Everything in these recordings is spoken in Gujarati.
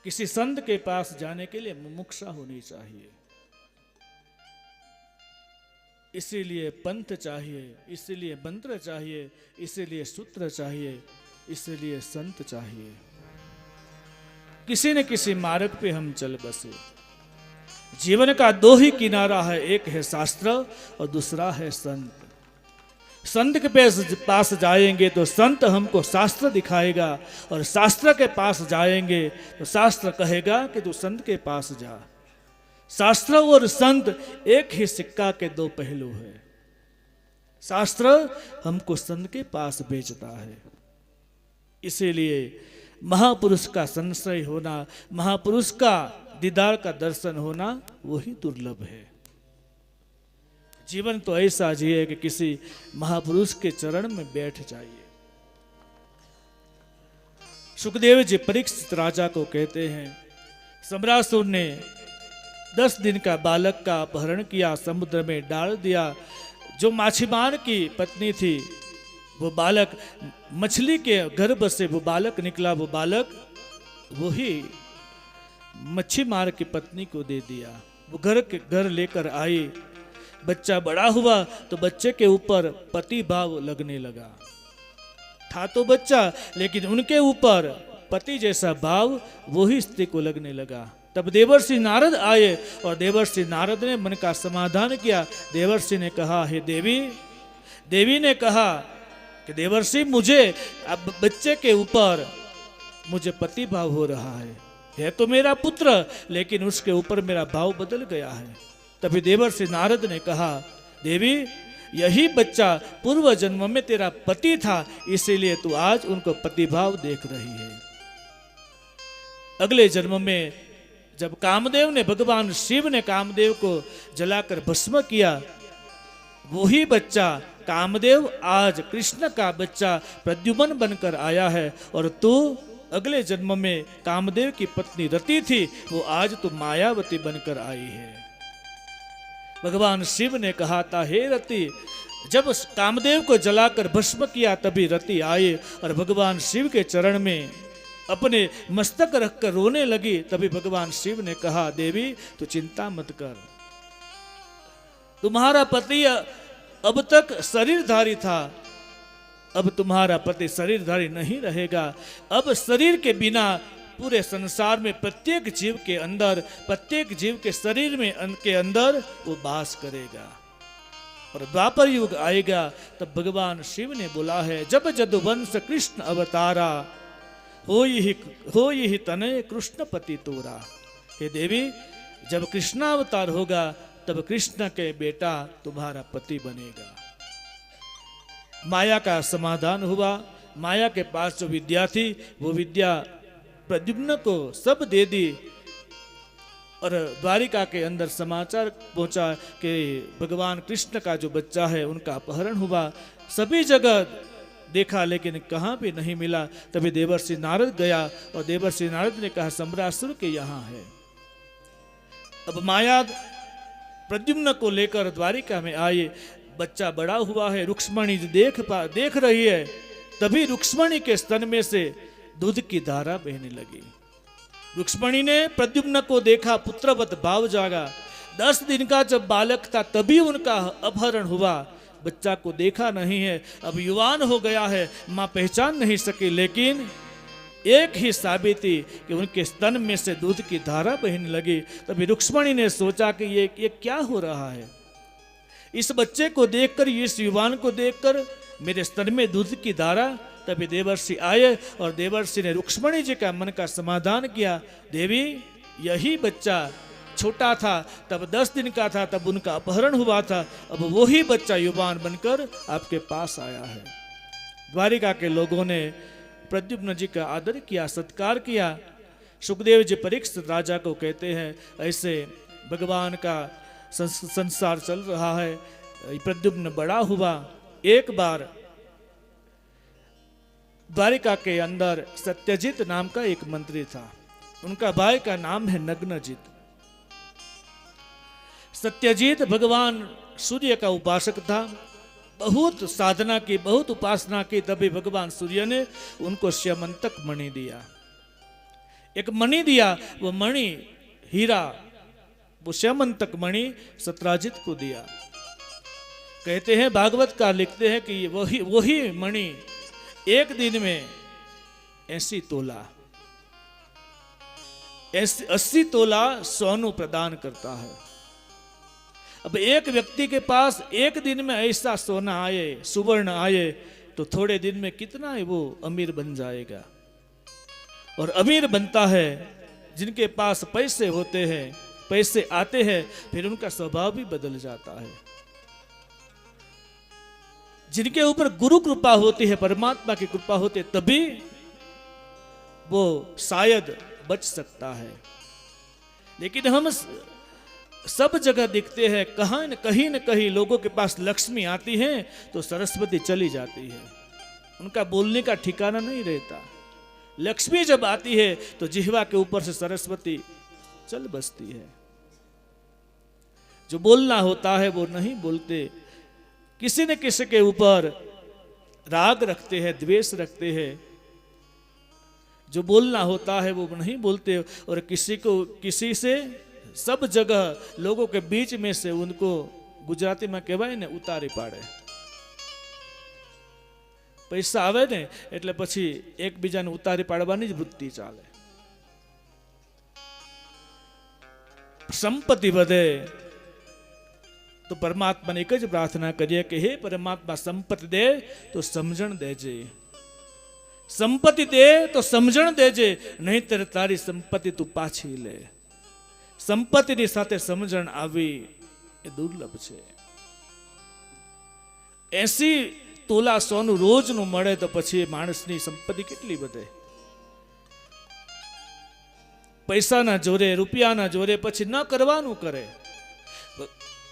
किसी संत के पास जाने के लिए मुमुक्षा होनी चाहिए। इसीलिए पंथ चाहिए, इसीलिए मंत्र चाहिए, इसीलिए सूत्र चाहिए, इसीलिए संत चाहिए। किसी न किसी मार्ग पे हम चल बसे। जीवन का दो ही किनारा है, एक है शास्त्र और दूसरा है संत। संत के पास जाएंगे तो संत हमको शास्त्र दिखाएगा, और शास्त्र के पास जाएंगे तो शास्त्र कहेगा कि तू संत के पास जा। शास्त्र और संत एक ही सिक्का के दो पहलू है। शास्त्र हमको संत के पास भेजता है। इसीलिए महापुरुष का संशय होना, महापुरुष का दीदार का दर्शन होना वही दुर्लभ है। जीवन तो ऐसा जिए कि किसी महापुरुष के चरण में बैठ जाइए। सुखदेव जी परीक्षित राजा को कहते हैं, सम्रासुर ने 10 दिन का बालक का अपहरण किया, समुद्र में डाल दिया। जो माछीमार की पत्नी थी, वो बालक मछली के गर्भ से वो बालक निकला, वो बालक वही मच्छी मार की पत्नी को दे दिया। वो घर लेकर आई। बच्चा बड़ा हुआ तो बच्चे के ऊपर पति भाव लगने लगा। था तो बच्चा, लेकिन उनके ऊपर पति जैसा भाव वही स्त्री को लगने लगा। तब देवर्षि नारद आए और देवर्षि नारद ने मन का समाधान किया। देवर्षि ने कहा, हे देवी, देवी ने कहा कि देवर्षि, मुझे अब बच्चे के ऊपर मुझे पति भाव हो रहा है तो मेरा पुत्र, लेकिन उसके ऊपर मेरा भाव बदल गया है। तभी देवर्षि नारद ने कहा, देवी, यही बच्चा पूर्व जन्म में तेरा पति था, इसीलिए तू आज उनको पतिभाव देख रही है। अगले जन्म में जब कामदेव ने, भगवान शिव ने कामदेव को जलाकर भस्म किया, वही बच्चा कामदेव आज कृष्ण का बच्चा प्रद्युम्न बनकर आया है। और तू अगले जन्म में कामदेव की पत्नी रति थी, वो आज तो मायावती बनकर आई है। भगवान शिव ने कहा था, हे रति, जब कामदेव को जलाकर भस्म किया तभी रति आई और भगवान शिव के चरण में अपने मस्तक रखकर रोने लगी। तभी भगवान शिव ने कहा, देवी, तू चिंता मत कर, तुम्हारा पति अब तक शरीरधारी था, अब तुम्हारा पति शरीरधारी नहीं रहेगा। अब शरीर के बिना पूरे संसार में प्रत्येक जीव के अंदर, प्रत्येक जीव के शरीर में के अंदर वो वास करेगा। और द्वापर युग आएगा तब भगवान शिव ने बोला है, जब जदुवंश कृष्ण अवतारा, हो यही तनय कृष्ण पति तोरा। हे देवी, जब कृष्णावतार होगा तब कृष्ण के बेटा तुम्हारा पति बनेगा। माया का समाधान हुआ। माया के पास जो विद्या थी वो विद्या प्रद्युम्न को सब दे दी। और द्वारिका के अंदर समाचार पहुंचा कि भगवान कृष्ण का जो बच्चा है उनका अपहरण हुआ। सभी जगह देखा लेकिन कहाँ भी नहीं मिला। तभी देवर्षि नारद गया और देवर्षि नारद ने कहा, सम्रासुर के यहाँ है। अब माया प्रद्युम्न को लेकर द्वारिका में आए। बच्चा बड़ा हुआ है, रुक्ष्मणी देख रही है। तभी रुक्ष्मणी के स्तन में से दूध की धारा बहने लगी। रुक्ष्मणी ने प्रद्युम्न को देखा, पुत्रवत भाव जागा। 10 दिन का जब बालक था तभी उनका अपहरण हुआ। बच्चा को देखा नहीं है, अब युवान हो गया है, मां पहचान नहीं सकी। लेकिन एक ही साबिती कि उनके स्तन में से दूध की धारा बहने लगी। तभी रुक्ष्मणी ने सोचा कि ये क्या हो रहा है। इस बच्चे को देखकर, इस युवान को देखकर मेरे स्तन में दूध की धारा। तभी देवर्षि आए और देवर्षि ने रुक्ष्मणी जी का मन का समाधान किया। देवी, यही बच्चा छोटा था, तब 10 दिन का था, तब उनका अपहरण हुआ था। अब वही बच्चा युवान बनकर आपके पास आया है। द्वारिका के लोगों ने प्रद्युम्न जी का आदर किया, सत्कार किया। सुखदेव जी परीक्षित राजा को कहते हैं, ऐसे भगवान का संसार चल रहा है। प्रद्युम्न बड़ा हुआ। एक बार द्वारिका के अंदर सत्यजित नाम का एक मंत्री था। उनका भाई का नाम है नग्नजित। सत्यजित भगवान सूर्य का उपासक था। बहुत साधना की, बहुत उपासना की, तभी भगवान सूर्य ने उनको स्यमंतक मणि दिया। एक मणि दिया, वो मणि हीरा, वो श्यामंतक मणि सत्राजित को दिया। कहते हैं भागवतकार लिखते हैं कि वही मणि एक दिन में 80 तोला 80 तोला सोनू प्रदान करता है। अब एक व्यक्ति के पास एक दिन में ऐसा सोना आए, सुवर्ण आए, तो थोड़े दिन में कितना है वो अमीर बन जाएगा। और अमीर बनता है जिनके पास पैसे होते हैं, पैसे आते हैं, फिर उनका स्वभाव भी बदल जाता है। जिनके ऊपर गुरु कृपा होती है, परमात्मा की कृपा होती है, तभी वो शायद बच सकता है। लेकिन हम सब जगह दिखते हैं, कहीं न कहीं लोगों के पास लक्ष्मी आती है तो सरस्वती चली जाती है, उनका बोलने का ठिकाना नहीं रहता। लक्ष्मी जब आती है तो जिह्वा के ऊपर से सरस्वती चल बसती है। जो बोलना होता है वो नहीं बोलते, किसी न किसी के ऊपर राग रखते हैं, द्वेष रखते हैं। जो बोलना होता है वो नहीं बोलते, और किसी से सब जगह लोगों के बीच में से उनको गुजराती में कहेवाय ने उतारी पाड़े। पैसा आवे ने એટલે પછી એકબીજાને ઉતારી પાડવાની જ વૃત્તિ ચાલે। સંપત્તિ વધે તો પરમાત્માને એક જ પ્રાર્થના કરીએ કે હે પરમાત્મા સંપત્તિ દે તો સમજણ દેજે, સંપત્તિ દે તો સમજણ દેજે, નહીંતર તારી સંપત્તિ તું પાછી લે। સંપત્તિની સાથે સમજણ આવી એ દુર્લભ છે। 80 તોલા સોનું રોજનું મળે તો પછી માણસની સંપત્તિ કેટલી વધે। પૈસાના જોરે, રૂપિયાના જોરે પછી ન કરવાનું કરે।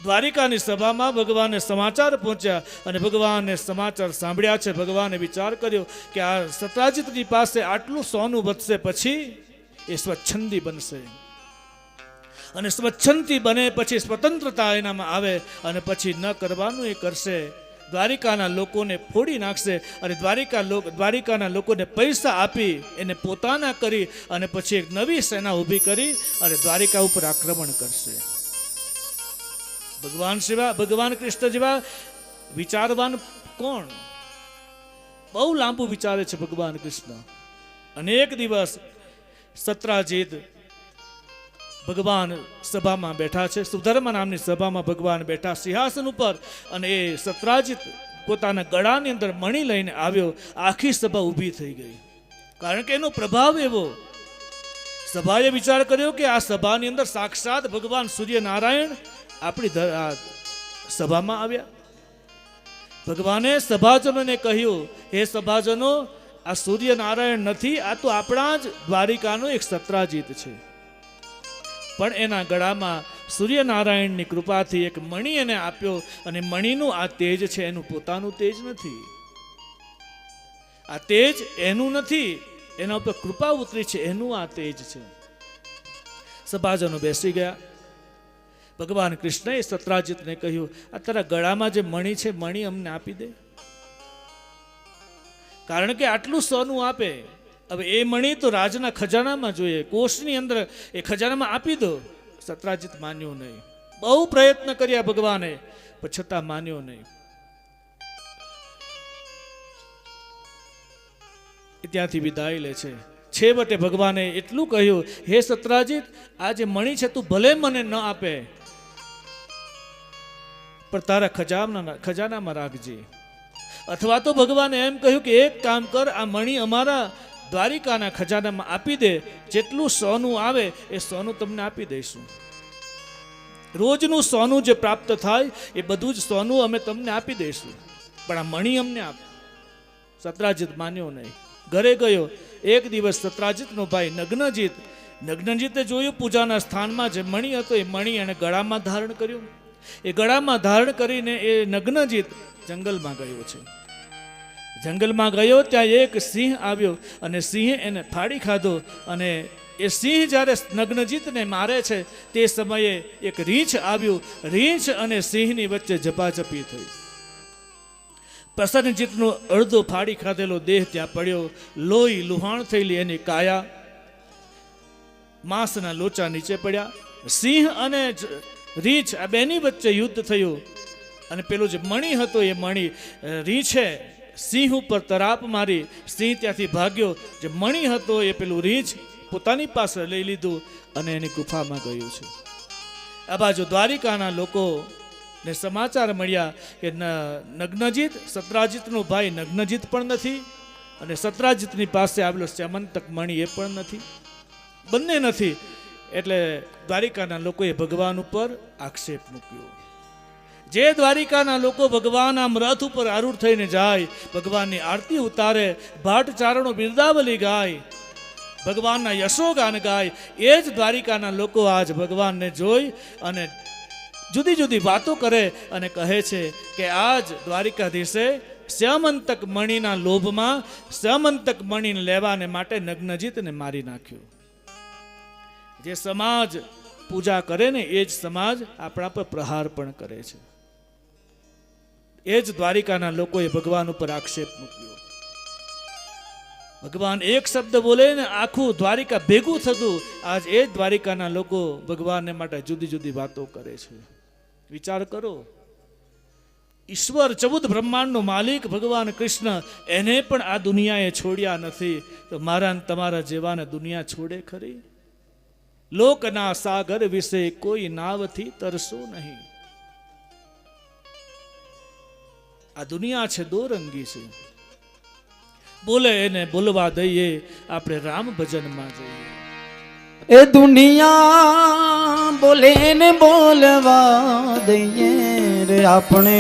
દ્વારિકાની સભામાં ભગવાનને સમાચાર પહોંચ્યા અને ભગવાનને સમાચાર સાંભળ્યા છે। ભગવાને વિચાર કર્યો કે આ સત્રાજીતની પાસે આટલું સોનું વધશે પછી એ સ્વચ્છંદી બનશે, અને સ્વચ્છંદી બને પછી સ્વતંત્રતા એનામાં આવે, અને પછી ન કરવાનું એ કરશે। દ્વારિકાના લોકોને ફોડી નાખશે અને દ્વારિકાના લોકોને પૈસા આપી એને પોતાના કરી અને પછી એક નવી સેના ઊભી કરી અને દ્વારિકા ઉપર આક્રમણ કરશે। ભગવાન કૃષ્ણ જેવા વિચારવાન કોણ? બહુ લાંબુ વિચારે છે ભગવાન કૃષ્ણ। અનેક દિવસ સત્રાજીત ભગવાન સભામાં બેઠા છે, સુધર્મા નામની સભામાં ભગવાન બેઠા સિંહાસન ઉપર, અને એ સત્રાજીત પોતાના ગળાની અંદર મણી લઈને આવ્યો। આખી સભા ઊભી થઈ ગઈ, કારણ કે એનો પ્રભાવ એવો। સભાએ વિચાર કર્યો કે આ સભાની અંદર સાક્ષાત ભગવાન સૂર્યનારાયણ આપણી સભામાં આવ્યા। ભગવાને સભાજનોને કહ્યું, હે સભાજનો, આ સૂર્યનારાયણ નથી, આ તો આપણા જ દ્વારિકાનો એક સત્રાજીત છે। પણ એના ગળામાં સૂર્યનારાયણની કૃપાથી એક મણિ એને આપ્યો, અને મણિનું આ તેજ છે, એનું પોતાનું તેજ નથી, આ તેજ એનું નથી, એના ઉપર કૃપા ઉતરી છે, એનું આ તેજ છે। સભાજનો બેસી ગયા। ભગવાન કૃષ્ણએ સત્રાજીતને કહ્યું, આ તારા ગળામાં જે મણિ છે, મણિ અમને આપી દે, કારણ કે આટલું સોનું આપે। હવે એ મણિ તો રાજના ખજાનામાં જોઈએ, કોષની અંદર એ ખજાનામાં આપી દો। સત્રાજીત માન્યો નહીં, બહુ પ્રયત્ન કર્યા ભગવાને, પણ છતાં માન્યો નહીં। ત્યાંથી વિદાય લે છે। છેવટે ભગવાને એટલું કહ્યું, હે સત્રાજીત, આ જે મણિ છે તું ભલે મને ન આપે, પણ તારા ખજાનામાં રાખજે। અથવા તો ભગવાને એમ કહ્યું કે એક કામ કર, આ મણિ અમારા દ્વારિકાના ખજાનામાં આપી દે, જેટલું સોનું આવે એ સોનું તમને આપી દઈશું। રોજનું સોનું જે પ્રાપ્ત થાય એ બધું જ સોનું અમે તમને આપી દઈશું, પણ આ મણિ અમને આપ। સત્રાજીત માન્યો નહીં, ઘરે ગયો। એક દિવસ સત્રાજીતનો ભાઈ નગ્નજીતે જોયું પૂજાના સ્થાનમાં જે મણિ હતો એ મણિ એને ગળામાં ધારણ કર્યો। એ ગળામાં ધારણ કરીને એ નગ્નજીત જંગલમાં ગયો છે। જંગલમાં ગયો, ત્યાં એક સિંહ આવ્યો અને સિંહે એને ફાડી ખાધો, અને એ સિંહ જ્યારે નગ્નજીતને મારે છે તે સમયે એક રીંછ આવ્યું। રીંછ અને સિંહની વચ્ચે ઝપાઝપી થઈ। પ્રસન્નજીતનો અડધો ફાડી ખાધેલો દેહ ત્યાં પડ્યો, લોહી લુહાણ થયેલી એની કાયા। માંસના લોચા નીચે પડ્યા. સિંહ અને રીંછ આ બેની વચ્ચે યુદ્ધ થયું અને પેલો જે મણી હતો એ મણી રીંછે સિંહ ઉપર તરાપ મારી. સિંહ ત્યાંથી ભાગ્યો. જે મણી હતો એ પેલું રીંછ પોતાની પાસે લઈ લીધું અને એની ગુફામાં ગયું છે. આ બાજુ દ્વારિકાના લોકો ને સમાચાર મળ્યા કે નગ્નજીત સત્રાજીતનો ભાઈ નગ્નજીત પણ નથી અને સત્રાજીતની પાસે આવેલો સ્યમંતક મણી એ પણ નથી, બંને નથી. એટલે દ્વારિકાના લોકોએ ભગવાન ઉપર આક્ષેપ મૂક્યો. જે દ્વારિકાના લોકો ભગવાન આમ રથ ઉપર આરૂઢ થઈને જાય, ભગવાનની આરતી ઉતારે, ભાટ ચારણો બિરદાવલી ગાય, ભગવાનના યશોગાન ગાય, એ જ દ્વારિકાના લોકો આજ ભગવાનને જોઈ અને જુદી જુદી વાતો કરે અને કહે છે કે આજ દ્વારિકાધીશે શ્યામંતક મણીના લોભમાં શ્યામંતક મણીને લેવાને માટે નગ્નજીતને મારી નાખ્યો. જે સમાજ પૂજા કરે ને એ જ સમાજ આપણા પર પ્રહાર પણ કરે છે. એ જ દ્વારિકાના લોકોએ ભગવાન ઉપર આક્ષેપ મૂક્યો. ભગવાન એક શબ્દ બોલે ને આખું દ્વારિકા ભેગું થતું. આજ એ જ દ્વારિકાના લોકો ભગવાનને માટે જુદી જુદી વાતો કરે છે. વિચાર કરો, ઈશ્વર 14 બ્રહ્માંડનો માલિક ભગવાન કૃષ્ણ, એને પણ આ દુનિયાએ છોડ્યા નથી, તો મારા ને તમારા જેવાને દુનિયા છોડે ખરી? લોકના સાગર વિશે કોઈ નાવથી તરસો નહીં. આ દુનિયા છે દોરંગી છે, બોલે એને બોલવા દઈએ, આપણે રામ ભજનમાં જઈએ. એ દુનિયા બોલે ને બોલવા દઈએ રે આપણે,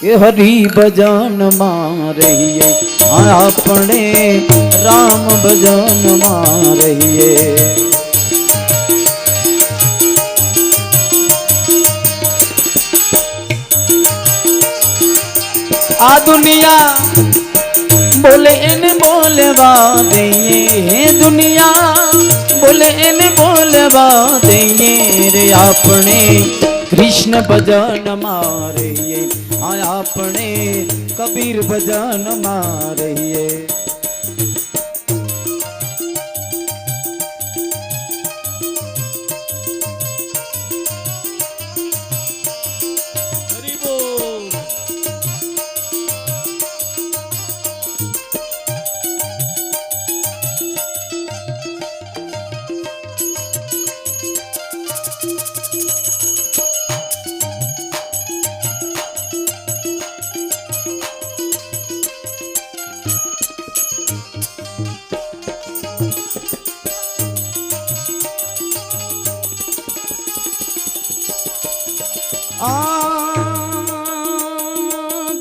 એ હરી ભજન માં રહીએ, આપણે રામ ભજન માં રહીએ. આ દુનિયા બોલે એને બોલવા દઈએ, હે દુનિયા બોલે એને બોલવા દઈએ રે, આપણે કૃષ્ણ ભજન માં રહીએ, આપણે કબીર ભજન માં રહીએ.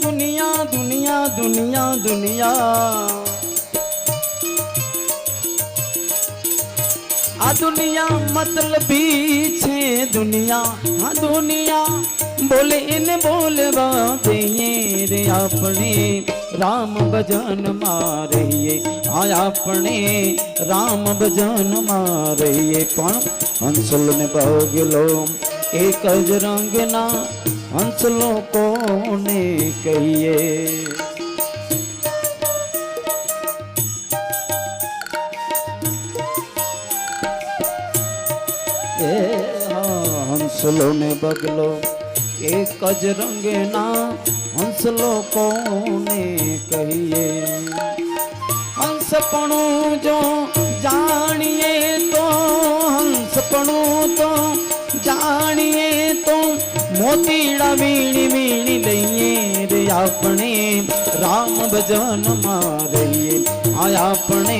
દુનિયા દુનિયા દુનિયા દુનિયા, આ દુનિયા મતલબી છે દુનિયા. હા દુનિયા બોલે એને બોલવા દઈએ રે, આપણે રામ ભજન માં રહીએ, આપણે રામ ભજન માં રહીએ. પણ હંસલ ને બગલો એક જ રંગના, હંસલો કોને કહીએ? એ હંસલો ને બગલો એક જ રંગના, હંસલો કોને કહીએ? હંસપણું જો જાણીએ તો, હંસપણું તો જાણીએ તો, મોતીડા વીણી વીણી લઈએ રે, આપણે રામ ભજન માં રહીએ, આપણે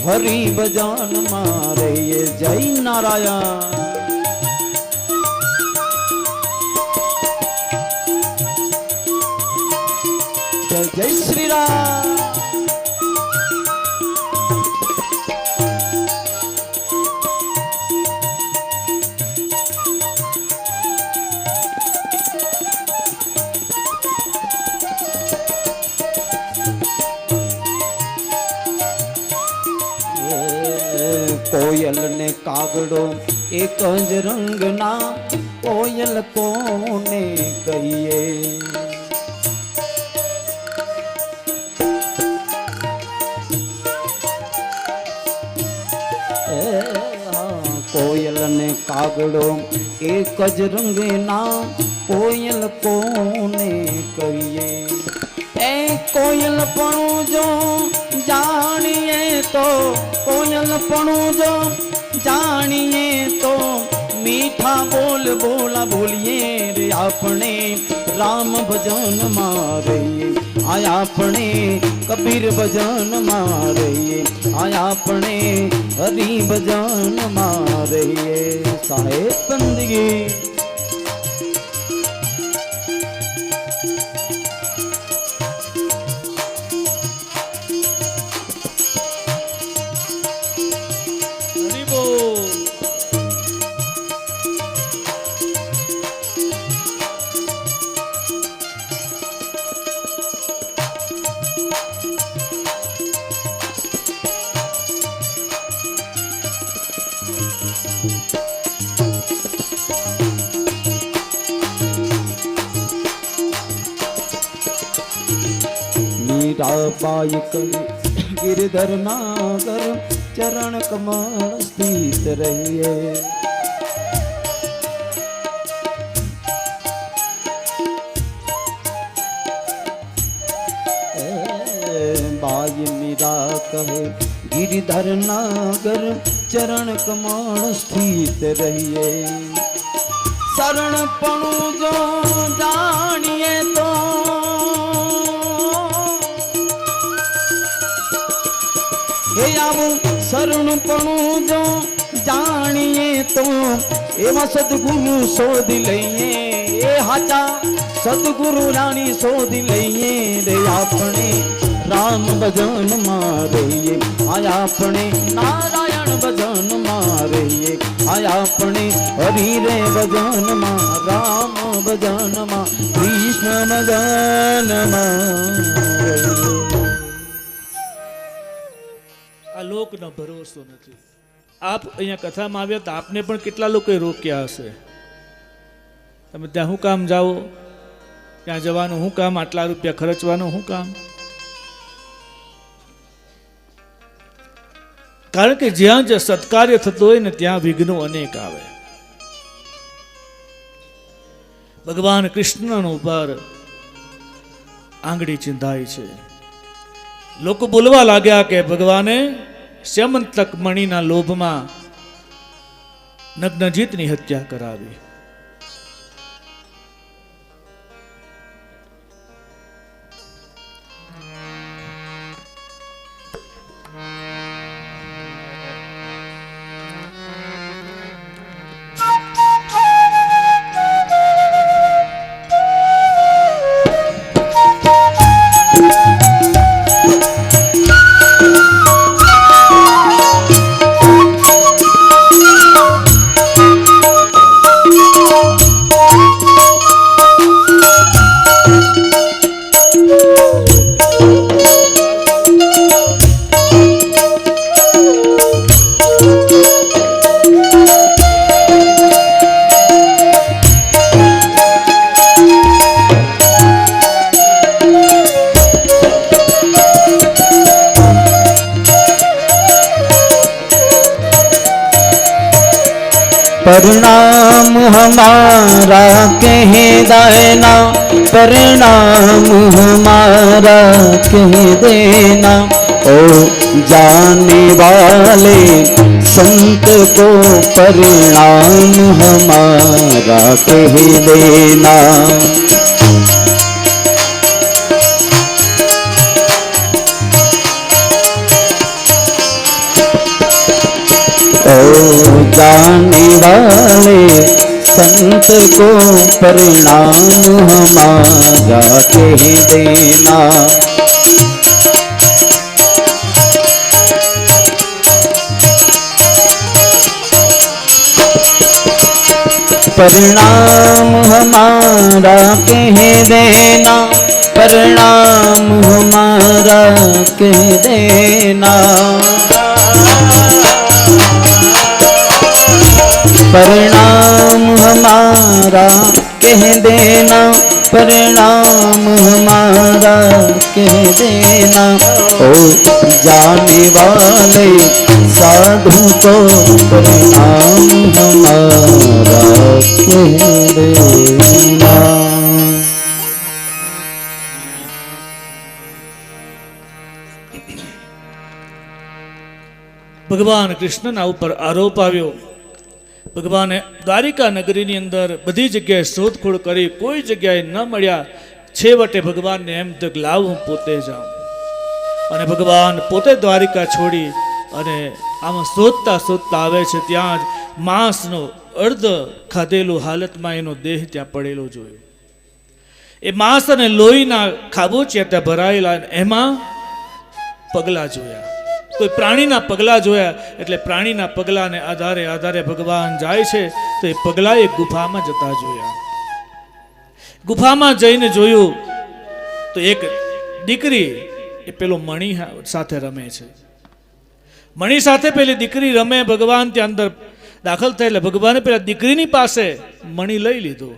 હરિ ભજન માં રહીએ. જય નારાયણ. જય જય શ્રી રામ. કોયલ ને કાગડો એક જ રંગના, કોયલ કોને કહીએ? कोयल ने कागड़ो एक ज रंगे ना कोयल कोने कहिए ए कोयल पणु जो जानिए तो कोयल पणु जो जानिए तो मीठा बोल बोला बोलिए रे अपने राम भजन मारिए आया अपने कबीर भजन मारिए आया अपने हरि भजन मारिए साहेब बंदगी हरि बोल। मीरा पाई कर गिरधर नागर चरण कमल स्थित रहिए बाई मीरा कहे गिरधर नागर चरण कमल स्थित रहिए शरण पणु जो जानिए तो हे आवो शरण पणु जो जानिए तो एवा सदगुरु शोध लइए ए हाचा सदगुरु रानी शोध लइए रे अपने राम भजन मारिए आया अपने नारायण भजन मारिए आया अपने हरि रे भजन मा राम भजन मा कृष्ण भजन मा આ લોકનો ભરોસો નથી। આપ અહીંયા કથામાં આવ્યા તો આપને પણ કેટલા લોકોએ રોક્યા હશે, તમે ત્યાં શું કામ જાઓ, ત્યાં જવાનું શું કામ, આટલા રૂપિયા ખર્ચવાનું શું કામ? કારણ કે જ્યાં જે સત્કાર્ય થતો હોય ને ત્યાં વિઘ્નો અનેક આવે। ભગવાન કૃષ્ણનો ઉપર આંગળી ચિંધાય છે। લોકો બોલવા લાગ્યા કે ભગવાને શ્યમંતક મણીના લોભમાં નગ્નજીતની હત્યા કરાવી। परिणाम हमारा कह देना, परिणाम हमारा कह देना, ओ जाने वाले संत को परिणाम हमारा कह देना। जाने वाले संत को परिणाम हमारा कह देना। परिणाम हमारा कह देना, परिणाम हमारा कह देना। परिणाम हमारा कह देना, परिणाम हमारा कह देना, ओ जाने वाले साधु को परिणाम हमारा कह देना। ભગવાન કૃષ્ણના ઉપર આરોપ આવ્યો. ભગવાને દ્વારિકા નગરીની અંદર બધી જગ્યાએ શોધખોળ કરી, કોઈ જગ્યાએ ન મળ્યા. છેવટે ભગવાનને એમ તો લાવ હું પોતે જાઉં. અને ભગવાન પોતે દ્વારિકા છોડી અને આમાં શોધતા શોધતા આવે છે. ત્યાં જ માંસનો અર્ધ ખાધેલું હાલતમાં એનો દેહ ત્યાં પડેલો જોયો. એ માંસ અને લોહીના ખાબોચિયા ત્યાં ભરાયેલા, એમાં પગલાં જોયા. કોઈ પ્રાણીના પગલાં જોયા. એટલે પ્રાણીના પગલાંને આધારે આધારે ભગવાન જાય છે. તો એ પગલાં એક ગુફામાં જતા જોયા. ગુફામાં જઈને જોયું તો એક દીકરી એ પેલો મણી સાથે રમે છે. મણી સાથે પેલી દીકરી રમે. ભગવાન ત્યાં અંદર દાખલ થાય એટલે ભગવાને પેલા દીકરીની પાસે મણી લઈ લીધો.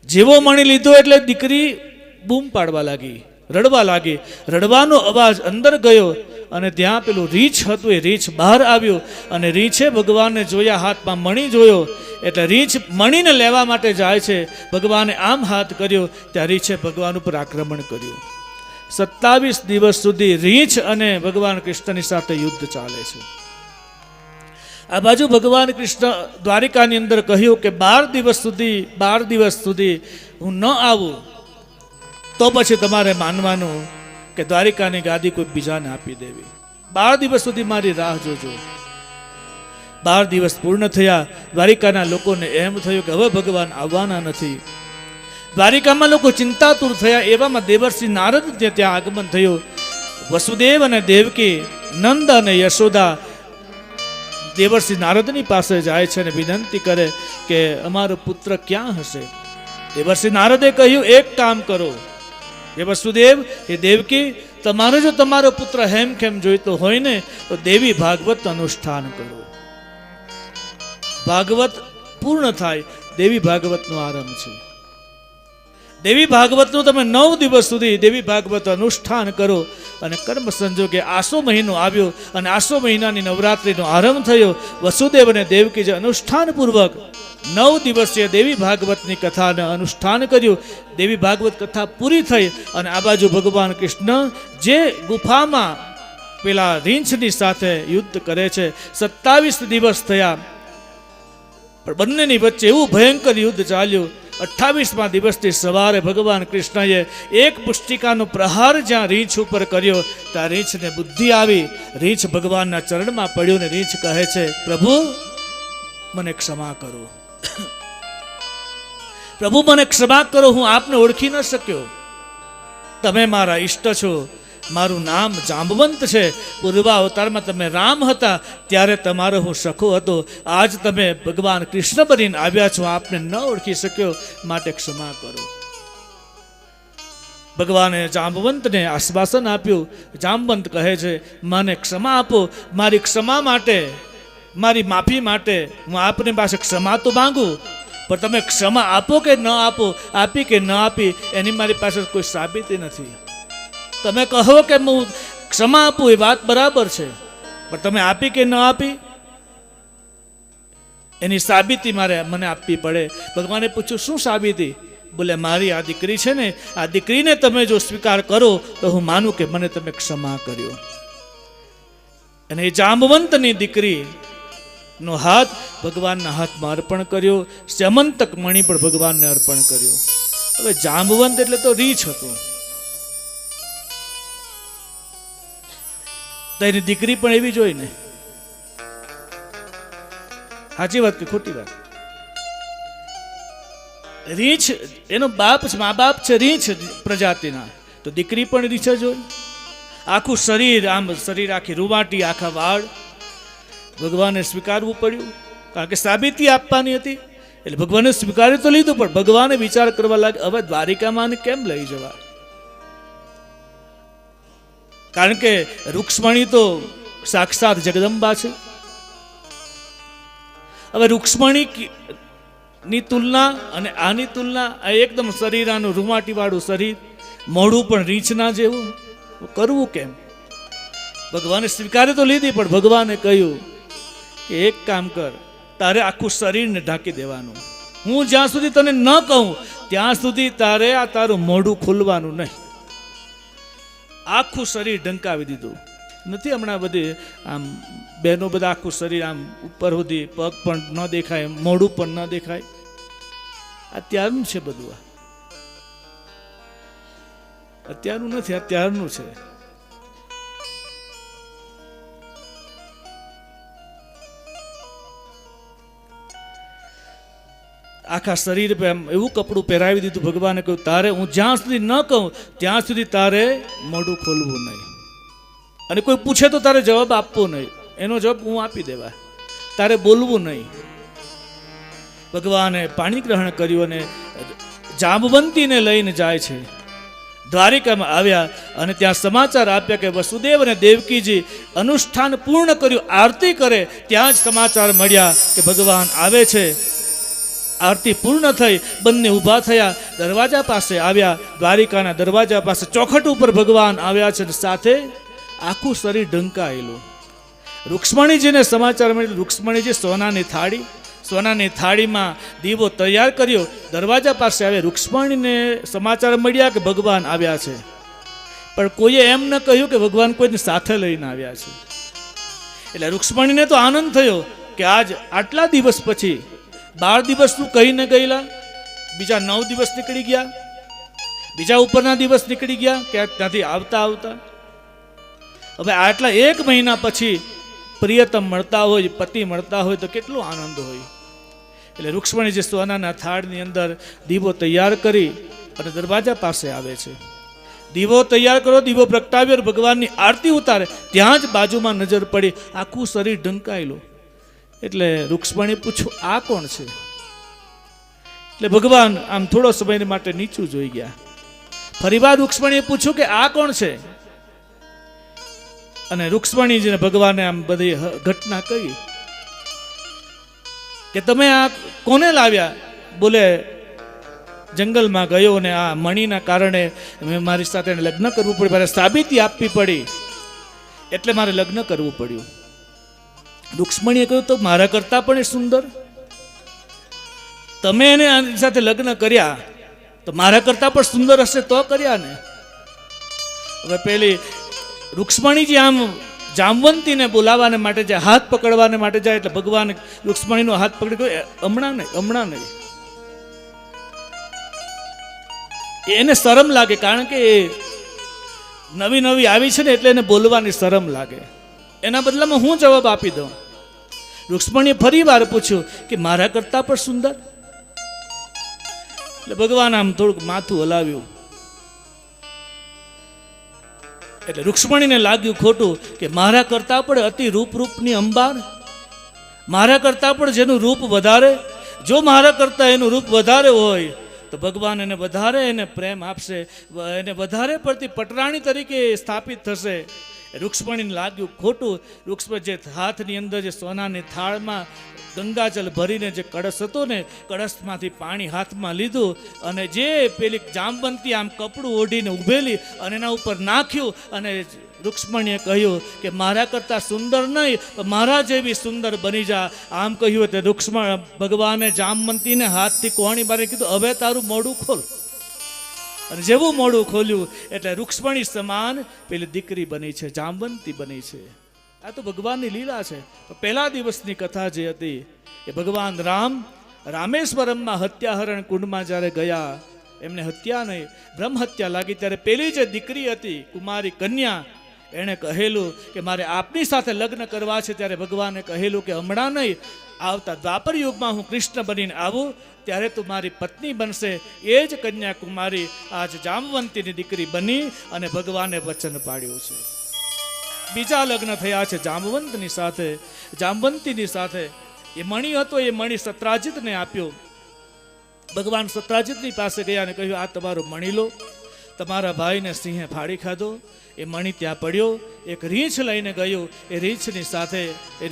જેવો મણી લીધો એટલે દીકરી બૂમ પાડવા લાગી, રડવા લાગી. રડવાનો અવાજ અંદર ગયો અને ત્યાં પેલું રીંછ હતું, એ રીંછ બહાર આવ્યું. અને રીંછે ભગવાનને જોયા, હાથમાં મણી જોયો. એટલે રીંછ મણીને લેવા માટે જાય છે. ભગવાને આમ હાથ કર્યો, ત્યાં રીંછે ભગવાન ઉપર આક્રમણ કર્યું. 27 દિવસ સુધી રીંછ અને ભગવાન કૃષ્ણની સાથે યુદ્ધ ચાલે છે. આ બાજુ ભગવાન કૃષ્ણ દ્વારિકાની અંદર કહ્યું કે 12 દિવસ સુધી હું ન આવું તો પછી તમારે માનવાનું કે દ્વારિકાની ગાદી કોઈ બીજાને આપી દેવી. 12 દિવસ સુધી મારી રાહ જોજો. 12 દિવસ પૂર્ણ થયા. દ્વારિકાના લોકોને એમ થયું કે હવે ભગવાન આવવાના નથી. દ્વારિકામાં લોકો ચિંતાતુર થયા. એવામાં દેવર્ષિ નારદ ત્યાં આગમન થયું. વસુદેવ અને દેવકી, નંદ અને યશોદા દેવર્ષિ નારદની પાસે જાય છે અને વિનંતી કરે કે અમારો પુત્ર ક્યાં હશે. દેવર્ષિ નારદે કહ્યું, એક કામ કરો હે વસુદેવ, હે દેવકી, તમારે જો તમારો પુત્ર હેમખેમ જોઈતો હોય ને તો દેવી ભાગવત અનુષ્ઠાન કરો. ભાગવત પૂર્ણ થાય, દેવી ભાગવતનો આરંભ છે. દેવી ભાગવતનું તમે 9 દિવસ સુધી દેવી ભાગવત અનુષ્ઠાન કરો. અને કર્મ સંજોગે આસો મહિનો આવ્યો અને આસો મહિનાની નવરાત્રિનો આરંભ થયો. વસુદેવ અને દેવકીએ અનુષ્ઠાનપૂર્વક 9 દિવસીય દેવી ભાગવતની કથાને અનુષ્ઠાન કર્યું. દેવી ભાગવત કથા પૂરી થઈ અને આ બાજુ ભગવાન કૃષ્ણ જે ગુફામાં પેલા રીંછની સાથે યુદ્ધ કરે છે. 27 દિવસ થયા પણ બંનેની વચ્ચે એવું ભયંકર યુદ્ધ ચાલ્યું. 28મા દિવસથી સવારે ભગવાન કૃષ્ણએ એક પુષ્ટિકાનો પ્રહાર જ્યાં રીંછ ઉપર કર્યો, ત્યાં રીંછને બુદ્ધિ આવી. રીંછ ભગવાનના ચરણમાં પડ્યો ને રીંછ કહે છે, પ્રભુ મને ક્ષમા કરો, પ્રભુ મને ક્ષમા કરો, હું આપને ઓળખી ન શક્યો. તમે મારા ઈષ્ટ છો, મારું નામ જાંબવંત છે. પૂર્વ અવતારમાં તમે રામ હતા ત્યારે તમારો હું સખો હતો. આજ તમે ભગવાન કૃષ્ણ બનીને આવ્યા છો, આપને ન ઓળખી શક્યો, માટે ક્ષમા કરો. ભગવાને જાંબવંતને આશ્વાસન આપ્યું. જાંબવંત કહે છે, મને ક્ષમા આપો. મારી ક્ષમા માટે, મારી માફી માટે હું આપની પાસે ક્ષમા તો માંગુ, પણ તમે ક્ષમા આપો કે ન આપો, આપી કે ન આપી, એની મારી પાસે કોઈ સાબિતી નથી. તમે કહો કે હું ક્ષમા આપું એ વાત બરાબર છે, પણ તમે આપી કે ન આપી એની સાબિતી મને આપવી પડે. ભગવાને પૂછ્યું, શું સાબિતી? બોલે, મારી આ દીકરી છે ને, આ દીકરીને તમે જો સ્વીકાર કરો તો હું માનું કે મને તમે ક્ષમા કર્યો. અને એ જાંબવંતની દીકરી નો હાથ ભગવાનના હાથમાં અર્પણ કર્યો. સ્યમંતક મણિ પણ ભગવાનને અર્પણ કર્યો. હવે જાંબવંત એટલે તો રીંછ હતું, તો એની દીકરી પણ એવી જ હોય ને. સાચી વાત કે ખોટી વાત? રીંછ એનો બાપ, મા બાપ છે રીંછ પ્રજાતિના, તો દીકરી પણ રીંછ જ હોય. આખું શરીર, આમ શરીર આખી રૂવાટી, આખા વાળ. ભગવાને સ્વીકારવું પડ્યું, કારણ કે સાબિતી આપવાની હતી. એટલે ભગવાને સ્વીકારી તો લીધું, પણ ભગવાને વિચાર કરવા લાગે, હવે દ્વારિકામાં કેમ લઈ જવા? કારણ કે રૂક્ષ્મણી તો સાક્ષાત જગદંબા છે. હવે રૂક્ષ્મણી ની તુલના અને આની તુલના, આ એકદમ શરીરાનું રૂમાટી વાળું શરીર, મોઢું પણ રીંછના જેવું, કરવું કેમ? ભગવાને સ્વીકારી તો લીધી, પણ ભગવાને કહ્યું કે એક કામ કર, તારે આખું શરીરને ઢાંકી દેવાનું. હું જ્યાં સુધી તને ન કહું ત્યાં સુધી તારે આ તારું મોઢું ખોલવાનું નહીં. આખું શરીર ઢંકાવી દીધું. નથી હમણાં બધી આમ બહેનો બધા આખું શરીર આમ ઉપર સુધી પગ પણ ન દેખાય, મોઢું પણ ન દેખાય. અત્યારનું છે બધું. અત્યારનું નથી, અત્યારનું છે. આખા શરીર પર એવું કપડું પહેરાવી દીધું. ભગવાને કહ્યું તારે હું જ્યાં સુધી ન કહું ત્યાં સુધી તારે મોઢું ખોલવું નહીં, અને કોઈ પૂછે તો તારે જવાબ આપવો નહીં. એનો જવાબ હું આપી દેવા, તારે બોલવું નહીં. ભગવાને પાણી ગ્રહણ કર્યું અને જાંબવંતીને લઈને જાય છે. દ્વારિકામાં આવ્યા અને ત્યાં સમાચાર આપ્યા કે વસુદેવ અને દેવકીજી અનુષ્ઠાન પૂર્ણ કર્યું, આરતી કરે. ત્યાં જ સમાચાર મળ્યા કે ભગવાન આવે છે. આરતી પૂર્ણ થઈ, બંને ઊભા થયા, દરવાજા પાસે આવ્યા. દ્વારિકાના દરવાજા પાસે ચોખટ ઉપર ભગવાન આવ્યા છે, સાથે આખું શરીર ઢંકાયેલું. રૂક્ષ્મણીજીને સમાચાર મળ્યું. રૂક્ષ્મણીજી સોનાની થાળીમાં દીવો તૈયાર કર્યો, દરવાજા પાસે આવે. રૂક્ષ્મણીને સમાચાર મળ્યા કે ભગવાન આવ્યા છે, પણ કોઈએ એમ ન કહ્યું કે ભગવાન કોઈને સાથે લઈને આવ્યા છે. એટલે રૂક્ષ્મણીને તો આનંદ થયો કે આજ આટલા દિવસ પછી 12 દિવસનું કહીને ગયેલા, બીજા 9 દિવસ નીકળી ગયા, બીજા ઉપરના દિવસ નીકળી ગયા કે ત્યાંથી આવતા આવતા હવે આટલા 1 મહિના પછી પ્રિયતમ મળતા હોય, પતિ મળતા હોય તો કેટલો આનંદ હોય. એટલે રૂક્ષ્મણીજી સોનાના થાળની અંદર દીવો તૈયાર કરી અને દરવાજા પાસે આવે છે. દીવો તૈયાર કરો, દીવો પ્રગટાવ્યો, ભગવાનની આરતી ઉતારે. ત્યાં જ બાજુમાં નજર પડી, આખું શરીર ઢંકાયેલું. એટલે રૂક્ષ્મણી પૂછ્યું આ કોણ છે? એટલે ભગવાન આમ થોડો સમય માટે નીચું જોઈ ગયા. ફરીવાર રૂક્ષ્મણીએ પૂછ્યું કે આ કોણ છે? અને રૂક્ષ્મણીજીને ભગવાને આમ બધી ઘટના કહી કે તમે આ કોને લાવ્યા? બોલે જંગલમાં ગયો ને આ મણીના કારણે મેં મારી સાથે લગ્ન કરવું પડ્યું, મારે સાબિતી આપવી પડી, એટલે મારે લગ્ન કરવું પડ્યું. રૂક્ષ્મણીએ કહ્યું તો મારા કરતા પણ એ સુંદર, તમે એને આની સાથે લગ્ન કર્યા તો મારા કરતા પણ સુંદર હશે તો કર્યા ને. હવે પેલી રૂક્ષ્મણીજી આમ જામવંતીને બોલાવવાને માટે જાય, હાથ પકડવાને માટે જાય. એટલે ભગવાન રૂક્ષ્મણીનો હાથ પકડી ગયો, હમણાં નહીં. એને શરમ લાગે, કારણ કે એ નવી આવી છે ને, એટલે એને બોલવાની શરમ લાગે. એના બદલામાં હું જવાબ આપી દઉં. રૂક્ષ્મણીએ ફરી વાર પૂછ્યું કે મારા કરતા પણ સુંદર? એટલે ભગવાન આમ થોડુંક માથું હલાવ્યું. એટલે રૂક્ષ્મણીને લાગ્યું ખોટું કે મારા કરતા પણ અતિ રૂપની અંબાર, મારા કરતા પણ જેનું રૂપ વધારે, જો મારા કરતા એનું રૂપ વધારે હોય તો ભગવાન એને પ્રેમ આપશે, એને વધારે પડતી પટરાણી તરીકે સ્થાપિત થશે. રૂક્ષ્મણીને લાગ્યું ખોટું. રૂક્ષ્મણી જે હાથની અંદર જે સોનાની થાળમાં ગંગાજલ ભરીને જે કળશ હતો ને, કળશમાંથી પાણી હાથમાં લીધું અને જે પેલી જામવંતી આમ કપડું ઓઢીને ઊભેલી અને એના ઉપર નાખ્યું. અને રૂક્ષ્મણીએ કહ્યું કે મારા કરતાં સુંદર નહીં, મારા જેવી સુંદર બની જા. આમ કહ્યું એટલે ભગવાને જામવંતીને હાથથી કોણી બારે કીધું હવે તારું મોઢું ખોલ. અને જેવું મોઢું ખોલ્યું એટલે રૂક્ષ્મણી સમાન પેલી દીકરી બની છે, જામવંતી બની છે. આ તો ભગવાનની લીલા છે. પહેલા દિવસની કથા જે હતી એ ભગવાન રામેશ્વરમમાં હત્યાહરણ કુંડમાં જ્યારે ગયા, એમને હત્યા નહીં બ્રહ્મ હત્યા લાગી, ત્યારે પેલી જે દીકરી હતી કુમારી કન્યા, એણે કહેલું કે મારે આપની સાથે લગ્ન કરવા છે. ત્યારે ભગવાને કહેલું કે હમણાં નહીં, આવતા દ્વાપર યુગમાં હું કૃષ્ણ બનીને આવું ત્યારે તું મારી પત્ની બનશે. એ જ કન્યાકુમારી આજ જામવંતીની દીકરી બની અને ભગવાને વચન પાડ્યું છે. બીજા લગ્ન થયા છે જામવંતીની સાથે. એ મણી હતો, એ મણી સત્રાજીતને આપ્યો. ભગવાન સત્રાજીતની પાસે ગયા અને કહ્યું આ તમારો મણી લો. તમારા ભાઈને સિંહે ફાડી ખાધો. એ મણી ત્યાં પડ્યો. એક રીંછ લઈને ગયો. એ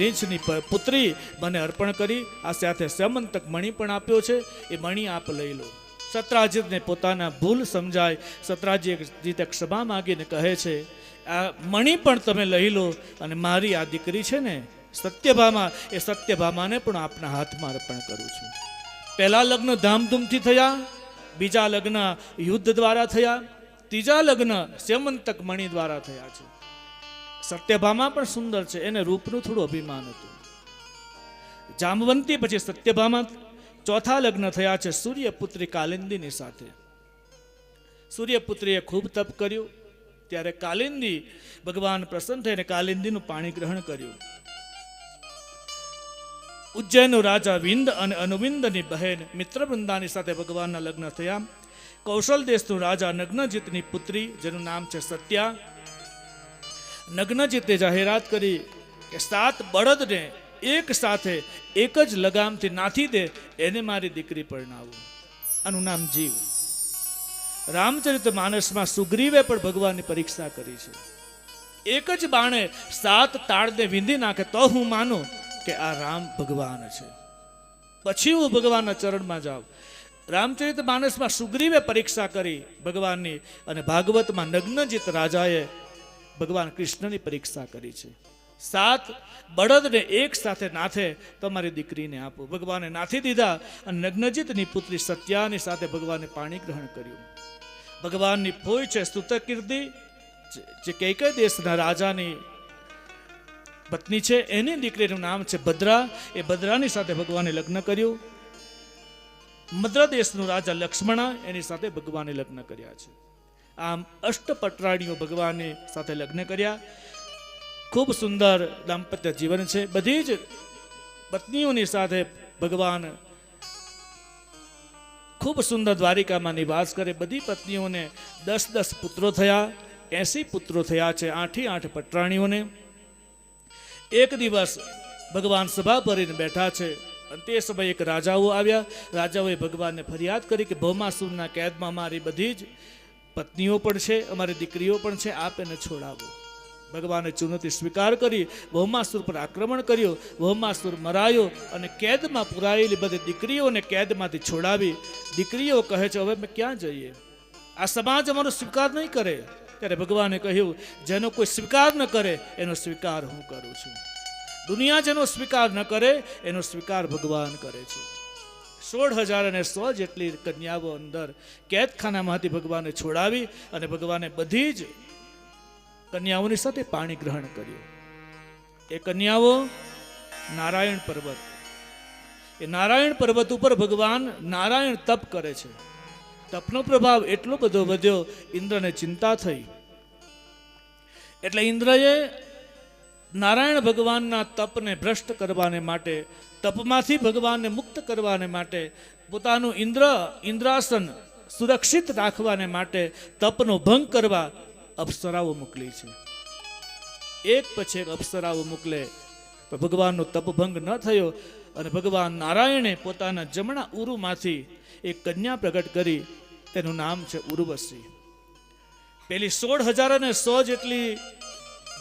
રીંછની પુત્રી મને અર્પણ કરી. આ સાથે સમંતક મણી પણ આપ્યો છે. એ મણી આપ લઈ લો. સત્રાજીતને પોતાના ભૂલ સમજાય. સત્રાજીત ક્ષમા માગીને કહે છે આ મણી પણ તમે લઈ લો અને મારી આ દીકરી છે ને સત્યભામા, એ સત્યભામાને પણ આપના હાથમાં અર્પણ કરું છું. પહેલા લગ્ન ધામધૂમથી થયા, બીજા લગ્ન યુદ્ધ દ્વારા થયા, ત્રીજા લગ્ન સેમંતક મણિ દ્વારા થયા છે. સત્યભામા પણ સુંદર છે, એને રૂપનું થોડું અભિમાન હતું. જામવંતી પછી સત્યભામા. ચોથા લગ્ન થયા છે સૂર્યપુત્રી કાલિંદીની સાથે. સૂર્યપુત્રીએ ખૂબ તપ કર્યું, ત્યારે કાલિંદી ભગવાન પ્રસન્ન થઈને કાલિંદીનું પાણી ગ્રહણ કર્યું. ઉજ્જૈનનો રાજા વિંદ અને અનુવિંદની બહેન મિત્રવૃંદાની સાથે ભગવાનના લગ્ન થયા. કૌશલ દેશનો રાજા નગ્નજીતની પુત્રી, જેનું નામ છે સત્યા. નગ્નજીતે જાહેરાત કરી કે 7 બળદને એક સાથે એક જ લગામથી નાથી દે, એને મારી દીકરી પરણાવું. આનું નામ જીવ. રામચરિત માનસમાં સુગ્રીવે પણ ભગવાનની પરીક્ષા કરી છે. એક જ બાણે 7 તાળને વીંધી નાખે તો હું માનું કે આ રામ ભગવાન છે, પછી હું ભગવાનના ચરણમાં જાઉં. રામચરિત માનસમાં સુગ્રીવે પરીક્ષા કરી ભગવાનની, અને ભાગવતમાં નગ્નજીત રાજાએ ભગવાન કૃષ્ણની પરીક્ષા કરી છે. 7 બળદને એક સાથે નાથે તો મારી દીકરીને આપો. ભગવાને નાથી દીધા, અને નગ્નજીતની પુત્રી સત્યાની સાથે ભગવાને પાણી ગ્રહણ કર્યું. ભગવાનની ફોઈ છે સ્તુતકીર્તિ, જે કૈકેય દેશના રાજાની પત્ની છે, એની દીકરીનું નામ છે ભદ્રા. એ ભદ્રાની સાથે ભગવાને લગ્ન કર્યું. મદ્ર દેશનું રાજા લક્ષ્મણા, એની સાથે ભગવાને લગ્ન કર્યા છે. આમ અષ્ટપટરાણીઓ ભગવાનની સાથે લગ્ન કર્યા. ખૂબ સુંદર દાંપત્ય જીવન છે. બધી જ પત્નીઓની સાથે ભગવાન ખૂબ સુંદર દ્વારિકામાં નિવાસ કરે. બધી પત્નીઓને 10 પુત્રો થયા, 80 પુત્રો થયા છે, 8 પટરાણીઓને. એક દિવસ ભગવાન સભા ભરીને બેઠા છે, અને તે સમયે એક રાજાઓ આવ્યા. રાજાઓએ ભગવાનને ફરિયાદ કરી કે ભૌમાસુરના કેદમાં અમારી બધી જ પત્નીઓ પણ છે, અમારી દીકરીઓ પણ છે, આપ એને છોડાવો. ભગવાને ચુનૌતી સ્વીકાર કરી, ભૌમાસુર પર આક્રમણ કર્યું. ભૌમાસુર મરાયો, અને કેદમાં પુરાયેલી બધી દીકરીઓને કેદમાંથી છોડાવી. દીકરીઓ કહે છે, હવે અમે ક્યાં જઈએ? આ સમાજ અમારો સ્વીકાર નહીં કરે. ત્યારે ભગવાને કહ્યું, જેનો કોઈ સ્વીકાર ન કરે એનો સ્વીકાર હું કરું છું. દુનિયા જેનો સ્વીકાર ન કરે એનો સ્વીકાર ભગવાન કરે છે. 16,100 જેટલી કન્યાઓ અંદર કેદખાનામાંથી ભગવાને છોડાવી, અને ભગવાને બધી જ કન્યાઓની સાથે પાણી ગ્રહણ કર્યું. એ કન્યાઓ નારાયણ પર્વત. એ નારાયણ પર્વત ઉપર ભગવાન નારાયણ તપ કરે છે. તપનો પ્રભાવ એટલો બધો વધ્યો, ઇન્દ્રને ચિંતા થઈ. એટલે ઇન્દ્રએ નારાયણ ભગવાનના તપને ભ્રષ્ટ કરવાને માટે, તપમાંથી ભગવાનને મુક્ત કરવાને માટે, પોતાનું ઇન્દ્રાસન સુરક્ષિત રાખવાને માટે, તપનો ભંગ કરવા અપ્સરાઓ મોકલી છે. એક પછી એક અપ્સરાઓ મોકલે, પણ ભગવાનનો તપભંગ ન થયો. અને ભગવાન નારાયણે પોતાના જમણા ઉરુમાંથી એક કન્યા પ્રગટ કરી, તેનું નામ છે ઉર્વશી. પેલી 16,100 જેટલી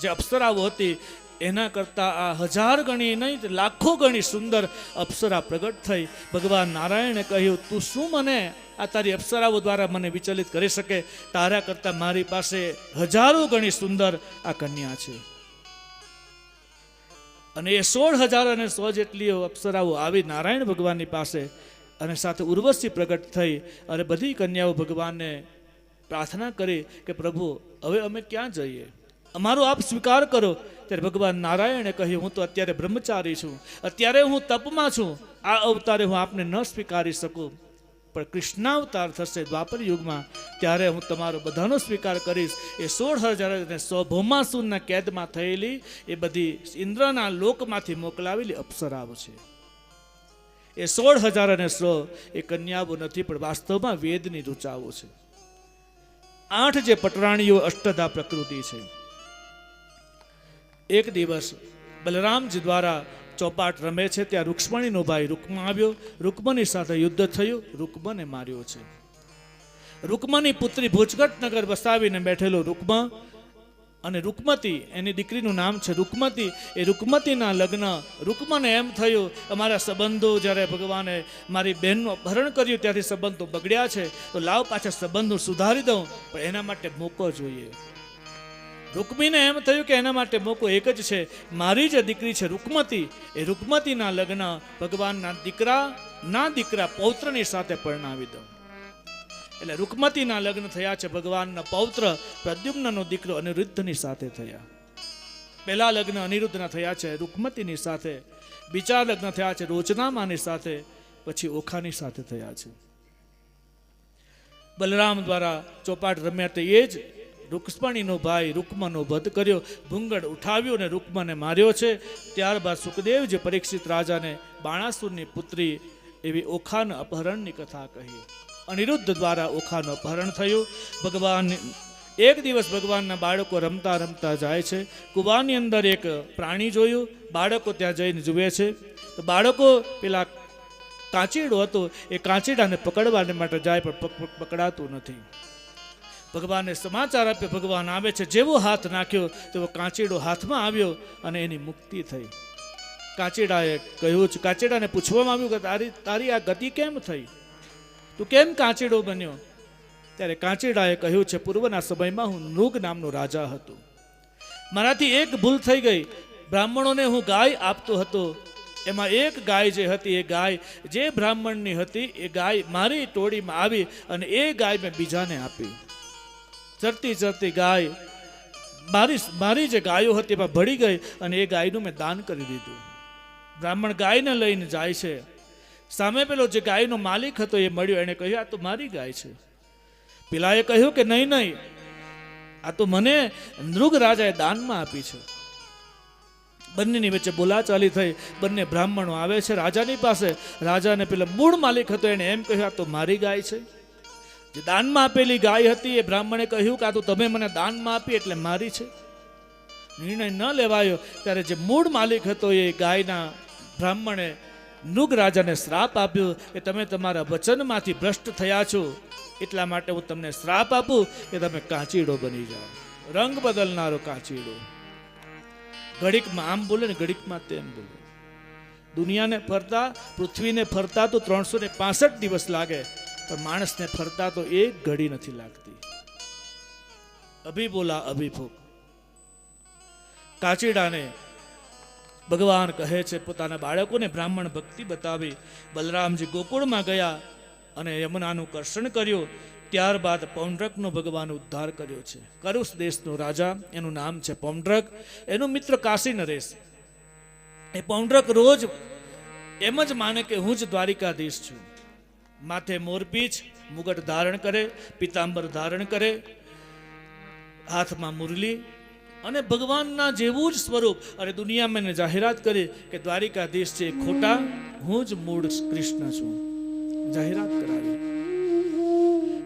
જે અપ્સરાઓ હતી, એના કરતા આ 1000 ગણી નહીં, લાખો ગણી સુંદર અપ્સરા પ્રગટ થઈ. ભગવાન નારાયણે કહ્યું, તું શું મને આ તારી અપ્સરાઓ દ્વારા મને વિચલિત કરી શકે? તારા કરતા મારી પાસે 1000 ગણી સુંદર આ કન્યા છે. અને એ 16,100 જેટલી અપ્સરાઓ આવી નારાયણ ભગવાનની પાસે, અને સાથે ઉર્વશી પ્રગટ થઈ. અને બધી કન્યાઓ ભગવાનને પ્રાર્થના કરી કે પ્રભુ, હવે અમે ક્યાં જઈએ? અમારો આપ સ્વીકાર કરો. ત્યારે ભગવાન નારાયણે કહ્યું, હું તો અત્યારે બ્રહ્મચારી છું, અત્યારે હું તપમાં છું, આ અવતારે હું આપને ન સ્વીકારી શકું, પણ કૃષ્ણાવતાર થશે દ્વાપર યુગમાં, ત્યારે હું તમારો બધાનો સ્વીકાર કરીશ. એ 16,100 ભૌમાસુરના કેદમાં થયેલી એ બધી ઇન્દ્રના લોકમાંથી મોકલાવેલી અપ્સરાઓ છે. એ 16,100 એ કન્યાઓ નથી, પણ વાસ્તવમાં વેદની ઋચાઓ છે. 8 જે પટરાણીઓ અષ્ટધા પ્રકૃતિ છે. એક દિવસ બલરામજી દ્વારા ચોપાટ રમે છે, ત્યાં રૂક્ષ્મણીનો ભાઈ રૂકમા આવ્યો. રૂકમની સાથે યુદ્ધ થયું, રૂકમને માર્યો છે. રૂકમની પુત્રી ભુજગટ નગર વસાવીને બેઠેલો રૂકમા, અને રૂકમતી એની દીકરીનું નામ છે રૂકમતી. એ રૂકમતીના લગ્ન રૂકમને એમ થયું, અમારા સંબંધો જ્યારે ભગવાને મારી બહેનનું અપહરણ કર્યું ત્યારથી સંબંધો બગડ્યા છે, તો લાવ પાછા સંબંધો સુધારી દઉં, પણ એના માટે મોકો જોઈએ. રૂકમીને એમ થયું કે એના માટે મોકો એક જ છે, મારી જે દીકરી છે રૂકમતી, એ રૂકમતીના લગ્ન ભગવાનના દીકરા પૌત્રની સાથે પરણાવી દઉં. એટલે રૂકમતીના લગ્ન થયા છે ભગવાનના પૌત્ર પ્રદ્યુમ્નનો દીકરો અનિરુદ્ધની સાથે થયા. પહેલા લગ્ન અનિરુદ્ધના થયા છે રૂકમતીની સાથે, બીજા લગ્ન થયા છે રોચનામાની સાથે, પછી ઓખાની સાથે થયા છે. બલરામ દ્વારા ચોપાટ રમ્યા તે એ જ રૂક્ષ્મણીનો ભાઈ રૂકમાનો વધ કર્યો, ભૂંગળ ઉઠાવ્યો અને રૂકમાને માર્યો છે. ત્યારબાદ સુખદેવજી પરીક્ષિત રાજાને બાણાસુરની પુત્રી એવી ઓખાના અપહરણની કથા કહી. અનિરુદ્ધ દ્વારા ઓખાનું અપહરણ થયું. ભગવાન એક દિવસ ભગવાનના બાળકો રમતા રમતા જાય છે. કુવાની અંદર એક પ્રાણી જોયું. બાળકો ત્યાં જઈને જુએ છે તો બાળકો પેલા કાંચીડો હતો એ કાંચીડાને પકડવાને માટે જાય પણ પકડાતું નથી. ભગવાનને સમાચાર આપ્યો, ભગવાન આવે છે. જેવો હાથ નાખ્યો તેવો કાંચીડો હાથમાં આવ્યો અને એની મુક્તિ થઈ. કાંચીડાએ કહ્યું છે, કાંચીડાને પૂછવામાં આવ્યું કે તારી આ ગતિ કેમ થઈ, તું કેમ કાંચીડો બન્યો? ત્યારે કાંચીડાએ કહ્યું છે, પૂર્વના સમયમાં હું નૃગ નામનો રાજા હતો. મારાથી એક ભૂલ થઈ ગઈ. બ્રાહ્મણોને હું ગાય આપતો હતો, એમાં એક ગાય જે હતી એ ગાય જે બ્રાહ્મણની હતી એ ગાય મારી ટોળીમાં આવી અને એ ગાય મેં બીજાને આપી. ચરતી ચરતી ગાય મારી જે ગાયો હતી એમાં ભળી ગઈ અને એ ગાયનું મેં દાન કરી દીધું. બ્રાહ્મણ ગાયને લઈને જાય છે. સામે પેલો જે ગાયનો માલિક હતો એ મળ્યો, એને કહ્યું આ તો મારી ગાય છે. પેલાએ કહ્યું કે નહીં નહીં, આ તો મને નૃગ રાજાએ દાનમાં આપી છે. બંનેની વચ્ચે બોલાચાલી થઈ. બંને બ્રાહ્મણો આવે છે રાજાની પાસે. રાજાને પેલા મૂળ માલિક હતો એને એમ કહ્યું આ તો મારી ગાય છે. જે દાનમાં આપેલી ગાય હતી એ બ્રાહ્મણે કહ્યું કે આ તો તમે મને દાનમાં આપી એટલે મારી છે. નિર્ણય ન લેવાયો ત્યારે જે મૂળ માલિક હતો એ ગાયના બ્રાહ્મણે નૃગ રાજાને શ્રાપ આપ્યો કે તમે તમારા વચનમાંથી ભ્રષ્ટ થયા છો, એટલા માટે હું તમને શ્રાપ આપું કે તમે કાંચીડો બની જાઓ, રંગ બદલનારો કાંચીડો. ઘડીકમાં આમ બોલે ને ઘડીકમાં તેમ બોલે. દુનિયાને ફરતા, પૃથ્વીને ફરતા તો 365 દિવસ લાગે, પણ માણસને ફરતા તો એક ઘડી નથી લાગતી. અભી બોલા અભી ફૂક. કાચીડાને ભગવાન કહે છે પોતાના બાળકોને બ્રાહ્મણ ભક્તિ બતાવી. બલરામજી ગોકુળમાં ગયા અને યમુનાનું કર્ષણ કર્યું. ત્યારબાદ પૌંડ્રકનો ભગવાન ઉદ્ધાર કર્યો છે. કરુષ દેશનો રાજા, એનું નામ છે પૌંડ્રક. એનો મિત્ર કાશી નરેશ. એ પૌંડ્રક રોજ એમ જ માને કે હું જ દ્વારિકાધીશ છું. માથે મોરપીંછ, મુગટ ધારણ કરે, પિતાંબર ધારણ કરે, હાથમાં મુરલી અને ભગવાનના જેવું જ સ્વરૂપ અને દુનિયામાં એને જાહેરાત કરી કે દ્વારિકાધીશ છે ખોટા, હું જ મૂળ કૃષ્ણ છું. જાહેરાત કરાવી.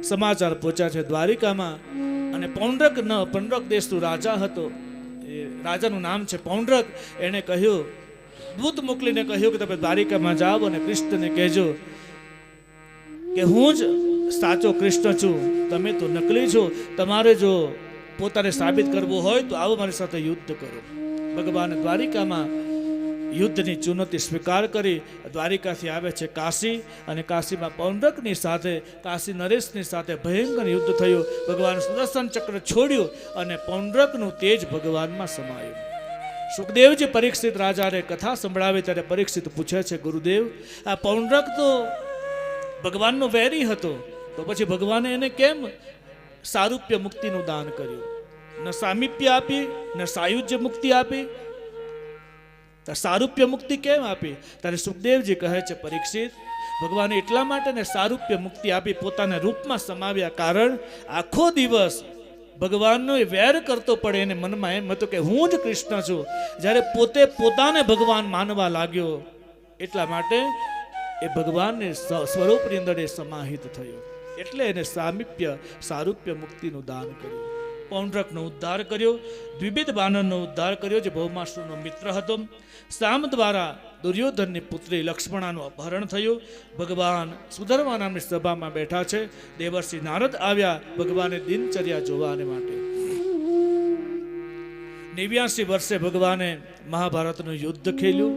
સમાચાર પહોંચ્યા છે દ્વારિકામાં અને પૌંડ્રક દેશનો રાજા હતો. એ રાજાનું નામ છે પૌંડ્રક. એણે કહ્યું, દૂત મોકલીને કહ્યું કે તમે દ્વારિકામાં જાઓ અને કૃષ્ણને કહેજો કે હું જ સાચો કૃષ્ણ છું, તમે તો નકલી છો. તમારે જો પોતાને સાબિત કરવું હોય તો આવો મારી સાથે યુદ્ધ કરો. ભગવાન દ્વારિકામાં યુદ્ધની ચુનૌતી સ્વીકાર કરી દ્વારિકાથી આવે છે કાશી અને કાશીમાં પૌંડ્રકની સાથે, કાશી નરેશની સાથે ભયંકર યુદ્ધ થયું. ભગવાન સુદર્શન ચક્ર છોડ્યું અને પૌંડ્રકનું તેજ ભગવાનમાં સમાયું. સુખદેવજી પરીક્ષિત રાજાને કથા સંભળાવે ત્યારે પરીક્ષિત પૂછે છે, ગુરુદેવ આ પૌંડ્રક તો ભગવાનનો વેરી હતો, તો પછી ભગવાને એને કેમ સારૂપ્ય મુક્તિનું દાન કર્યું? ન સામીપ્ય આપી, ન સાયુજ્ય મુક્તિ આપી, સારૂપ્ય મુક્તિ કેમ આપી? ત્યારે સુખદેવજી કહે છે, પરીક્ષિત ભગવાને એટલા માટે ને સારૂપ્ય મુક્તિ આપી, પોતાના રૂપમાં સમાવ્યા. કારણ આખો દિવસ ભગવાનનો એ વેર કરતો પડે, એને મનમાં એમ હતું કે હું જ કૃષ્ણ છું. જ્યારે પોતે પોતાને ભગવાન માનવા લાગ્યો એટલા માટે એ ભગવાનને સ્વરૂપની અંદર એ સમાહિત થયો. એટલે એને સામીપ્ય સારૂપ્ય મુક્તિનું દાન કર્યું. પૌંડ્રકનો ઉદ્ધાર કર્યો. દ્વિવિધ વાનરનો ઉદ્ધાર કર્યો જે ભૌમાસુરનો મિત્ર હતો. સામ દ્વારા દુર્યોધનની પુત્રી લક્ષ્મણાનું અપહરણ થયું. ભગવાન સુધર્મા નામની સભામાં બેઠા છે. દેવર્ષિ નારદ આવ્યા ભગવાને દિનચર્યા જોવાને માટે. 89 વર્ષે ભગવાને મહાભારતનું યુદ્ધ ખેલ્યું.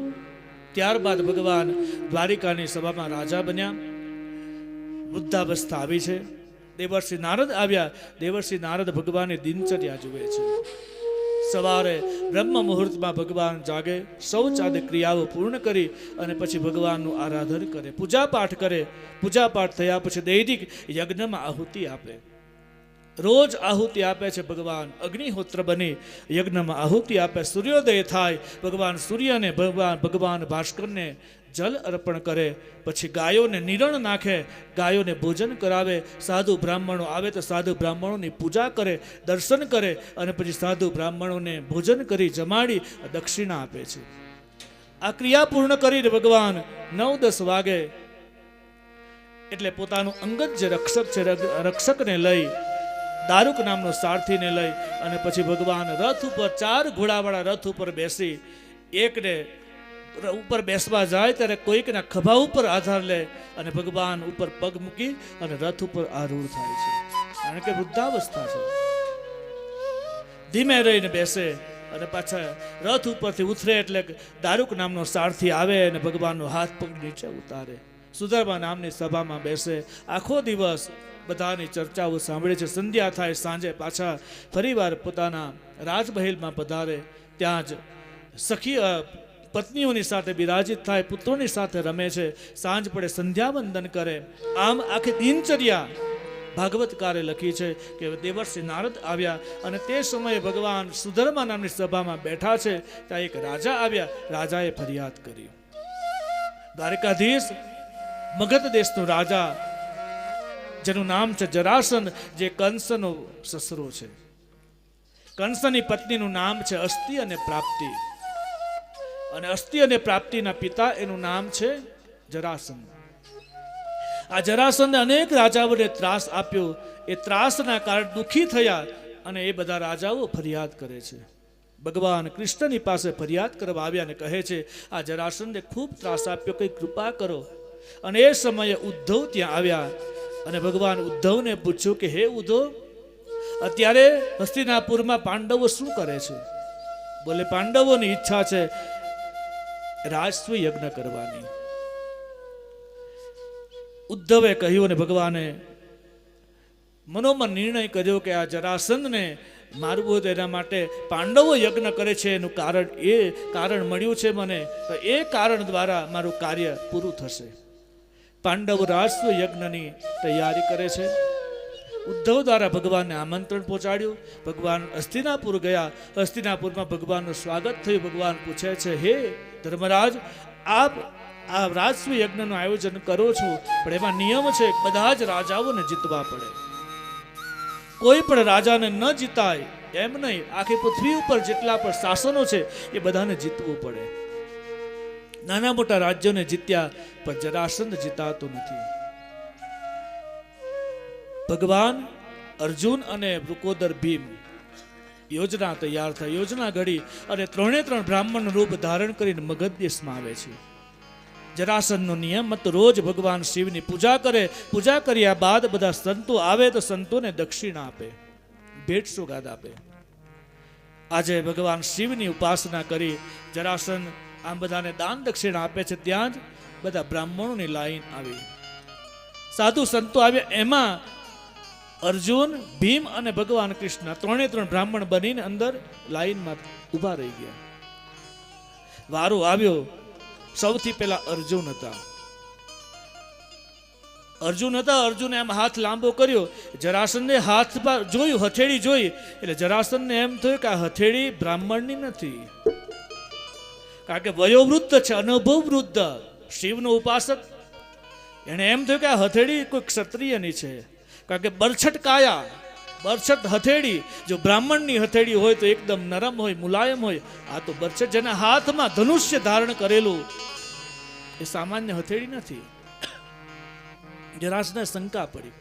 ત્યારબાદ ભગવાન દ્વારિકાની સભામાં રાજા બન્યા. વૃદ્ધાવસ્થા આવી છે. દેવર્ષિ નારદ આવ્યા. દેવર્ષિ નારદ ભગવાનની દિનચર્યા જુએ છે. સવારે બ્રહ્મ મુહૂર્તમાં ભગવાન જાગે, શૌચાદિ ક્રિયાઓ પૂર્ણ કરી અને પછી ભગવાનનું આરાધન કરે, પૂજા પાઠ કરે. પૂજા પાઠ થયા પછી દૈનિક યજ્ઞમાં આહુતિ આપે. રોજ આહુતિ આપે છે ભગવાન, અગ્નિહોત્ર બની યજ્ઞમાં આહુતિ આપે. સૂર્યોદય થાય, ભગવાન સૂર્યને ભગવાન ભાસ્કરને જલ અર્પણ કરે. પછી ગાયોને નિરણ નાખે, ગાયોને ભોજન કરાવે. સાધુ બ્રાહ્મણો આવે તો સાધુ બ્રાહ્મણોની પૂજા કરે, દર્શન કરે અને પછી સાધુ બ્રાહ્મણોને ભોજન કરી જમાડી દક્ષિણા આપે છે. આ ક્રિયા પૂર્ણ કરીને ભગવાન 9-10 વાગે એટલે પોતાનું અંગત જે રક્ષક છે, રક્ષકને લઈ, દારૂક નામનો સારથીને લઈ અને પછી ભગવાન રથ ઉપર, 4 ઘોડાવાળા રથ ઉપર બેસી, એકને ઉપર બેસવા જાય ત્યારે કોઈકના ખભા ઉપર આધાર લે અને ભગવાન ઉપર પગ મૂકી અને રથ ઉપર આરૂઢ થાય છે. કારણ કે વૃદ્ધાવસ્થા છે. ધીમે રહીને બેસે અને પાછા રથ ઉપરથી ઉતરે એટલે દારૂક નામનો સારથી આવે અને ભગવાનનો હાથ પગ નીચે ઉતારે. સુધર્મા નામની સભામાં બેસે, આખો દિવસ બધાની ચર્ચાઓ સાંભળે છે. સંધ્યા થાય, સાંજે પાછા ફરીવાર પોતાના રાજમહેલમાં પધારે. ત્યાં જ સખી પત્નીઓની સાથે બિરાજિત થાય, પુત્રોની સાથે રમે છે. સાંજ પડે સંધ્યાવંદન કરે. આમ આખી દિનચર્યા ભાગવતકારે લખી છે કે દેવર્ષિ નારદ આવ્યા અને તે સમયે ભગવાન સુધર્મા નામની સભામાં બેઠા છે. ત્યાં એક રાજા આવ્યા. રાજાએ ફરિયાદ કરી. દ્વારકાધીશ, મગધ દેશનો રાજા, જેનું નામ છે જરાસંધ, જે કંસનો સસરો છે. કંસની પત્નીનું નામ છે અસ્તિ અને પ્રાપ્તિ, અને અસ્તિ અને પ્રાપ્તિના પિતા એનું નામ છે જરાસંધ. આ જરાસંધે અનેક રાજાઓને ત્રાસ આપ્યો. એ ત્રાસના કારણે દુઃખી થયા અને એ બધા રાજાઓ ફરિયાદ કરે છે. ભગવાન કૃષ્ણની પાસે ફરિયાદ કરવા આવ્યા અને કહે છે, આ જરાસંધે ખૂબ ત્રાસ આપ્યો, કંઈ કૃપા કરો. અને એ સમયે ઉદ્ધવ ત્યાં આવ્યા અને ભગવાન ઉદ્ધવને પૂછ્યું કે હે ઉદ્ધવ, અત્યારે હસ્તિનાપુરમાં પાંડવો શું કરે છે? બોલે, પાંડવોની ઈચ્છા છે રાજસ્વ યજ્ઞ કરવાની. ઉદ્ધવે કહ્યું અને ભગવાને મનોમન નિર્ણય કર્યો કે આ જરાસંધને મારવું તો એના માટે પાંડવો યજ્ઞ કરે છે એનું કારણ મળ્યું છે મને, તો એ કારણ દ્વારા મારું કાર્ય પૂરું થશે. પાંડવો રાજસ્વ યજ્ઞની તૈયારી કરે છે. ઉદ્ધવ દ્વારા ભગવાનને આમંત્રણ પહોંચાડ્યું. ભગવાન હસ્તિનાપુર ગયા. હસ્તિનાપુરમાં ભગવાનનું સ્વાગત થયું. ભગવાન પૂછે છે, હે ધર્મરાજ, આપ આ રાજસ્વ યજ્ઞનું આયોજન કરો છો, પણ એમાં નિયમ છે, બધા જ રાજાઓને જીતવા પડે. કોઈ પણ રાજાને ન જીતાય એમ નહીં. આખી પૃથ્વી ઉપર જેટલા પણ શાસનો છે એ બધાને જીતવું પડે. નાના મોટા રાજ્યોને જીત્યા પણ જરાસંધ જીતાતો નથી. ભગવાન અર્જુન અને વૃકોદર ભીમ યોજના તૈયાર થઈ, યોજના ઘડી અને 3 બ્રાહ્મણ રૂપ ધારણ કરીને મગધ દેશમાં આવે છે. જરાસંધનો નિયમ હતો રોજ ભગવાન શિવની પૂજા કરે. પૂજા કર્યા બાદ બધા સંતો આવે તો સંતોને દક્ષિણા આપે, ભેટ સોગાદ આપે. આજે ભગવાન શિવની ઉપાસના કરી જરાસંધ આમ બધાને દાન દક્ષિણા આપે છે. ત્યાં જ બધા બ્રાહ્મણોની લાઈન આવી, સાધુ સંતો આવ્યા. એમાં અર્જુન, ભીમ અને ભગવાન કૃષ્ણ 3 બ્રાહ્મણ બનીને અંદર લાઈનમાં ઊભા રહી ગયા. વારો આવ્યો. સૌથી પહેલા અર્જુન હતા. અર્જુને એમ હાથ લાંબો કર્યો. જરાસંધે હાથ જોયું, હથેળી જોઈ એટલે જરાસંધને એમ થયું કે આ હથેળી બ્રાહ્મણની નથી, કારણ કે વયોવૃદ્ધ છે, અનુભવ વૃદ્ધ, શિવનો ઉપાસક. એને એમ થયું કે આ હથેળી કોઈ ક્ષત્રિયની છે, કારણ કે બરછટ કાયા, બરછટ હથેળી. જો બ્રાહ્મણની હથેળી હોય તો એકદમ નરમ હોય, મુલાયમ હોય. આ તો બરછટ, જેના હાથમાં ધનુષ્ય ધારણ કરેલું, એ સામાન્ય હથેળી નથી. જરાસંધને શંકા પડી.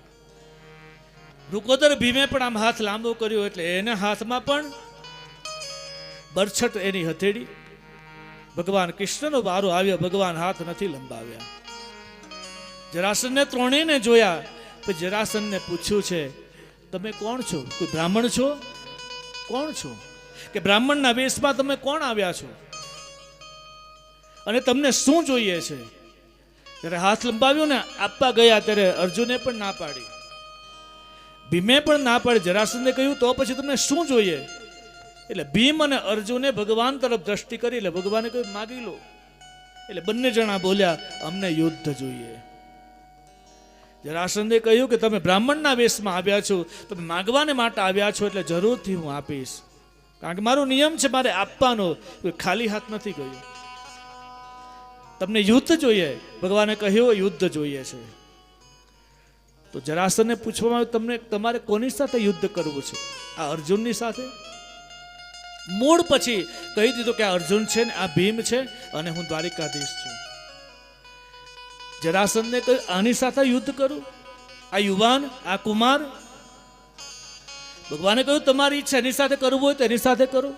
વૃકોદર ભીમે પણ આમ હાથ લાંબો કર્યો એટલે એના હાથમાં પણ બરછટ એની હથેળી. ભગવાન કૃષ્ણનો વારો આવ્યો. ભગવાન હાથ નથી લંબાવ્યા. જરાસંધને 3ને જોયા. પછી જરાસંધને પૂછ્યું છે, તમે કોણ છો? કોઈ બ્રાહ્મણ છો? કોણ છો? કે બ્રાહ્મણના વેશમાં તમે કોણ આવ્યા છો અને તમને શું જોઈએ છે? જ્યારે હાથ લંબાવ્યો ને આપવા ગયા ત્યારે અર્જુને પણ ના પાડી, ભીમે પણ ના પાડી. જરાસંધે કહ્યું, તો પછી તમને શું જોઈએ? એટલે ભીમ અને અર્જુને ભગવાન તરફ દ્રષ્ટિ કરી એટલે ભગવાને કહ્યું માગી લો. એટલે બંને જણા બોલ્યા અમને યુદ્ધ જોઈએ. જરાસંધે કહ્યું કે તમે બ્રાહ્મણના વેશમાં આવ્યા છો, તમે માગવાને માટે આવ્યા છો એટલે જરૂરથી હું આપીશ, કારણ કે મારો નિયમ છે મારે આપવાનો, કોઈ ખાલી હાથ નથી ગયું. તમને યુદ્ધ જોઈએ? ભગવાને કહ્યું યુદ્ધ જોઈએ છે. તો જરાસંધને પૂછવામાં આવ્યું તમને તમારે કોની સાથે યુદ્ધ કરવું છે? આ અર્જુનની સાથે? મૂળ પછી કહી દીધું કે આ અર્જુન છે ને આ ભીમ છે અને હું દ્વારિકાધીશ છું. જરાસંધને કહ્યું આની સાથે યુદ્ધ કરું? આ યુવાન, આ કુમાર? ભગવાને કહ્યું તમારી ઈચ્છા એની સાથે કરવું હોય તો એની સાથે કરો.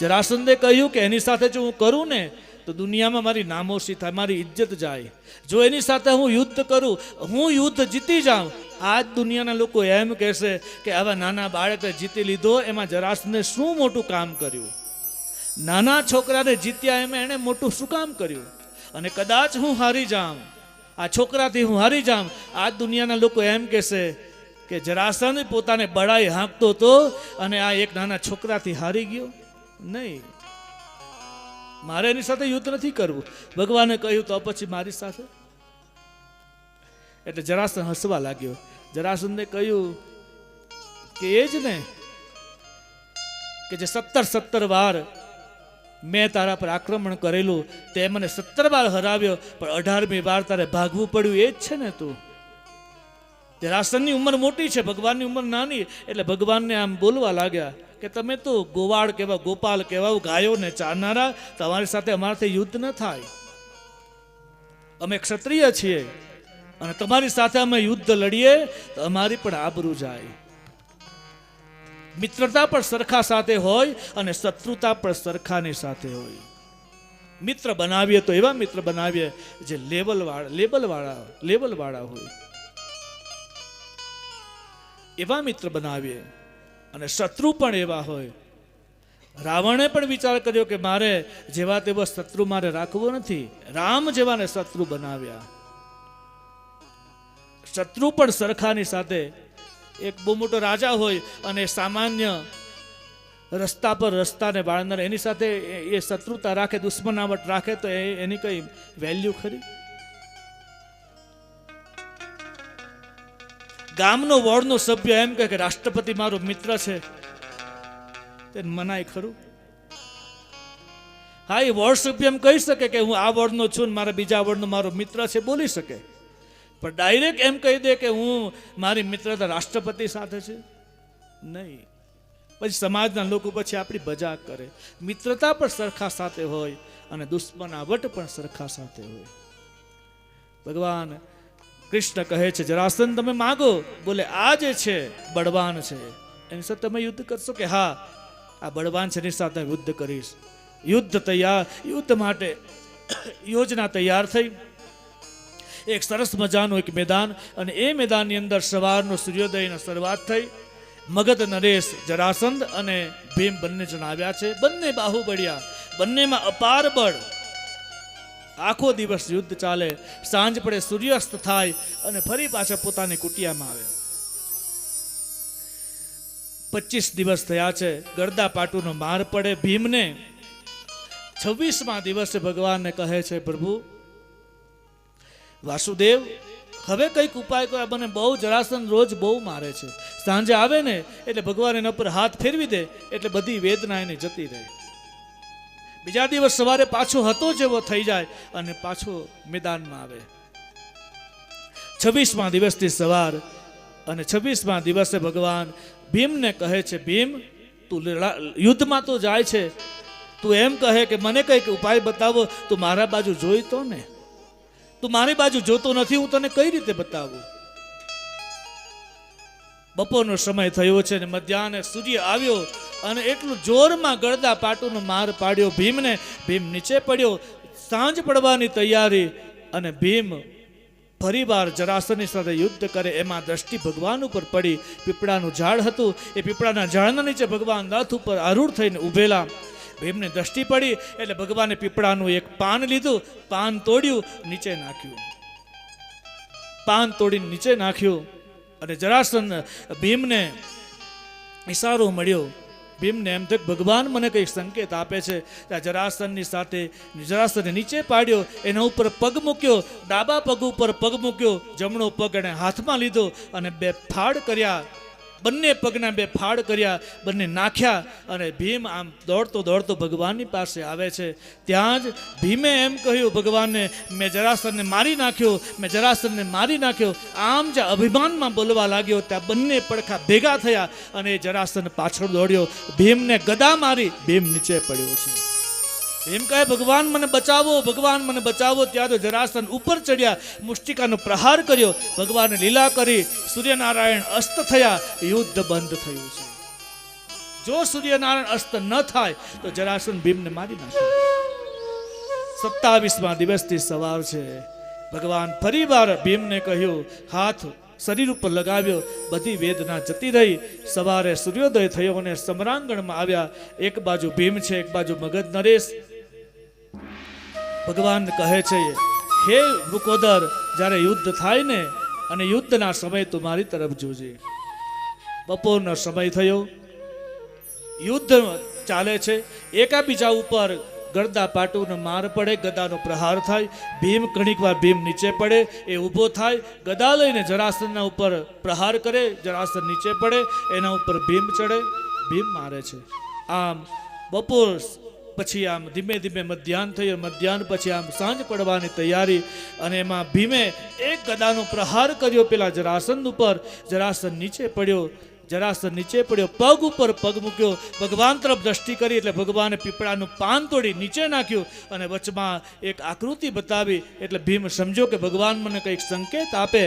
જરાસંધે કહ્યું કે એની સાથે જો હું કરું ને તો દુનિયામાં મારી નામોશી થાય, મારી ઇજ્જત જાય. જો એની સાથે હું યુદ્ધ કરું, હું યુદ્ધ જીતી જાઉં, આજ દુનિયાના લોકો એમ કહેશે કે આવા નાના બાળકે જીતી લીધો, એમાં જરાસંધે શું મોટું કામ કર્યું? નાના છોકરાને જીત્યા એમાં એણે મોટું શું કામ કર્યું? અને કદાચ હું હારી જાઉં, આ છોકરાથી હું હારી જાઉં, આજ દુનિયાના લોકો એમ કહેશે કે જરાસંધ પોતાને બળાઈ હાંકતો હતો અને આ એક નાના છોકરાથી હારી ગયો. નહીં, મારે એની સાથે યુદ્ધ નથી કરવું. ભગવાને કહ્યું તો પછી મારી સાથે? એટલે જરાસંધ હસવા લાગ્યો. જરાસંધે કહ્યું કે એ જ ને કે જે 17 વાર મેં તારા પર આક્રમણ કરેલું, તે મને 17 વાર હરાવ્યો, પણ 18મી વાર તારે ભાગવું પડ્યું, એ જ છે ને તું? જરાસંધની ઉંમર મોટી છે, ભગવાનની ઉંમર નાની. એટલે ભગવાનને આમ બોલવા લાગ્યા કે તમે તો ગોવાળ કેવા, ગોપાલ કેવા, ગાયોને ચારનારા, તમારી સાથે અમારાથી યુદ્ધ ન થાય. અમે ક્ષત્રિય છીએ અને તમારી સાથે અમે યુદ્ધ લડીએ તો અમારી પણ આબરૂ જાય. મિત્રતા પણ સરખા સાથે હોય અને શત્રુતા પણ સરખાની સાથે હોય. મિત્ર બનાવીએ તો એવા મિત્ર બનાવીએ જે લેવલ વાળા હોય, એવા મિત્ર બનાવીએ. અને શત્રુ પણ એવા હોય. રાવણે પણ વિચાર કર્યો કે મારે જેવા તેવા શત્રુ મારે રાખવો નથી, રામ જેવાને શત્રુ બનાવ્યા. શત્રુ પણ સરખાની સાથે. એક બહુ મોટો રાજા હોય અને સામાન્ય રસ્તા પર રસ્તાને બાળનાર એની સાથે એ શત્રુતા રાખે, દુશ્મનાવટ રાખે તો એની કઈ વેલ્યુ ખરી? ગામનો વોર્ડનો સભ્ય એમ કહે કે રાષ્ટ્રપતિ મારો મિત્ર છે, તેને મનાય ખરું? હા, એ વોર્ડ સભ્ય એમ કહી શકે કે હું આ વોર્ડનો છું ને મારા બીજા વોર્ડનો મારો મિત્ર છે, બોલી શકે. પણ ડાયરેક્ટ એમ કહી દે કે હું મારી મિત્રતા રાષ્ટ્રપતિ સાથે છે? નહીં. પછી સમાજના લોકો પછી આપણી મજાક કરે. મિત્રતા પણ સરખા સાથે હોય અને દુશ્મનાવટ પણ સરખા સાથે હોય. ભગવાન કૃષ્ણ કહે છે જરાસંધ તમે માગો. બોલે આ જે છે બળવાન છે, એની સાથે તમે યુદ્ધ કરશો? કે હા, આ બળવાન છે, એની સાથે યુદ્ધ કરીશ. યુદ્ધ તૈયાર. યુદ્ધ માટે યોજના તૈયાર થઈ. એક સરસ મજાનું એક મેદાન, અને એ મેદાનની અંદર સવારનો સૂર્યોદયની શરૂઆત થઈ. મગધ નરેશ, જરાસંધ અને ભીમ બંને જણ આવ્યા છે. બંને બાહુબળિયા, બંનેમાં અપાર બળ. આખો દિવસ યુદ્ધ ચાલે. સાંજ પડે, સૂર્યાસ્ત થાય અને ફરી પાછા પોતાની કુટિયામાં આવે. 25 દિવસ થયા છે. ગરદા પાટુનો માર પડે ભીમને. 26મા દિવસે ભગવાનને કહે છે પ્રભુ વાસુદેવ, હવે કઈક ઉપાય કરો. મને બહુ જરાસંધ રોજ બહુ મારે છે. સાંજે આવે ને એટલે ભગવાન એના પર હાથ ફેરવી દે એટલે બધી વેદના એની જતી રહે. બીજા દિવસ સવારે પાછો હતો જેવો થઈ જાય અને પાછો મેદાનમાં આવે. 26મા દિવસથી સવાર અને 26મા દિવસે ભગવાન ભીમને કહે છે ભીમ, તું યુદ્ધમાં તો જાય છે, તું એમ કહે કે મને કઈક ઉપાય બતાવો. તું મારા બાજુ જોઈ તો ને, તું મારી બાજુ જોતો નથી, હું તને કઈ રીતે બતાવું? બપોરનો સમય થયો છે ને મધ્યાહને સૂર્ય આવ્યો અને એટલું જોરમાં ગળદા પાટુનો માર પાડ્યો ભીમને. ભીમ નીચે પડ્યો. સાંજ પડવાની તૈયારી અને ભીમ ફરીવાર જરાસંધની સાથે યુદ્ધ કરે. એમાં દ્રષ્ટિ ભગવાન ઉપર પડી. પીપળાનું ઝાડ હતું, એ પીપળાના ઝાડના નીચે ભગવાન રથ ઉપર આરૂઢ થઈને ઉભેલા. ભીમને દ્રષ્ટિ પડી એટલે ભગવાને પીપળાનું એક પાન લીધું, પાન તોડ્યું, નીચે નાખ્યું. પાન તોડીને નીચે નાખ્યું અને જરાસંધ ભીમને ઈશારો મળ્યો ભીમને એમ થયું ભગવાન મને કંઈક સંકેત આપે છે. ત્યાં જરાસંધની સાથે જરાસંધને નીચે પાડ્યો, એના ઉપર પગ મૂક્યો, ડાબા પગ ઉપર પગ મૂક્યો, જમણો પગ એણે હાથમાં લીધો અને બે ફાડ કર્યા, બંને પગના બે ફાડ કર્યા, બંને નાખ્યા અને ભીમ આમ દોડતો દોડતો ભગવાનની પાસે આવે છે. ત્યાં જ ભીમે એમ કહ્યું ભગવાનને, મેં જરાસંધને મારી નાખ્યો, મેં જરાસંધને મારી નાખ્યો. આમ જે અભિમાનમાં બોલવા લાગ્યો ત્યાં બંને પડખા ભેગા થયા અને જરાસંધ પાછળ દોડ્યો. ભીમને ગદા મારી ભીમ નીચે પડ્યો છે. ભીમ કહે ભગવાન મને બચાવો, ભગવાન મને બચાવો. ત્યાં તો જરાસંધ ઉપર ચડ્યા, મુષ્ટિકાનો પ્રહાર કર્યો, ભગવાને લીલા કરી, સૂર્યનારાયણ અસ્ત થયા, યુદ્ધ બંધ થયું છે. જો સૂર્યનારાયણ અસ્ત ન થાય તો જરાસંધ ભીમને મારી નાખે. 27મા દિવસથી સવાર છે. ભગવાન ફરીવાર ભીમને કહ્યું, હાથ શરીર ઉપર લગાવ્યો, બધી વેદના જતી રહી. સવારે સૂર્યોદય થયો અને સમરાંગણમાં આવ્યા. એક બાજુ ભીમ છે, એક બાજુ મગધ નરેશ. ભગવાન કહે છે, હે વૃકોદર, જ્યારે યુદ્ધ થાય ને અને યુદ્ધના સમય તું મારી તરફ જોજે. બપોરનો સમય થયો, યુદ્ધ ચાલે છે, એકાબીજા ઉપર ગરદા પાટુનો માર પડે, ગદાનો પ્રહાર થાય. ભીમ ઘણીક વાર ભીમ નીચે પડે, એ ઊભો થાય, ગદા લઈને જરાસંધના ઉપર પ્રહાર કરે, જરાસંધ નીચે પડે, એના ઉપર ભીમ ચડે, ભીમ મારે છે. આમ બપોર પછી આમ ધીમે ધીમે મધ્યાહન થયું, મધ્યાહન પછી આમ સાંજ પડવાની તૈયારી, અને એમાં ભીમે એક ગદાનો પ્રહાર કર્યો પેલા જરાસંધ ઉપર. જરાસંધ નીચે પડ્યો, જરાસંધ નીચે પડ્યો, પગ ઉપર પગ મૂક્યો, ભગવાન તરફ દ્રષ્ટિ કરી એટલે ભગવાને પીપળાનું પાન તોડી નીચે નાખ્યું અને વચમાં એક આકૃતિ બતાવી. એટલે ભીમ સમજો કે ભગવાન મને કંઈક સંકેત આપે.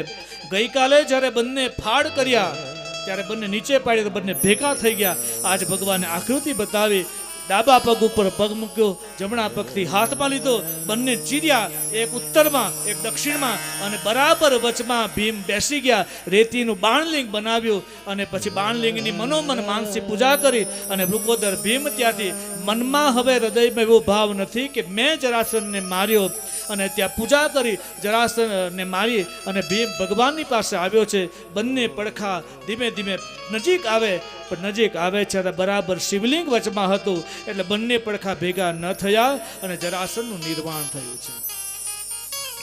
ગઈકાલે જ્યારે બંને ફાડ કર્યા ત્યારે બંને નીચે પાડ્યા તો બંને ભેગા થઈ ગયા. આજ ભગવાને આકૃતિ બતાવી, ડાબા પગ ઉપર પગ મૂક્યો, જમણા પગથી હાથમાં લીધો, બંને ચીર્યા, એક ઉત્તરમાં એક દક્ષિણમાં, અને બરાબર વચમાં ભીમ બેસી ગયા. રેતીનું બાણલિંગ બનાવ્યું અને પછી બાણલિંગની મનોમન માનસી પૂજા કરી. અને વૃકોદર ભીમ ત્યાંથી મનમાં હવે હૃદયમાં એવો ભાવ નથી કે મેં જરાસંધને માર્યો, અને ત્યાં પૂજા કરી જરાસંધને મારી અને ભીમ ભગવાનની પાસે આવ્યો છે. બંને પડખા ધીમે ધીમે નજીક આવે, પણ નજીક આવે છે બરાબર શિવલિંગ વચમાં હતું, એટલે બંને પડખા ભેગા ન થયા અને જરાસંધનું નિર્વાણ થયું છે.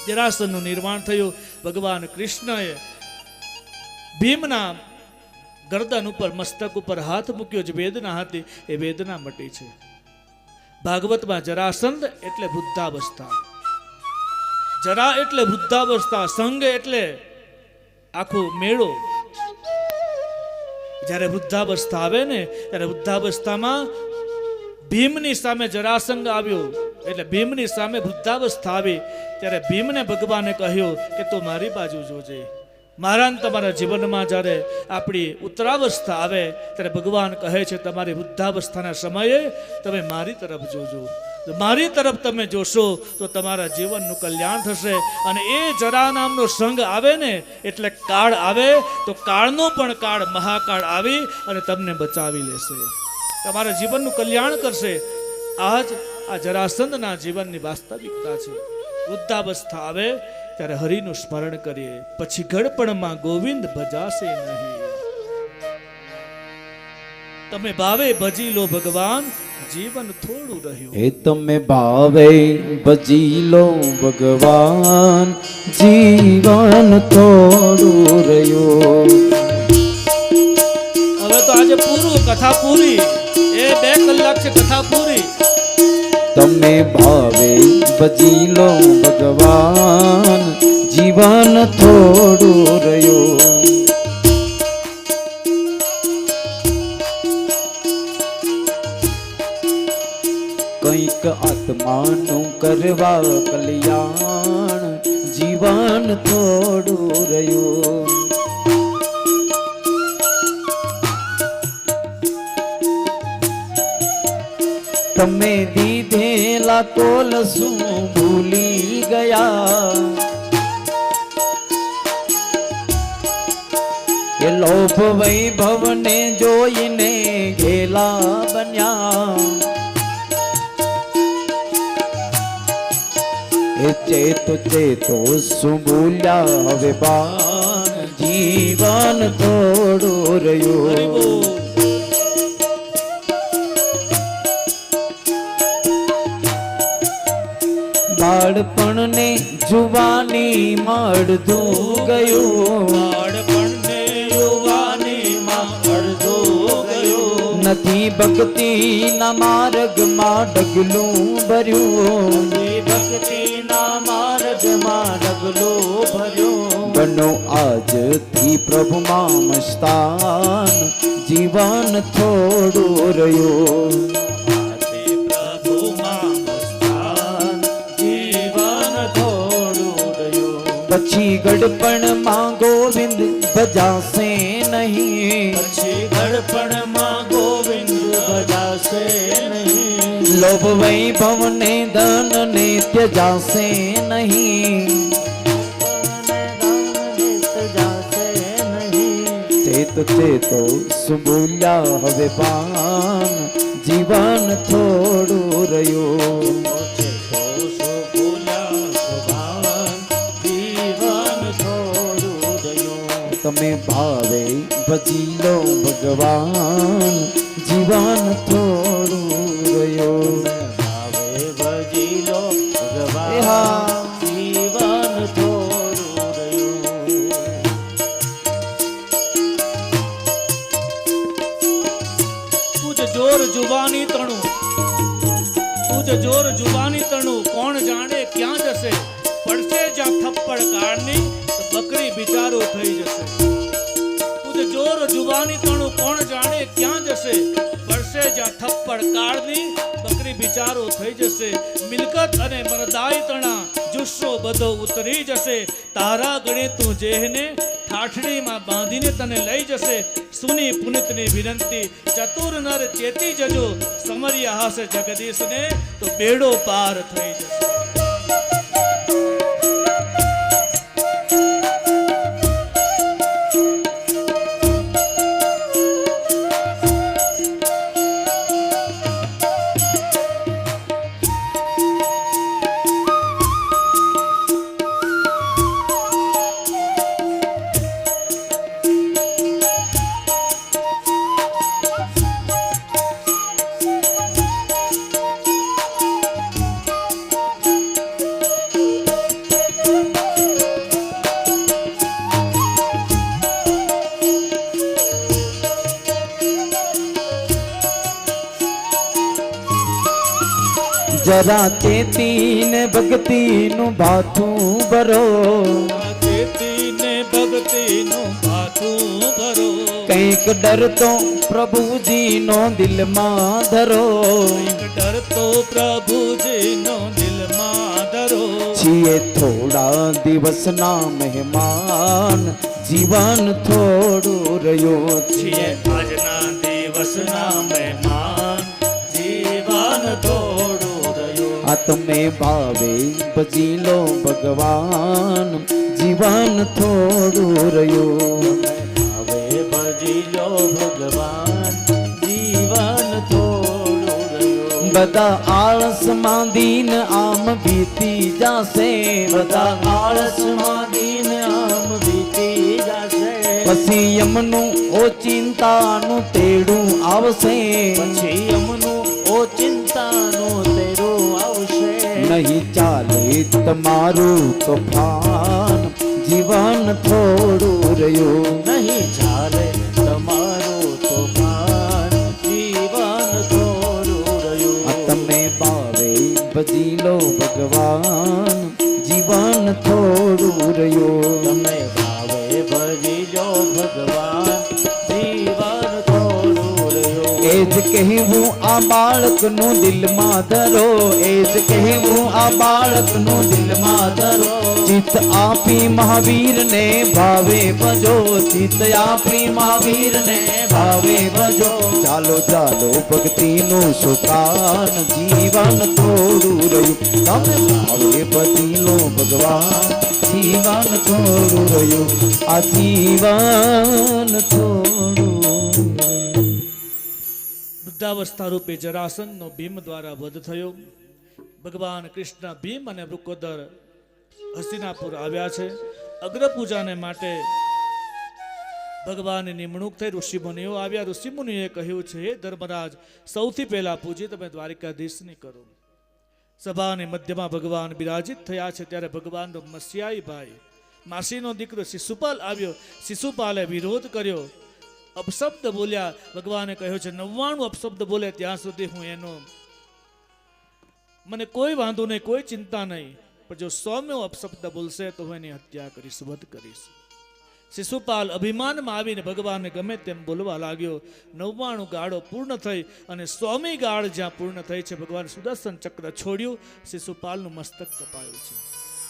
જરાસંધનું નિર્વાણ થયું. ભગવાન કૃષ્ણએ ભીમના ગરદન ઉપર, મસ્તક ઉપર હાથ મૂક્યો, જે વેદના હતી એ વેદના મટી છે. ભાગવતમાં જરાસંધ એટલે વૃદ્ધાવસ્થા, જરા એટલે વૃદ્ધાવસ્થા, સંગ એટલે આખો મેળો. જ્યારે વૃદ્ધાવસ્થા આવે ને ત્યારે વૃદ્ધાવસ્થામાં ભીમની સામે જરાસંઘ આવ્યો, એટલે ભીમની સામે વૃદ્ધાવસ્થા આવી. ત્યારે ભીમને ભગવાને કહ્યું કે તું મારી બાજુ જોજે. મારા ને તમારા જીવનમાં જ્યારે આપણી ઉત્તરાવસ્થા આવે ત્યારે ભગવાન કહે છે તમારી વૃદ્ધાવસ્થાના સમયે તમે મારી તરફ જોજો. મારી તરફ તમે જોશો તો તમારા જીવનનું કલ્યાણ થશે. અને એ જરા નામનો સંગ આવે ને એટલે કાળ આવે, તો કાળનો પણ કાળ મહાકાળ આવી અને તમને બચાવી લેશે, તમારા જીવનનું કલ્યાણ કરશે. આજ આ જરાસંધના જીવનની વાસ્તવિકતા છે. વૃદ્ધાવસ્થા આવે ત્યારે હરિનું સ્મરણ કરીએ, પછી ઘડપણમાં ગોવિંદ ભજાશે નહીં. તમે ભાવે ભજી લો ભગવાન, જીવન થોડું રહ્યું. એ તમે ભાવે ભજી લો ભગવાન, જીવન થોડું રહ્યું. હવે તો આજે પૂરું, કથા પૂરી, એ 2 કલાક છે કથા પૂરી. તમે ભાવે ભજી લો ભગવાન, જીવન થોડું રહ્યું. કંઈક આત્માનું કરવા કલ્યાણ, જીવન થોડું રહ્યું. તમે દીધેલા તોલ શું ભૂલી ગયા, એ લોભ વૈભવને જોઈને ઘેલા બન્યા. એ ચેતો ચેતો શું ભૂલ્યા હવે બાન, જીવન થોડું રહ્યું. બાળપણને જુવાનીમાં અડધું ગયું, બાળપણને યુવાનીમાં અડધું ગયું, નથી ભક્તિના માર્ગમાં ડગલું ભર્યું, ભક્તિના માર્ગમાં ડગલું ભર્યું, બનો આજથી પ્રભુમાં મસ્તાન, જીવન થોડું રહ્યું, પ્રભુમાં મસ્તાન, જીવન થોડું રહ્યું, પછી ગડપણમાં ગોવિંદ ભજાશે નહીં, પછી ગડપણમાં ગોવિંદ ભજાશે નહીં, લોભ વૈભવને ધનને ત્યજાશે નહીં, ચેતો સુબુલ્યા હવે પાન, જીવન થોડું રહ્યું, જીવન થોડું રહ્યું, તમે ભાવે ભજી લો ભગવાન, જીવન થોડું રહ્યું, ભાવે ભજી લો ભગવાન, હા. જીવન થોડું રહ્યું. તુજ જોર જુબાની તણું, તુજ જોર જુબાની તણું, કોણ જાણે ક્યાં જશે, પડશે જ્યાં થપ્પડ કાળની તો બકરી બિચારો થઈ જશે. તુજ જોર જુબાની તણું, કોણ જાણે ક્યાં જશે, પડશે જ્યાં થપ્પડ કાળની બકરી બિચારો થઈ જશે. મિલકત અને મરદાઈ તણા જુસ્સો બધો ઉતરી જશે, તારા ગણે તું જેહને ઠાઠડીમાં બાંધીને તને લઈ જશે. સુની પુનિતની વિનંતી, ચતુર નર ચેતી જજો, સમર્યા હશે જગદીશને તો બેડો પાર થઈ જશે. જરા ચેતીને ભક્તિનું ભાથું ભરો, ચેતીને ભક્તિનું ભાથું ભરો, કંઈક ડર તો પ્રભુજીનો દિલમાં ધરો, એક ડર તો પ્રભુજીનો દિલમાં ધરો. છીએ થોડા દિવસના મહેમાન, જીવન થોડું રહ્યું છીએ આજના દિવસના મહેમાન, જીવન થોડું રહ્યું. આ તમે ભાવે ભજી લો ભગવાન, જીવન થોડું રહ્યું, હવે ભજી લો ભગવાન, જીવન થોડું રહ્યું. બધા આળસમાં દીન આમ બીતી જાશે, બધા આળસમાં દિન આમ વીતી જશે, પછી યમનું ઓચિંતાનું તેડું આવશે, પછી યમનું ઓચિંતાનું તેરું આવશે. નહીં ચાલે તમારું તોફાન, જીવન થોડું રહ્યું, નહીં ચાલે તમારું તોફાન, જીવન થોડું રહ્યું. આ તમે ભાવે ભજી લો ભગવાન, જીવન થોડું રહ્યું, તમે ભાવે ભજી લો ભગવાન, જીવન થોડું રહ્યું. એ જ કહેવું આ બાળકનું દિલમાં ધરો, એ જ કહેવું આ બાળકનું દિલમાં ધરો, ચિત્ત આપી મહાવીરને ભાવે ભજો, ચિત્ત આપી મહાવીરને ભાવે ભજો, ચાલો ચાલો ભક્તિનું સુકાન, જીવન થોડું રહ્યું, તમે ભાવે ભજી લો ભગવાન, જીવન થોડું રહ્યું, આ જીવન થોડું. વૃદ્ધાવસ્થા રૂપે જરાસંઘનો ભીમ દ્વારા વધ થયો. ભગવાન કૃષ્ણ ભીમ અને વૃકોદર હસ્તિનાપુર આવ્યા છે. અગ્રપૂજાને માટે ભગવાનની નિમણૂક થઈ. ઋષિમુનિઓ આવ્યા. ઋષિમુનિએ કહ્યું છે, હે ધર્મરાજ, સૌથી પહેલા પૂજી તમે દ્વારિકાધીશની કરો. સભાની મધ્યમાં ભગવાન બિરાજિત થયા છે ત્યારે ભગવાનનો મસ્યાઈ ભાઈ માસીનો દીકરો શિશુપાલ આવ્યો. શિશુપાલે વિરોધ કર્યો, અપશબ્દ બોલ્યા. ભગવાને કહ્યું છે 99 અપશબ્દ બોલે ત્યાં સુધી હું એનો મને કોઈ વાંધો નહીં, કોઈ ચિંતા નહીં, પણ જો 100મો અપશબ્દ બોલશે તો હું એની હત્યા કરીશ, વધ કરીશ. શિશુપાલ અભિમાનમાં આવીને ભગવાનને ગમે તેમ બોલવા લાગ્યો. 99 ગાળો પૂર્ણ થઈ અને 100મી ગાળ જ્યાં પૂર્ણ થઈ છે ભગવાન સુદર્શન ચક્ર છોડ્યું. શિશુપાલનું મસ્તક કપાયું છે.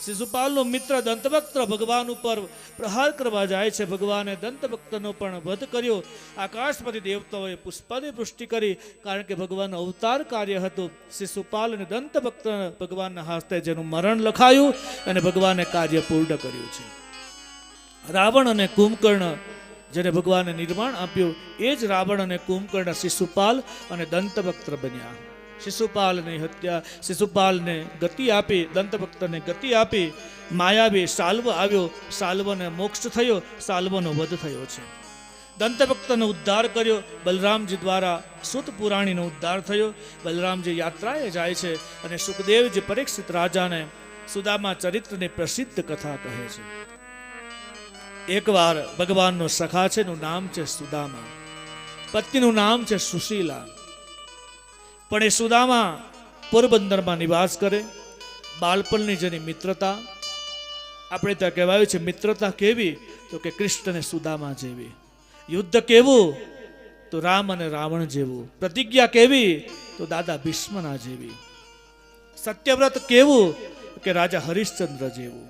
શિશુપાલનો મિત્ર દંતવક્ત્ર ભગવાન ઉપર પ્રહાર કરવા જાય છે. ભગવાને દંતવક્ત્રનો પણ વધ કર્યો. આકાશમાંથી દેવતાઓએ પુષ્પાની વૃષ્ટિ કરી, કારણ કે ભગવાનનો અવતાર કાર્ય હતું. શિશુપાલ અને દંતવક્ત્ર ભગવાનના હસ્તે જેનું મરણ લખાયું અને ભગવાને કાર્ય પૂર્ણ કર્યું છે. રાવણ અને કુંભકર્ણ જેને ભગવાને નિર્માણ આપ્યું, એ જ રાવણ અને કુંભકર્ણ શિશુપાલ અને દંતવક્ત્ર બન્યા. શિશુપાલની હત્યા, શિશુપાલને ગતિ આપી, દંતવક્ત્રને ગતિ આપી. માયાવી સાલ્વ આવ્યો, સાલ્વને મોક્ષ થયો, સાલ્વનો વધ થયો છે. દંતવક્ત્રનો ઉદ્ધાર કર્યો બલરામજી દ્વારા. સુત પુરાણીનો ઉદ્ધાર થયો. બલરામજી યાત્રાએ જાય છે અને સુખદેવજી પરીક્ષિત રાજાને સુદામા ચરિત્રની પ્રસિદ્ધ કથા કહે છે. એકવાર ભગવાનનો સખા છે, એનું નામ છે સુદામા, પત્નીનું નામ છે સુશીલા. પણ એ સુદામા પોરબંદરમાં નિવાસ કરે. બાળપણની જેની મિત્રતા, આપણે ત્યાં કહેવાયું છે મિત્રતા કેવી, તો કે કૃષ્ણ અને સુદામા જેવી. યુદ્ધ કેવું, તો રામ અને રાવણ જેવું. પ્રતિજ્ઞા કેવી, તો દાદા ભીષ્મના જેવી. સત્યવ્રત કેવું, કે રાજા હરિશ્ચંદ્ર જેવું.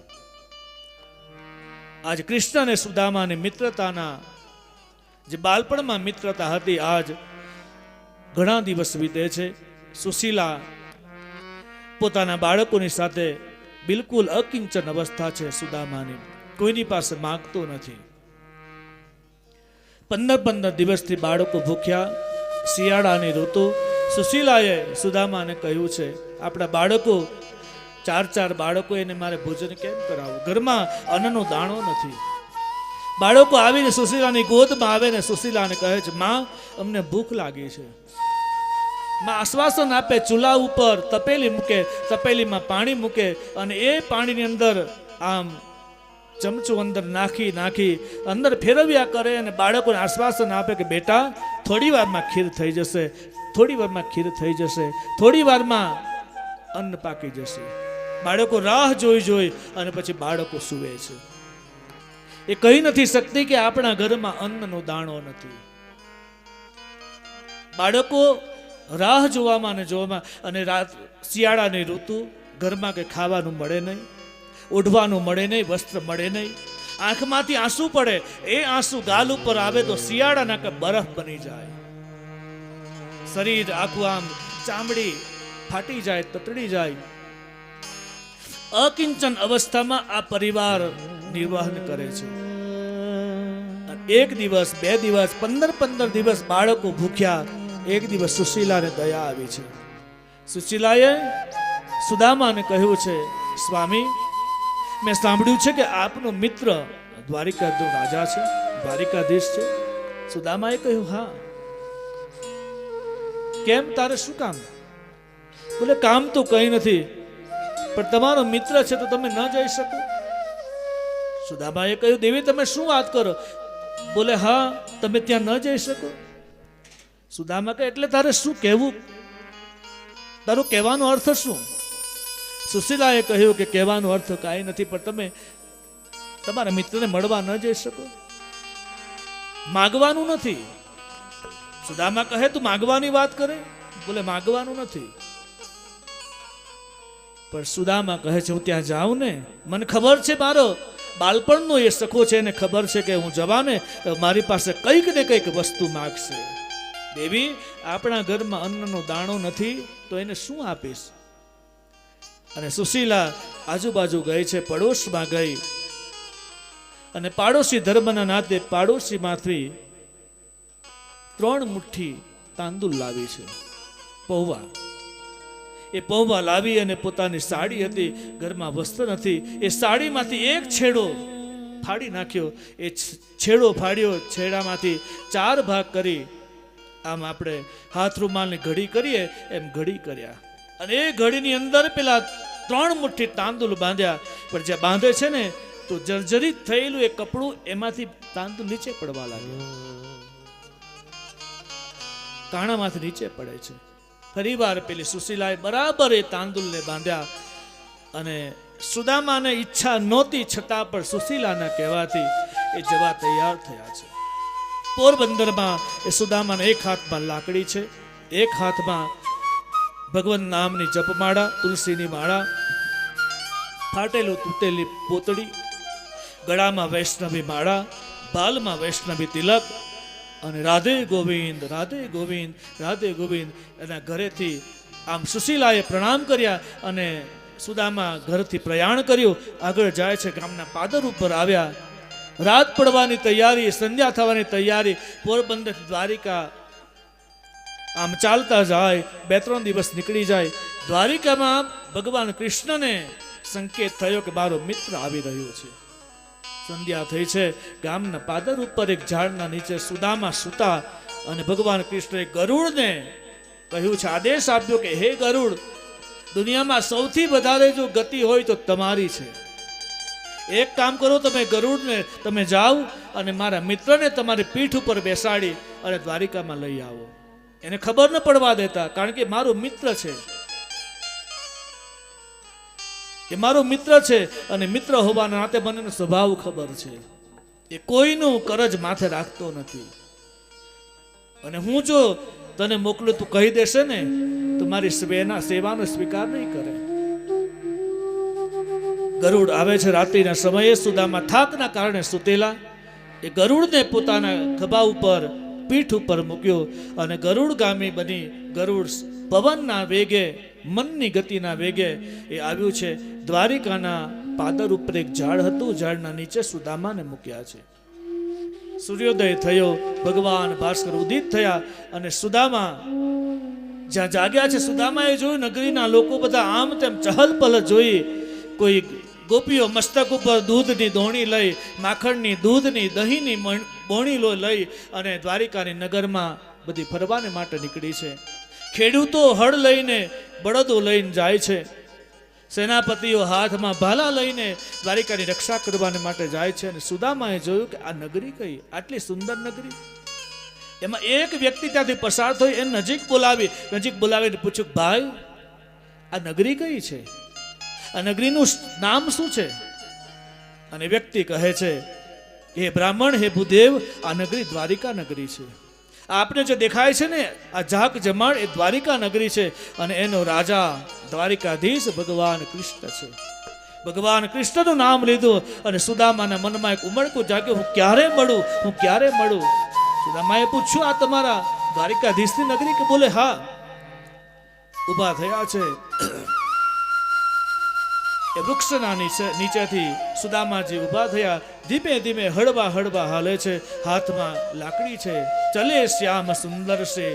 આજ કૃષ્ણ અને સુદામાની મિત્રતાના જે બાળપણમાં મિત્રતા હતી, આજ ઘણા દિવસ વીતે છે. સુશીલા પોતાના બાળકોની સાથે બિલકુલ અકિંચન અવસ્થા છે સુદામાની, કોઈની પાસે માંગતો નથી. 15 દિવસથી બાળકો ભૂખ્યા. શિયાળાની ઋતુ. સુશીલાએ સુદામાને કહ્યું છે, આપણા બાળકો 4 બાળકો, એને મારે ભોજન કેમ કરાવવું? ઘરમાં અન્નનો દાણો નથી. બાળકો આવીને સુશીલાની ગોદમાં આવે ને સુશીલાને કહે છે, માં અમને ભૂખ લાગી છે. માં આશ્વાસન આપે, ચૂલા ઉપર તપેલી મૂકે, તપેલીમાં પાણી મૂકે અને એ પાણીની અંદર આમ ચમચું અંદર નાખી અંદર ફેરવ્યા કરે અને બાળકોને આશ્વાસન આપે કે બેટા થોડી વારમાં ખીર થઈ જશે, થોડી વારમાં ખીર થઈ જશે, થોડી વારમાં અન્ન પાકી જશે. બાળકો રાહ જોઈ અને પછી બાળકો સૂવે છે. એ કહી નથી શકતી કે આપણા ઘરમાં અન્નનો દાણો નથી. બાળકો રાહ જોવામાં અને રાત શિયાળાની ઋતુ, ઘરમાં કંઈ ખાવાનું મળે નહીં, ઓઢવાનું મળે નહીં, વસ્ત્ર મળે નહીં, આંખમાંથી આંસુ પડે. એ આંસુ ગાલ ઉપર આવે તો શિયાળાના કે બરફ બની જાય. શરીર આખું આમ ચામડી ફાટી જાય, તતડી જાય. અકિંચન અવસ્થામાં આ પરિવાર નિર્વહન કરે છે. એક દિવસ, 2 દિવસ, 15 દિવસ બાળકો ભૂખ્યા. એક દિવસ સુશીલાને દયા આવી છે. સુશીલાએ સુદામાને કહ્યું છે, સ્વામી મેં સાંભળ્યું છે કે આપનો મિત્ર દ્વારિકાનો રાજા છે, દ્વારિકાધીશ છે. સુદામાએ કહ્યું, હા. કેમ, તારે શું કામ? બોલે, કામ તો કંઈ નથી, પણ તમારો મિત્ર છે તો તમે ન જઈ શકો. સુદામાએ કહ્યું, દેવી તમે શું વાત કરો? બોલે, હા, તમે ત્યાં ન જઈ શકો. સુદામા કહે, એટલે તારે શું કહેવું? તારું કહેવાનો અર્થ શું? સુશીલાએ કહ્યું કે કહેવાનો અર્થ કાંઈ નથી, પણ તમે તમારા મિત્રને મળવા ન જઈ શકો. માગવાનું નથી. સુદામા કહે, તું માગવાની વાત કરે? બોલે, માગવાનું નથી. પણ સુદામા કહે છે, હું ત્યાં જાઉં ને, મને ખબર છે મારો બાળપણનો એ સખો છે, એને ખબર છે કે હું જવાને મારી પાસે કંઈક ને કંઈક વસ્તુ માગશે. દેવી, આપણા ઘરમાં અન્નનો દાણો નથી તો એને શું આપીશ? અને સુશીલા આજુબાજુ ગઈ છે, પડોશમાં ગઈ અને પાડોશી ધર્મના નાતે પાડોશીમાંથી 3 મુઠ્ઠી તાંદુલ લાવી છે, પૌવા. એ પૌવા લાવી અને પોતાની સાડી હતી, ઘરમાં વસ્ત્ર નથી, એ સાડીમાંથી એક છેડો ફાડી નાખ્યો. એ છેડો ફાડ્યો, છેડામાંથી 4 ભાગ કરી આમ આપણે હાથ રૂમાલની ઘડી કરીએ એમ ઘડી કર્યા. અને એ ઘડીની અંદર પેલા 3 મુઠ્ઠી તાંદુલ બાંધ્યા. પણ જે બાંધે છે ને તો જર્જરિત થયેલું એ કપડું એમાંથી તાંદુલ નીચે પડવા લાગ્યા, કાણામાંથી નીચે પડે છે. ફરીવાર પેલી સુશીલાએ બરાબર એ તાંદુલને બાંધ્યા અને સુદામાને ઈચ્છા નહોતી છતાં પણ સુશીલાના કહેવાથી એ જવા તૈયાર થયા છે. પોરબંદરમાં એ સુદામાના એક હાથમાં લાકડી છે, એક હાથમાં ભગવાન નામની જપમાળા, તુલસીની માળા, ફાટેલું તૂટેલી પોતડી, ગળામાં વૈષ્ણવી માળા, બાલમાં વૈષ્ણવી તિલક અને રાધે ગોવિંદ રાધે ગોવિંદ રાધે ગોવિંદ. એના ઘરેથી આમ સુશીલાએ પ્રણામ કર્યા અને સુદામા ઘરથી પ્રયાણ કર્યું. આગળ જાય છે, ગામના પાદર ઉપર આવ્યા. રાત પડવાની તૈયારી, સંધ્યા થવાની તૈયારી. પોરબંદર દ્વારિકા આમ ચાલતા જાય, 2-3 દિવસ નીકળી જાય. દ્વારિકામાં ભગવાન કૃષ્ણને સંકેત થયો કે મારો મિત્ર આવી રહ્યો છે. સંધ્યા થઈ છે. ગામના પાદર ઉપર એક ઝાડના નીચે સુદામા સૂતા અને ભગવાન કૃષ્ણએ ગરુડને કહ્યું છે, આદેશ આપ્યો કે હે ગરુડ, દુનિયામાં સૌથી વધારે જો ગતિ હોય તો તમારી છે. એક કામ કરો, તમે ગરુડને તમે જાઓ અને મારા મિત્રને તમારી પીઠ ઉપર બેસાડી અને દ્વારિકામાં લઈ આવો. એને ખબર ન પડવા દેતા, કારણ કે મારો મિત્ર છે, એ મારો મિત્ર છે અને મિત્ર હોવાના નાતે મને સ્વભાવ ખબર છે. એ કોઈનું કરજ માથે રાખતો નથી અને હું જો તને મોકલું તું કહી દેશે ને તો મારી સેવાનો સ્વીકાર નહીં કરે. ગરુડ આવે છે રાત્રિના સમયે. સુદામા થાકના કારણે સૂતેલા. એ ગરુડને પોતાના ખભા ઉપર, પીઠ ઉપર મૂક્યો અને ગરુડગામી બની ગરુડ પવનના વેગે, મનની ગતિના વેગે એ આવ્યું છે. દ્વારિકાના પાદર ઉપર એક ઝાડ હતું, ઝાડના નીચે સુદામાને મૂક્યા છે. સૂર્યોદય થયો, ભગવાન ભાસ્કર ઉદિત થયા અને સુદામા જ્યાં જાગ્યા છે, સુદામાએ જોયું નગરીના લોકો બધા આમ તેમ ચહલ પહલ જોઈ. કોઈ ગોપીઓ મસ્તક ઉપર દૂધની દોણી લઈ, માખણની, દૂધની, દહીંની બોણીલો લઈ અને દ્વારિકાની નગરમાં બધી ફરવાને માટે નીકળી છે. ખેડૂતો હળ લઈને, બળદો લઈને જાય છે. સેનાપતિઓ હાથમાં ભાલા લઈને દ્વારિકાની રક્ષા કરવાને માટે જાય છે. અને સુદામાએ જોયું કે આ નગરી કઈ, આટલી સુંદર નગરી. એમાં એક વ્યક્તિ ત્યાંથી પસાર થઈ, એ નજીક બોલાવીને પૂછ્યું, ભાઈ આ નગરી કઈ છે, આ નગરીનું નામ શું છે? અને વ્યક્તિ કહે છે, હે બ્રાહ્મણ, હે ભૂદેવ, આ નગરી દ્વારિકા નગરી છે. આપને જે દેખાય છે ને આ ઝાક જમાડ, એ દ્વારિકા નગરી છે અને એનો રાજા દ્વારિકાધીશ ભગવાન કૃષ્ણ છે. ભગવાન કૃષ્ણનું નામ લીધું અને સુદામાના મનમાં એક ઉમળકું જાગ્યું, હું ક્યારે મળું, હું ક્યારે મળું. સુદામાએ પૂછ્યું, આ તમારા દ્વારિકાધીશની નગરી? કે બોલે હા. ઊભા થયા છે. એ વૃક્ષના નીચેથી સુદામાજી ઊભા થયા. ધીમે ધીમે હળવા હળવા હાલે છે. હાથમાં લાકડી છે. ચલે શ્યામ સુંદર સે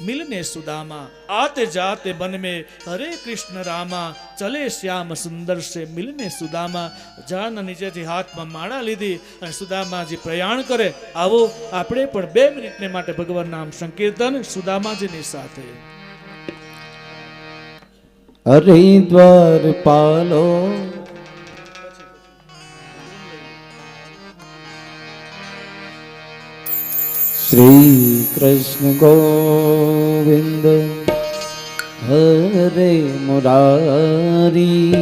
મિલને સુદામા, આતે જાતે બન में હરે કૃષ્ણ રામા, ચલે શ્યામ સુંદર સે મિલને સુદામા. ઝાડના નીચેથી હાથમાં માળા લીધી અને સુદામાજી પ્રયાણ કરે. આવો આપણે પણ 2 મિનિટને માટે ભગવાન નામ સંકીર્તન સુદામાજીની સાથે. હરિદ્વાર પાલો શ્રી કૃષ્ણ ગોવિંદ હરે મુરારી,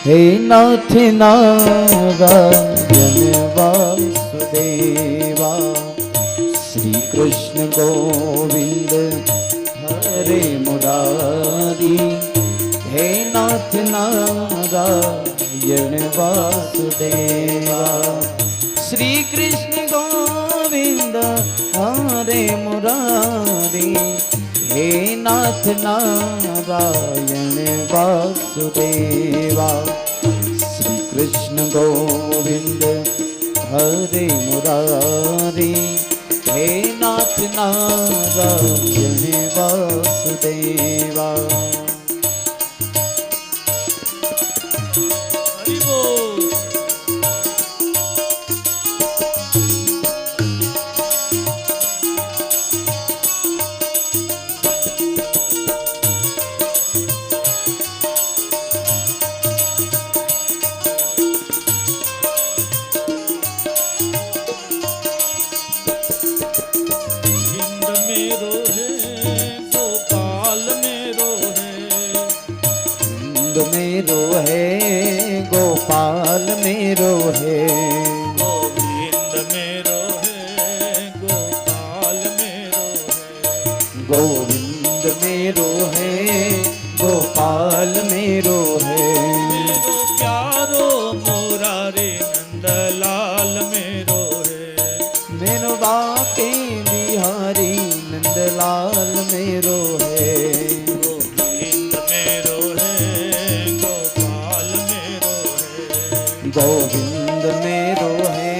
હે નાથ નારાયણ વાસુદેવા. શ્રી કૃષ્ણ ગોવિંદ હરે મુરારી, હે નાથ નારાયણ વાસુદેવા. શ્રી કૃષ્ણ ગોવિંદ હરે મુરારી, હે નાથ નારાયણ વાસુદેવા. શ્રી કૃષ્ણ ગોવિંદ હરે મુરારી, હે નાથ નારાયણ વાસુદેવા. मेरो है गोपाल मेरो है गोविंद मेरो है गोपाल मेरो है गोविंद मेरो है गोपाल मेरो है मेरो प्यारो मुरारी नंदलाल मेरो है मेरो बाके बिहारी नंदलाल मेरो है गोविंद मेरो है गोपाल मेरो है गोविंद मेरो है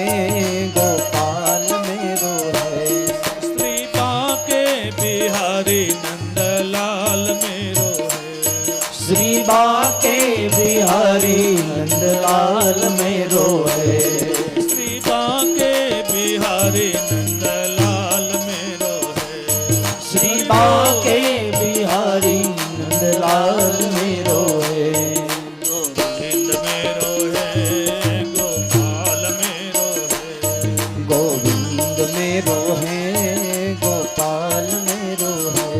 गोपाल मेरो है श्री बाके बिहारी नंदलाल मेरो है श्री बाके बिहारी नंदलाल मेरो है श्री बाके बिहारी नंदलाल मेरो है श्री बाके बिहारी नंदलाल मेरो है गोविंद मेरो है गोपाल मेरो है गोविंद मेरो है गोपाल मेरो है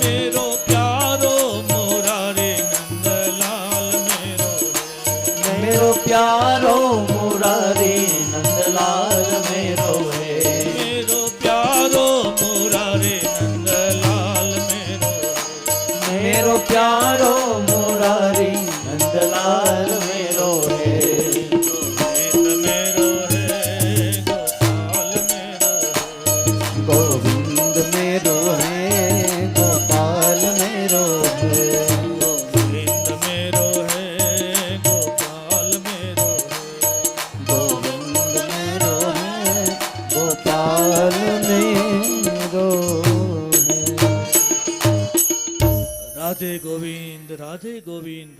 मेरो प्यारो मुरारी नंदलाल मेरो है मेरो प्यारो मुरारी नंदलाल मेरो है मेरो प्यारो मुरारी नंदलाल मेरो है मेरो प्यारो मुरारी नंदलाल मेरो है गोविंद मेरो है गोपाल मेरो है गोविंद मेरो है गोपाल मेरो है गोविंद मेरो है गोपाल मेरो है गोविंद मेरो है गोपाल मेरो है રાધે ગોવિંદ રાધે ગોવિંદ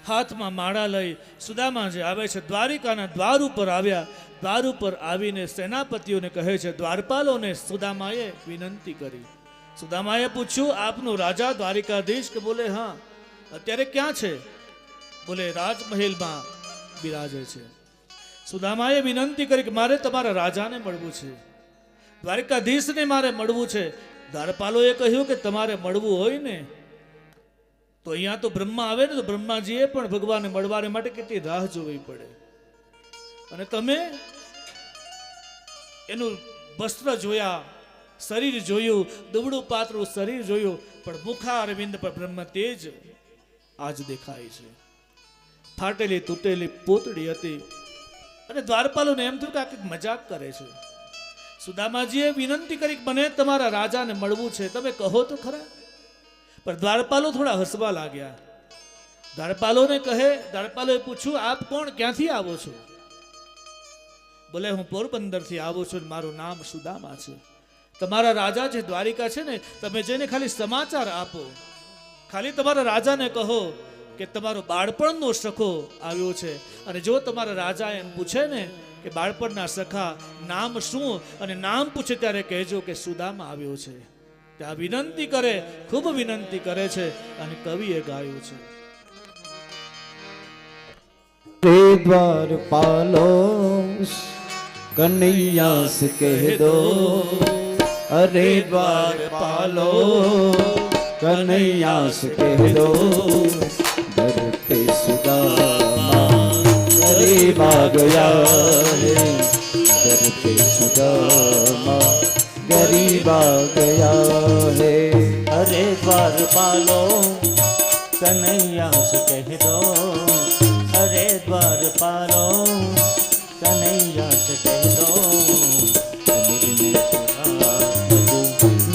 હાથમાં માળા લઈ સુદામા જે આવે છે દ્વારિકાના દ્વાર ઉપર આવ્યા દ્વાર ઉપર આવીને સેનાપતિઓને કહે છે દ્વારપાલોને સુદામાએ વિનંતી કરી સુદામાએ પૂછ્યું આપનું રાજા દ્વારિકાધીશ કે બોલે હા અત્યારે ક્યાં છે બોલે રાજમહેલમાં બિરાજે છે સુદામાએ વિનંતી કરી કે મારે તમારા રાજાને મળવું છે દ્વારિકાધીશને મારે મળવું છે દ્વારપાલોએ કહ્યું કે તમારે મળવું હોય ને તો અહીંયા તો બ્રહ્મા આવે ને તો બ્રહ્માજીએ પણ ભગવાનને મળવાને માટે કેટલી રાહ જોવી પડે અને તમે એનું વસ્ત્ર જોયા શરીર જોયું દુબળું પાતળું શરીર જોયું પણ મુખા અરવિંદ પર બ્રહ્મ તેજ આજ દેખાય છે ફાટેલી તૂટેલી પોતડી હતી અને દ્વારપાલોને એમ થયું કે આ કંઈક મજાક કરે છે સુદામાજીએ વિનંતી કરી કે મને તમારા રાજાને મળવું છે તમે કહો તો ખરા પણ દ્વારપાલો થોડા હસવા લાગ્યા દ્વારપાલોએ પૂછ્યું આપ કોણ ક્યાંથી આવો છો બોલે હું પોરબંદરથી આવું છું મારું નામ સુદામા છે તમારા રાજા જે દ્વારિકા છે ને તમે જઈને ખાલી સમાચાર આપો ખાલી તમારા રાજાને કહો કે તમારો બાળપણનો સખો આવ્યો છે અને જો તમારા રાજા એમ પૂછે ને કે બાળપણના સખા નામ શું અને નામ પૂછે ત્યારે કહેજો કે સુદામા આવ્યો છે ત્યાં વિનંતી કરે ખૂબ વિનંતી કરે છે અને કવિએ ગાયું છે रे द्वारपालो कन्हैया से कह दो अरे द्वारपालो कन्हैया से कह दो डरते सुदामा गरीब आ गया है डरते सुदामा गरीब आ गया है अरे द्वारपालो कन्हैया से कह दो अरे द्वारपालो कन्हैया से कह दो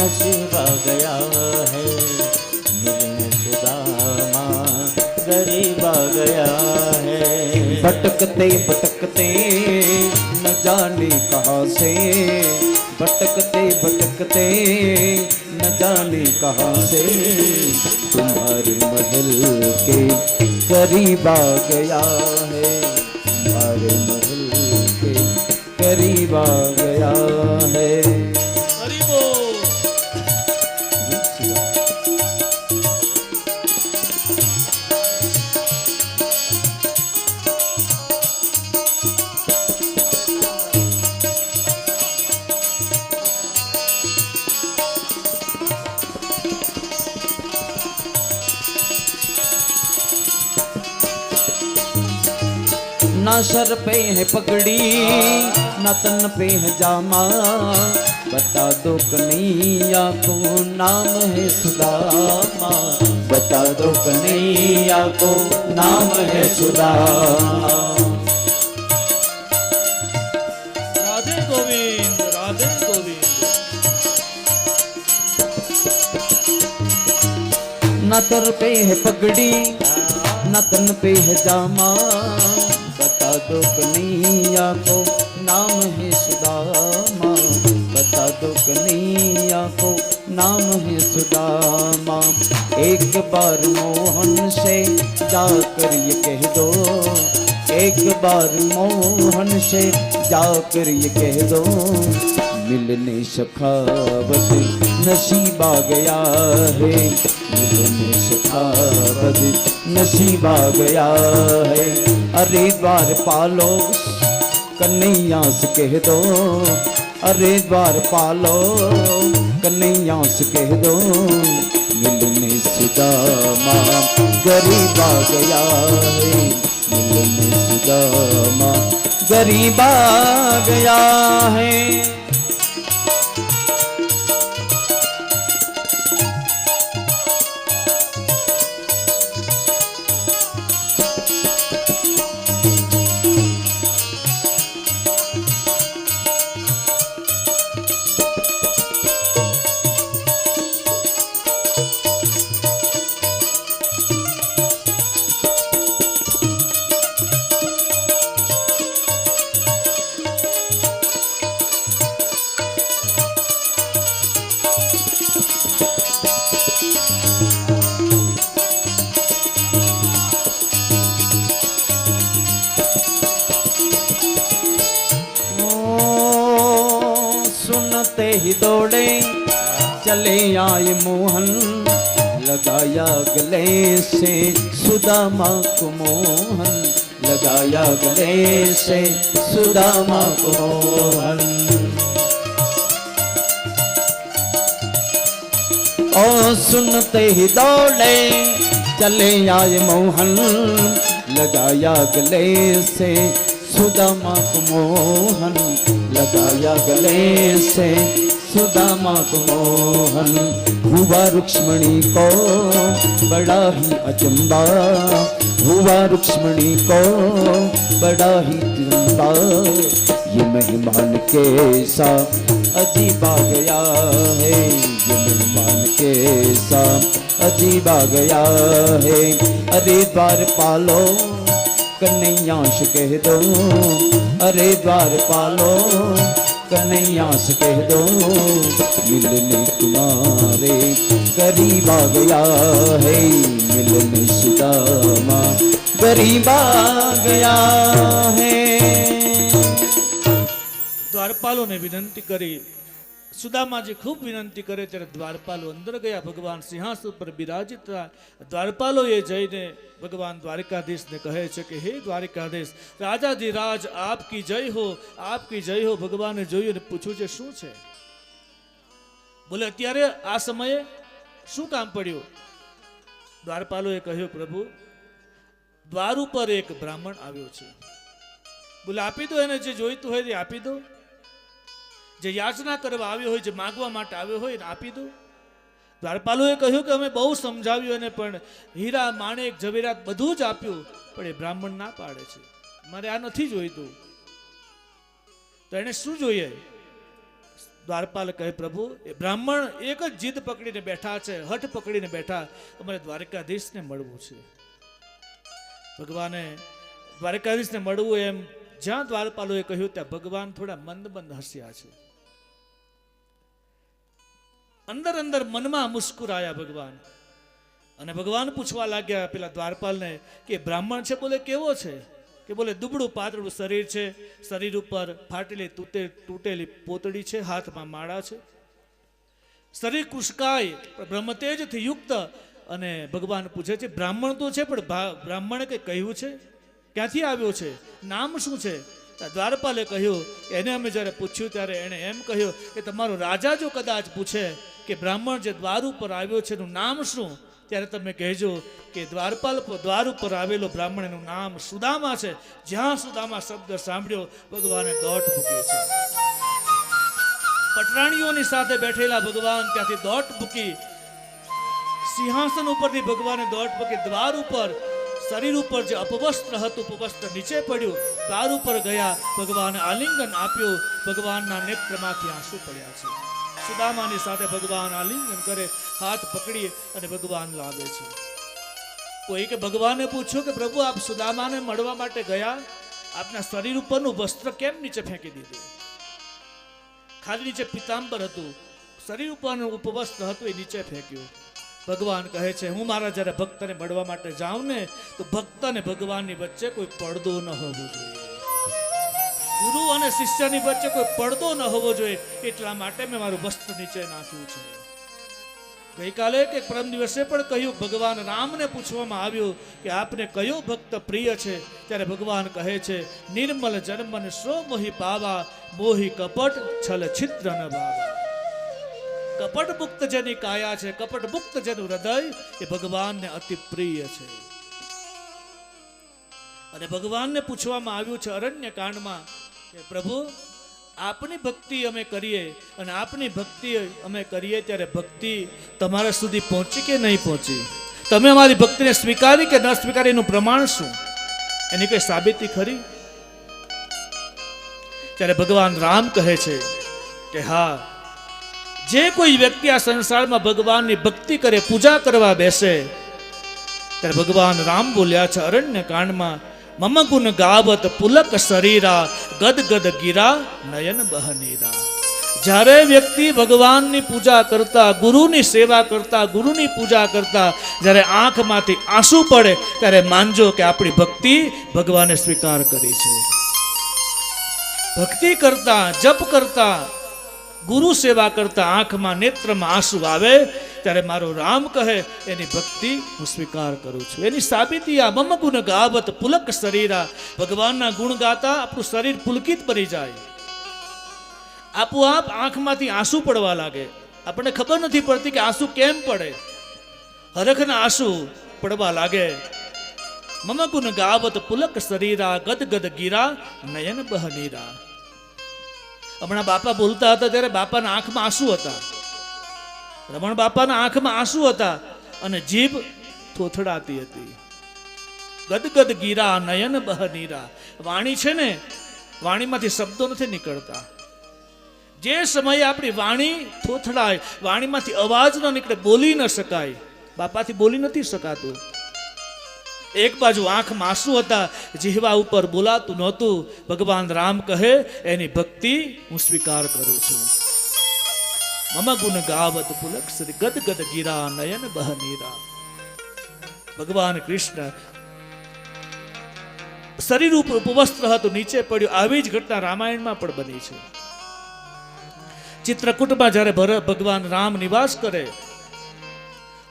नसीब आ गया है मिलने सुदामा गरीब आ गया है भटकते भटकते न जाने कहाँ से भटकते भटकते न जाने कहाँ से तुम्हारे महल के करीब आ गया है तुम्हारे महल के करीब आ गया है ગરીબો ना सर पे है पगड़ी ना तन पे है जामा, बता दो कन्हैया को नाम है सुदामा, बता दो कन्हैया को नाम है सुदामा। राधे गोविंद राधे गोविंद। ना तर पे है पगड़ी ना तन पे है जामा, बता दो कन्हैया को नाम है सुदामा, बता दो कन्हैया को नाम है सुदामा। एक बार मोहन से जाकर ये कह दो, एक बार मोहन से जाकर ये कह दो, मिलने सखावत नसीब आ गया है, मिलने सखावत नसीब आ गया है। अरे द्वार पालो कन्हैया से कह दो, अरे द्वार पालो कन्हैया से कह दो, मिलने सुदामा गरीब आ गया है, मिलने सुदामा गरीब आ गया है। सुनते ही दौड़े चले आए मोहन, लगाया गले से सुदामा को मोहन, लगाया गले से सुदामा को मोहन। ओ सुनते ही दौड़े चले आए मोहन, लगाया गले से सुदामा को मोहन, लगाया गले से सुदामा को मोहन। हुआ रुक्ष्मणी को बड़ा ही अचंबा, हुआ रुक्ष्मणी को बड़ा ही अचंबा, ये मेहमान कैसा अजीब आ गया है, ये मेहमान कैसा अजीब आ गया है। अरे द्वार पालो कन्हैया से कह दो, अरे द्वार पालो कन्हैया से कह दो, मिलने तुम्हारे गरीब आ गया है, मिलने सुदामा गरीब आ गया है। દ્વારપાલો ને વિનંતી કરી, સુદામાજી ખૂબ વિનંતી કરે ત્યારે દ્વારપાલો અંદર ગયા, ભગવાન સિંહાસન પર બિરાજિત હતા। દ્વારપાલોએ જઈને ભગવાન દ્વારકાધીશને કહે છે કે હે દ્વારકાધીશ, રાજાધિરાજ આપકી જય હો, આપકી જય હો। ભગવાને જોયું અને પૂછ્યું છે શું છે? બોલે અત્યારે આ સમયે શું કામ પડ્યું? દ્વારપાલોએ કહ્યું પ્રભુ, દ્વાર ઉપર એક બ્રાહ્મણ આવ્યો છે, બોલે આપી દો એને, જે જોઈતું હોય તે આપી દો, જે યાચના કરવા આવ્યો હોય, જે માગવા માટે આવ્યો હોય એને આપી દો। દ્વારપાલોએ કહ્યું કે અમે બહુ સમજાવ્યું એને, પણ હીરા માણેક ઝવેરાત બધું જ આપ્યું, પણ એ બ્રાહ્મણ ના પાડે છે, મારે આ નથી જોઈતું। તો એને શું જોઈએ? દ્વારપાલ કહે પ્રભુ, એ બ્રાહ્મણ એક જ જીદ પકડીને બેઠા છે, હઠ પકડીને બેઠા, અમારે દ્વારકાધીશને મળવું છે। ભગવાને દ્વારકાધીશને મળવું એમ જ્યાં દ્વારપાલોએ કહ્યું ત્યાં ભગવાન થોડા મંદ મંદ હસ્યા છે, અંદર અંદર મનમાં મુસ્કુરાયા ભગવાન। અને ભગવાન પૂછવા લાગ્યા પેલા દ્વારપાલને કે બ્રાહ્મણ છે, બોલે કેવો છે? કે બોલે દુબળું પાતળું શરીર છે, શરીર ઉપર ફાટેલી તૂટેલી પોતડી છે, હાથમાં માળા છે, શરીર કૃષ્કાય બ્રહ્મતેજથી યુક્ત। અને ભગવાન પૂછે છે બ્રાહ્મણ તો છે, પણ બ્રાહ્મણે કંઈ કહ્યું છે? ક્યાંથી આવ્યો છે? નામ શું છે? દ્વારપાલે કહ્યું, એને અમે જ્યારે પૂછ્યું ત્યારે એણે એમ કહ્યું કે તમારો રાજા જો કદાચ પૂછે કે બ્રાહ્મણ જે દ્વાર ઉપર આવ્યો છે એનું નામ શું, ત્યારે તમે કહેજો કે દ્વાર ઉપર આવેલો બ્રાહ્મણનું નામ સુદામા છે. જ્યાં સુદામા શબ્દ સાંભળ્યો ભગવાને દોટ મૂકી છે. પટરાણીઓની સાથે બેઠેલા ભગવાન ત્યાંથી દોટ મૂકી, સિંહાસન ઉપરથી ભગવાને દોટ મૂકી, દ્વાર ઉપર શરીર ઉપર જે અપવસ્ત્ર હતું ઉપવસ્ત્ર નીચે પડ્યું, દ્વાર ઉપર ગયા, ભગવાને આલિંગન આપ્યું, ભગવાનના નેત્રમાંથી આંસુ પડ્યા છે. સુદામાની સાથે ભગવાન આલિંગન કરે, હાથ પકડી અને ભગવાન લાવે છે. કોઈ કે ભગવાને પૂછ્યું કે પ્રભુ આપ સુદામાને મળવા માટે ગયા, આપના શરીર ઉપરનું વસ્ત્ર કેમ નીચે ફેંકી દીધું? ખાલી નીચે પિતાંબર હતું, શરીર ઉપરનું ઉપવસ્ત્ર હતું એ નીચે ફેંક્યું. ભગવાન કહે છે હું મારા જ્યારે ભક્તને મળવા માટે જાઉં ને તો ભક્ત અને ભગવાનની વચ્ચે કોઈ પડદો ન હોવો જોઈએ. ગુરુ અને શિષ્યની વચ્ચે કોઈ પડદો ન હોવો જોઈએ, એટલા માટે મેં મારું વસ્ત્ર નીચે નાખ્યું છે. ગઈકાલે કે પરમ દિવસે પણ કહ્યું, ભગવાન રામને પૂછવામાં આવ્યું કે આપને કયો ભક્ત પ્રિય છે, ત્યારે ભગવાન કહે છે નિર્મલ જન્મન સો મોહી પાવા, મોહી કપટ છલ છિદ્ર ન બાવા. કપટ મુક્ત જેની કાયા છે, કપટ મુક્ત જેનું હૃદય, એ ભગવાનને અતિ પ્રિય છે. અને ભગવાનને પૂછવામાં આવ્યું છે અરણ્ય કાંડમાં કે પ્રભુ આપની ભક્તિ અમે કરીએ અને આપની ભક્તિ અમે કરીએ ત્યારે ભક્તિ તમારા સુધી પહોંચી કે નહીં પહોંચી? તમે અમારી ભક્તિને સ્વીકારી કે ન સ્વીકારી એનું પ્રમાણ શું? એની કઈ સાબિતી ખરી? ત્યારે ભગવાન રામ કહે છે કે હા, જે કોઈ વ્યક્તિ આ સંસારમાં ભગવાનની ભક્તિ કરે, પૂજા કરવા બેસે, ત્યારે ભગવાન રામ બોલ્યા છે અરણ્ય કાંડમાં મમ ગુણ ગાવત પુલક શરીરા, ગદ ગદ ગીરા નયન બહનીરા. જ્યારે વ્યક્તિ ભગવાનની પૂજા કરતા, ગુરુની સેવા કરતા, ગુરુની પૂજા કરતા જ્યારે આંખમાંથી આંસુ પડે, ત્યારે માનજો કે આપણી ભક્તિ ભગવાને સ્વીકાર કરી છે. ભક્તિ કરતા, જપ કરતા, ગુરુ સેવા કરતા આંખમાં નેત્રમાં આંસુ આવે ત્યારે મારો રામ કહે એની ભક્તિ હું સ્વીકાર કરું છું. એની સાબિતી આ મમ ગુણ ગાવત પુલક શરીરા. ભગવાનના ગુણ ગાતા આપણું શરીર પુલકિત બની જાય, આપોઆપ આંખમાંથી આંસુ પડવા લાગે. આપણને ખબર નથી પડતી કે આંસુ કેમ પડે, હરખના આંસુ પડવા લાગે. મમ ગુણ ગાવત પુલક શરીરા, ગદ ગદ ગીરા નયન બહનીરા. હમણાં બાપા બોલતા હતા ત્યારે બાપાના આંખમાં આંસુ હતા, રમણ બાપાના આંખમાં આંસુ હતા અને જીભ થોથડાતી હતી. ગદગદ ગીરા નયન બહનીરા. વાણી છે ને, વાણીમાંથી શબ્દો નથી નીકળતા. જે સમયે આપણી વાણી થોથડાય, વાણીમાંથી અવાજ ન નીકળે, બોલી ન શકાય, બાપાથી બોલી નથી શકાતું. એક બાજુ આંખમાં આંસુ હતા, જીહવા ઉપર બોલાતું નહોતું. ભગવાન રામ કહે એની ભક્તિ હું સ્વીકાર કરું છું. મમ ગુણ ગાવત પુલક શ્રી ગદ ગદ ગીરા નયન બહનીરા. ભગવાન કૃષ્ણ શરીર ઉપર ઉપવસ્ત્ર હતું, નીચે પડ્યું. આવી જ ઘટના રામાયણમાં પણ બની છે. ચિત્રકૂટમાં જ્યારે ભગવાન રામ નિવાસ કરે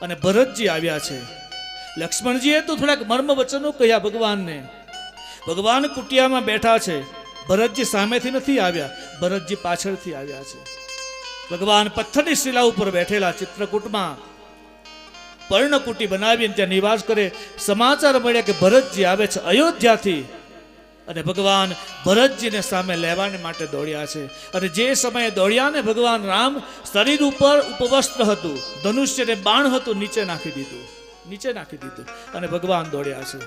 અને ભરતજી આવ્યા છે, લક્ષ્મણજીએ તો થોડાક મર્મ વચનો કહ્યા ભગવાનને. ભગવાન કુટિયામાં બેઠા છે, ભરતજી સામેથી નથી આવ્યા, ભરતજી પાછળથી આવ્યા છે. ભગવાન પથ્થરની શિલા ઉપર બેઠેલા ચિત્રકૂટમાં પર્ણકુટી બનાવીને ત્યાં નિવાસ કરે. સમાચાર મળ્યા કે ભરતજી આવે છે અયોધ્યાથી, અને ભગવાન ભરતજીને સામે લેવાને માટે દોડ્યા છે. અને જે સમયે દોડ્યા ને ભગવાન રામ શરીર ઉપર ઉપવસ્ત્ર હતું, ધનુષ્યને બાણ હતું, નીચે નાખી દીધું અને ભગવાન દોડ્યા છે.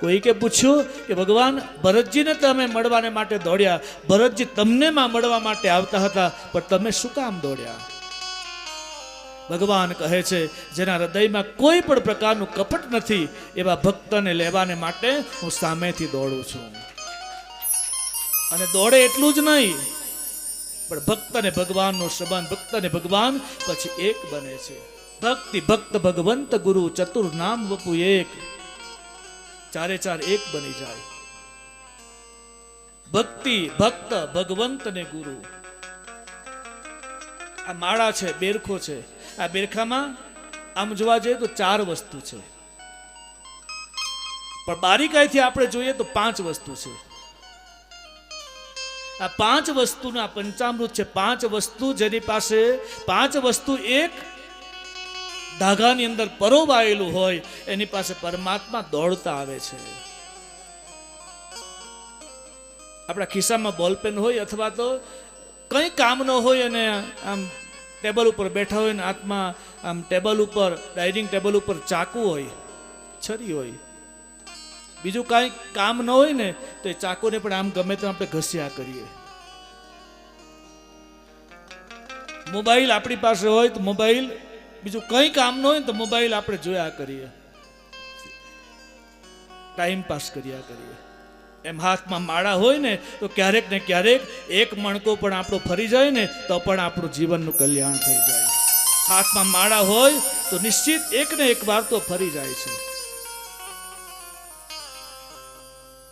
કોઈ કે પૂછ્યું કે ભગવાન ભરતજીને તમે મળવાને માટે દોડ્યા, ભરતજી તમને મળવા માટે આવતા હતા, પણ તમે શું કામ દોડ્યા? ભગવાન કહે છે જેના હૃદયમાં કોઈ પણ પ્રકારનું કપટ નથી, એવા ભક્તને લેવાને માટે હું સામેથી દોડું છું. અને દોડે એટલું જ નહીં, પણ ભક્ત અને ભગવાનનો સંબંધ, ભક્ત અને ભગવાન પછી એક બને છે. ભક્તિ ભક્ત ભગવંત ગુરુ ચતુર નામ વપુ એક. ચારે ચાર એક બની જાય. ભક્તિ ભક્ત ભગવંત ને ગુરુ. આ માળા છે, બેરખો છે. આ બેરખામાં આમ જોવા જઈએ તો 4 વસ્તુ છે, પણ બારીકાઈથી આપણે જોઈએ તો 5 વસ્તુ છે. આ 5 વસ્તુના પંચામૃત છે. 5 વસ્તુ જેની પાસે 5 વસ્તુ એક ધાગાની અંદર પરોવાયેલું હોય એની પાસે પરમાત્મા દોડતા આવે છે. આપણા ખિસ્સામાં બોલપેન હોય અથવા તો કંઈ કામ ન હોય અને આમ ટેબલ ઉપર બેઠા હોય ને હાથમાં આમ ટેબલ ઉપર ડાઇનિંગ ટેબલ ઉપર ચાકુ હોય, છરી હોય, બીજું કાંઈ કામ ન હોય ને તો એ ચાકુને પણ આમ ગમે તો આપણે ઘસ્યા કરીએ. મોબાઈલ આપણી પાસે હોય તો મોબાઈલ, બીજું કંઈ કામ ન હોય તો મોબાઈલ આપણે જોયા કરીએ, ટાઈમ પાસ કર્યા કરીએ. એમ હાથમાં માળા હોય ને તો ક્યારેક ને ક્યારેક એક મણકો પણ આપણો ફરી જાય ને તો પણ આપણું જીવનનું કલ્યાણ થઈ જાય. હાથમાં માળા હોય તો નિશ્ચિત એક ને એક વાર તો ફરી જાય છે.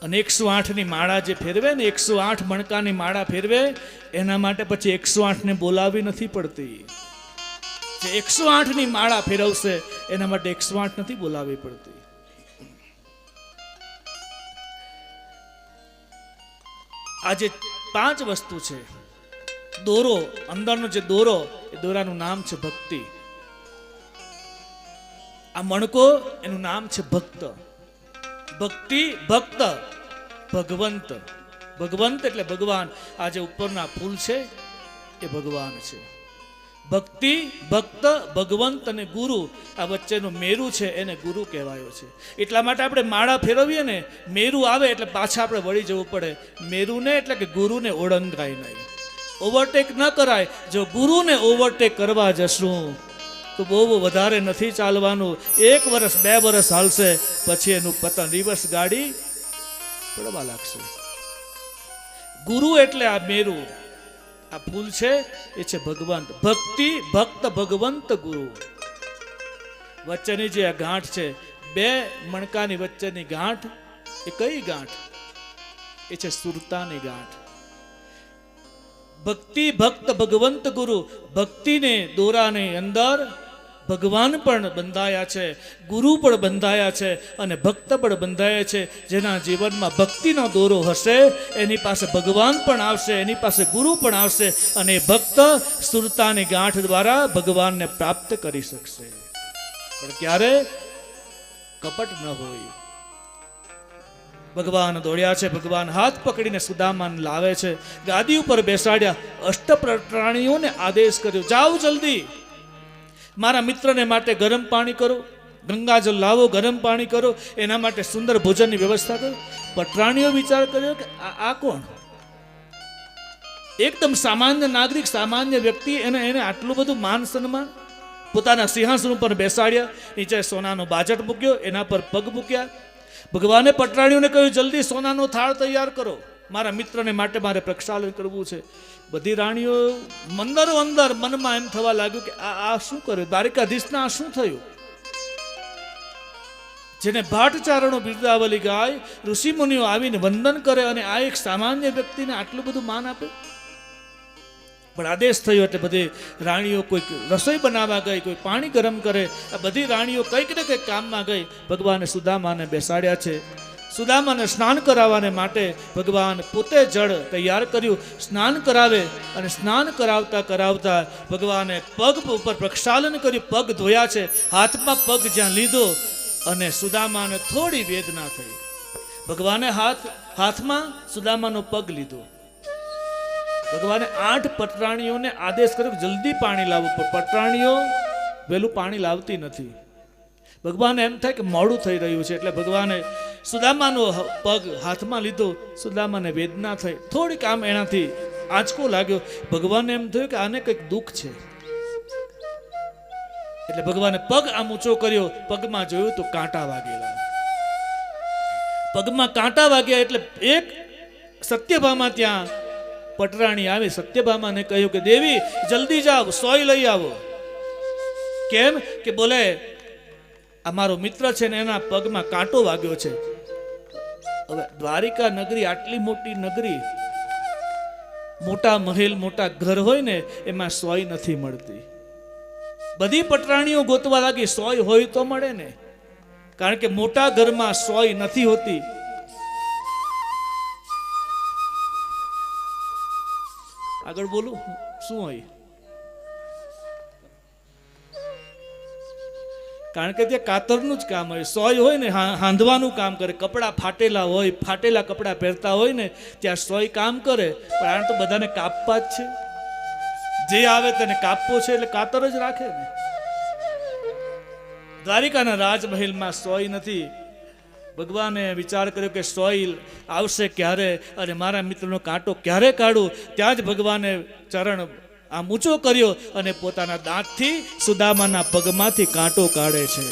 અને 108 ની માળા જે ફેરવે ને, 108 મણકાની માળા ફેરવે, એના માટે પછી 108 ને બોલાવી નથી પડતી. જે 108 ની માળા ફેરવશે એના માટે 108 નથી બોલાવવી પડતી. આ જે 5 વસ્તુ છે, દોરો, અંદરનો જે દોરો, એ દોરાનું નામ છે ભક્તિ. આ મણકો એનું નામ છે ભક્ત. ભક્તિ, ભક્ત, ભગવંત. ભગવંત એટલે ભગવાન. આ જે ઉપરના ફૂલ છે એ ભગવાન છે. ભક્તિ, ભક્ત, ભગવંત અને ગુરુ, આ વચ્ચેનું મેરુ છે એને ગુરુ કહેવાયો છે. એટલા માટે આપણે માળા ફેરવીએ ને, મેરુ આવે એટલે પાછા આપણે વળી જવું પડે. મેરુને એટલે કે ગુરુને ઓળંગાય નહીં, ઓવરટેક ન કરાય. જો ગુરુને ઓવરટેક કરવા જશું તો બહુ વધારે નથી ચાલવાનું. 1 વર્ષ 2 વર્ષ હાલશે, પછી એનું પતન, રિવર્સ ગાડી પડવા લાગશે. ગુરુ એટલે આ મેરુ, આ ફૂલ છે એ છે ભગવંત. ભક્તિ, ભક્ત, ભગવંત, ગુરુ. વચ્ચેની જે આ ગાંઠ છે, 2 મણકાની વચ્ચેની ગાંઠ, એ કઈ ગાંઠ? એ છે સુરતાની ગાંઠ. ભક્તિ, ભક્ત, ભગવંત, ગુરુ. ભક્તિને દોરાની અંદર ભગવાન પણ બંધાયા છે, ગુરુ પણ બંધાયા છે અને ભક્ત પણ બંધાયા છે. જેના જીવનમાં ભક્તિનો દોરો હશે એની પાસે ભગવાન પણ આવશે, એની પાસે ગુરુ પણ આવશે અને ભક્ત સુરતાની ગાંઠ દ્વારા ભગવાનને પ્રાપ્ત કરી શકશે. પણ ક્યારે? કપટ ન હોય. ભગવાન દોડ્યા છે, ભગવાન હાથ પકડીને સુદામાને લાવે છે, ગાદી ઉપર બેસાડ્યા, અષ્ટપ્રાણીઓને આદેશ કર્યો, જાઓ જલ્દી મારા મિત્રને માટે ગરમ પાણી કરો, ગંગાજળ લાવો, ગરમ પાણી કરો, એના માટે સુંદર ભોજનની વ્યવસ્થા કરો. પટરાણીઓ વિચાર કર્યો કે આ કોણ? એકદમ સામાન્ય નાગરિક, સામાન્ય વ્યક્તિ, એને આટલું બધું માન સન્માન. પોતાના સિંહાસન ઉપર બેસાડ્યા, નીચે સોનાનો બાજટ મૂક્યો, એના પર પગ મૂક્યા. ભગવાને પટરાણીઓને કહ્યું, જલ્દી સોનાનો થાળ તૈયાર કરો, મારા મિત્રને માટે મારે પ્રક્ષાલન કરવું છે. બધી રાણીઓ અંદર મનમાં એમ થવા લાગ્યું કે આ શું કર્યું? દ્વારિકાધીશના આ શું થયું? જેને ભાટચારણો બિરદાવલી ગાય, ઋષિ મુનિઓ આવીને વંદન કરે અને આ એક સામાન્ય વ્યક્તિને આટલું બધું માન આપે. પણ આદેશ થયો એટલે બધી રાણીઓ કોઈક રસોઈ બનાવવા ગઈ, કોઈ પાણી ગરમ કરે. આ બધી રાણીઓ કંઈક ને કંઈક કામમાં ગઈ. ભગવાને સુદામાને બેસાડ્યા છે. સુદામાને સ્નાન કરાવવાને માટે ભગવાન પોતે જળ તૈયાર કર્યું, સ્નાન કરાવે. અને સ્નાન કરાવતા કરાવતા ભગવાને પગ ઉપર પ્રક્ષાલન કર્યું, પગ ધોયા છે. હાથમાં પગ જ્યાં લીધો અને સુદામાને થોડી વેદના થઈ. ભગવાને હાથમાં સુદામાનો પગ લીધો. ભગવાને 8 પટરાણીઓને આદેશ કર્યો જલ્દી પાણી લાવવું, પણ પટરાણીઓ વહેલું પાણી લાવતી નથી. ભગવાને એમ થાય કે મોડું થઈ રહ્યું છે એટલે ભગવાને સુદામાનો પગ હાથમાં લીધો. સુદામાને વેદના થઈ, થોડીક આમ એનાથી આંચકો લાગ્યો. ભગવાનને એમ થયું કે આને કંઈક દુઃખ છે, એટલે ભગવાને પગ આમ ઊંચો કર્યો. પગમાં જોયું તો કાંટા વાગેલા. પગમાં કાંટા વાગ્યા એટલે એક સત્યભામા ત્યાં પટરાણી આવી. સત્યભામાને કહ્યું કે દેવી જલ્દી જાઓ, સોય લઈ આવો. કેમ? કે બોલે આ મારો મિત્ર છે ને એના પગમાં કાંટો વાગ્યો છે. હવે દ્વારિકા નગરી આટલી મોટી નગરી, મોટા મહેલ, મોટા ઘર હોય ને એમાં સોય નથી મળતી. બધી પટરાણીઓ ગોતવા લાગી, સોય હોય તો મળે ને, કારણ કે મોટા ઘરમાં સોય નથી હોતી. આગળ બોલું શું હોય? કારણ કે તે કાતરનું જ કામ હોય. સોય હોય ને હાંધવાનું કામ કરે. કપડાં ફાટેલા હોય, ફાટેલા કપડાં પહેરતા હોય ને ત્યાં સોય કામ કરે. પણ આને તો બધાને કાપવા જ છે. જે આવે તેને કાપવો છે એટલે કાતર જ રાખે ને. દ્વારિકાના રાજમહેલમાં સોય નથી. ભગવાને વિચાર કર્યો કે સોય આવશે ક્યારે અને મારા મિત્રનો કાંટો ક્યારે કાઢું. ત્યાં જ ભગવાને ચરણ આમ ઊંચો કર્યો અને પોતાના દાંતથી સુદામાના પગમાંથી કાંટો કાઢે છે.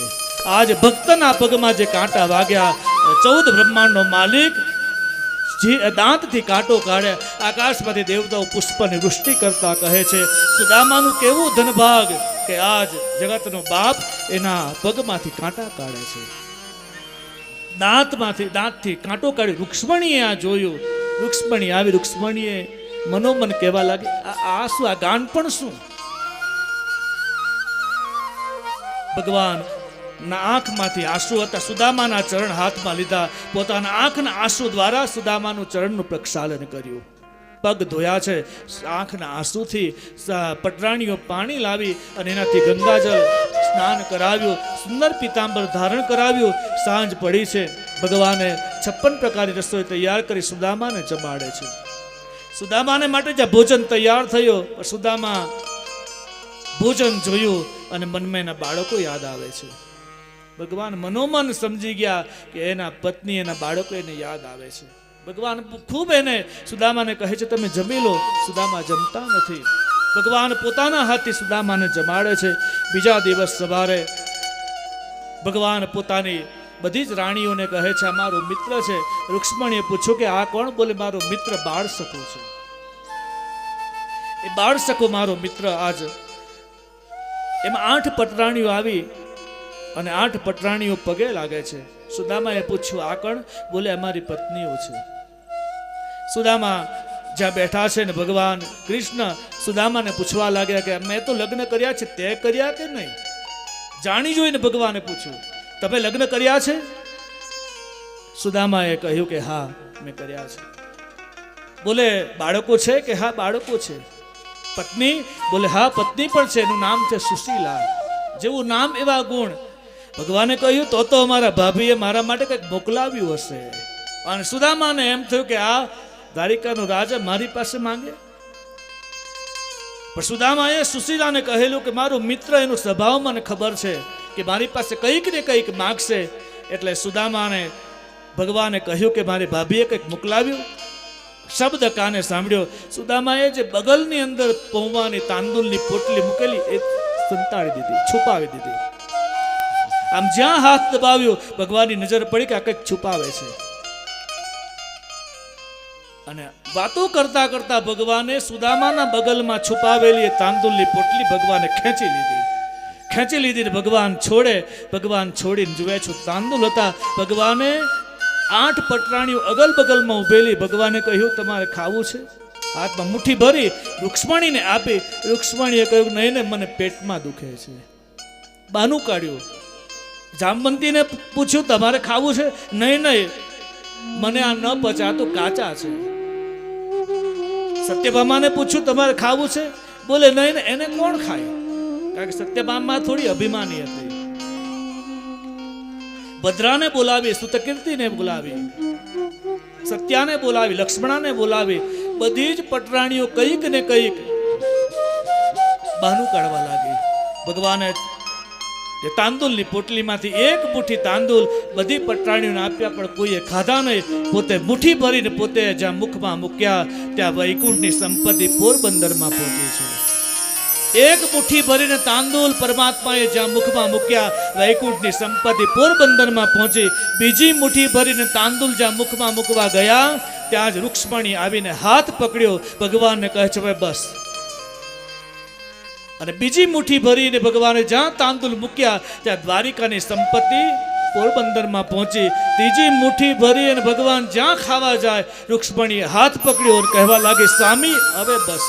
આજ ભક્તના પગમાં જે કાંટા વાગ્યા, 14 બ્રહ્માંડનો માલિક જે દાંતથી કાંટો કાઢે. આકાશમાંથી દેવતાઓ પુષ્પની વૃષ્ટિ કરતા કહે છે સુદામાનું કેવું ધનભાગ કે આજ જગતનો બાપ એના પગમાંથી કાંટા કાઢે છે. દાંતથી કાંટો કાઢી રૂક્ષ્મણીએ આ જોયું. રૂક્ષ્મણી આવી. રૂક્ષ્મણીએ મનોમન કહેવા લાગી આ શું, આ ગાન પણ શું? ભગવાન ના આંખમાંથી આંસુ હતા. સુદામાના ચરણ હાથમાં લીધા. પોતાના આંખના આંસુ દ્વારા સુદામાનું ચરણનું પ્રક્ષાલન કર્યું. પગ ધોયા છે. આંખના આંસુથી પટરાણીઓ પાણી લાવી અને એનાથી ગંગાજળ સ્નાન કરાવ્યું. સુંદર પિતાંબર ધારણ કરાવ્યું. સાંજ પડી છે. ભગવાને 56 પ્રકારની રસોઈ તૈયાર કરી સુદામાને જમાડે છે. સુદામાને માટે જ્યાં ભોજન તૈયાર થયો, સુદામા ભોજન જોયું અને મનમાં એના બાળકો યાદ આવે છે. ભગવાન મનોમન સમજી ગયા કે એના પત્ની, એના બાળકો એને યાદ આવે છે. ભગવાન ખૂબ એને સુદામાને કહે છે તમે જમી લો. સુદામા જમતા નથી. ભગવાન પોતાના હાથથી સુદામાને જમાડે છે. બીજા દિવસ સવારે ભગવાન પોતાની બધી જ રાણીઓને કહે છે આ મારો મિત્ર છે. રૂક્ષ્મણીએ પૂછ્યું કે આ કોણ? બોલે મારો મિત્ર બાળ સખો છે. એ બાળ સખો મારો મિત્ર. આજ એમાં 8 પટરાણીઓ આવી અને 8 પટરાણીઓ પગે લાગે છે. સુદામાએ પૂછ્યું આ કોણ? બોલે અમારી પત્નીઓ છે. સુદામા જ્યાં બેઠા છે ને ભગવાન કૃષ્ણ સુદામાને પૂછવા લાગ્યા કે મેં તો લગ્ન કર્યા છે, તે કર્યા કે નહીં? જાણી જોઈને ભગવાને પૂછ્યું તમે લગ્ન કર્યા છે? સુદામાએ કહ્યું કે હા મેં કર્યા છે. બોલે બાળકો છે? કે હા બાળકો છે. પત્ની? બોલે હા પત્ની પણ છે. એનું નામ છે સુશીલા. જેવું નામ એવા ગુણ. ભગવાને કહ્યું તો અમારા ભાભીએ મારા માટે કંઈક મોકલાવ્યું હશે. અને સુદામાને એમ થયું કે આ દ્વારિકાનો રાજા મારી પાસે માંગે. પણ સુદામાએ સુશીલાને કહેલું કે મારો મિત્ર, એનો સ્વભાવ મને ખબર છે કે મારી પાસે કંઈક ને કંઈક માગશે. એટલે સુદામાને ભગવાને કહ્યું કે મારી ભાભીએ કંઈક મોકલાવ્યું. શબ્દ કાને સાંભળ્યો. સુદામાએ જે બગલની અંદર પૌવાની તાંદુલની પોટલી મૂકેલી એ સંતાડી દીધી, છુપાવી દીધી. આમ જ્યાં હાથ દબાવ્યો ભગવાનની નજર પડી કે આ કંઈક છુપાવે છે. અને વાતો કરતા કરતા ભગવાને સુદામાના બગલમાં છુપાવેલી તાંદુલની પોટલી ભગવાને ખેંચી લીધી. ભગવાન છોડે. ભગવાન છોડીને જુએ છું તાંદુલ હતા. ભગવાને 8 પટરાણીઓ અગલ બગલમાં ઉભેલી. ભગવાને કહ્યું તમારે ખાવું છે? હાથમાં મુઠ્ઠી ભરી રૂક્ષ્મણીને આપી. રૂક્ષ્મણીએ કહ્યું નહીં ને મને પેટમાં દુખે છે. બાનું કાઢ્યું. જામવંતીને પૂછ્યું તમારે ખાવું છે? નહીં મને આ ન પચા, તો કાચા છે. સત્યભામાને પૂછ્યું તમારે ખાવું છે? બોલે નહીં એને કોણ ખાય? કારણ કે સત્યભામા થોડી અભિમાની હતી. ભદ્રાને બોલાવી, સુતકીર્તિને બોલાવી, સત્યાને બોલાવી, લક્ષ્મણાને બોલાવી. બધી જ પટરાણીઓ કંઈક ને કંઈક બહાનું કાઢવા લાગી. ભગવાને તાંદુલની પોટલીમાંથી એક મુઠ્ઠી તાંદુલ બધી પટરાણીઓને આપ્યા, પણ કોઈએ ખાધા નહીં. પોતે મુઠ્ઠી ભરીને પોતે જ્યાં મુખમાં મૂક્યા ત્યાં વૈકુંઠની સંપત્તિ પોરબંદરમાં પહોંચી છે. એક મુઠ્ઠી ભરીને તાંદુલ પરમાત્માએ જ્યાં મુખમાં મૂક્યા વૈકુંઠની સંપત્તિ પોરબંદરમાં પહોંચી. બીજી મુઠ્ઠી ભરીને તાંદુલ જ્યાં મુખમાં મૂકવા ગયા ત્યાં જ રૂક્ષ્મણી આવીને હાથ પકડ્યો. ભગવાનને કહે છે ભાઈ બસ. અને બીજી મુઠ્ઠી ભરીને ભગવાને જ્યાં તાંદુલ મૂક્યા ત્યાં દ્વારિકાની સંપત્તિ પોરબંદરમાં પહોંચી. ત્રીજી મુઠ્ઠી ભરી અને ભગવાન જ્યાં ખાવા જાય રૂક્ષ્મણીએ હાથ પકડ્યો અને કહેવા લાગી સ્વામી હવે બસ.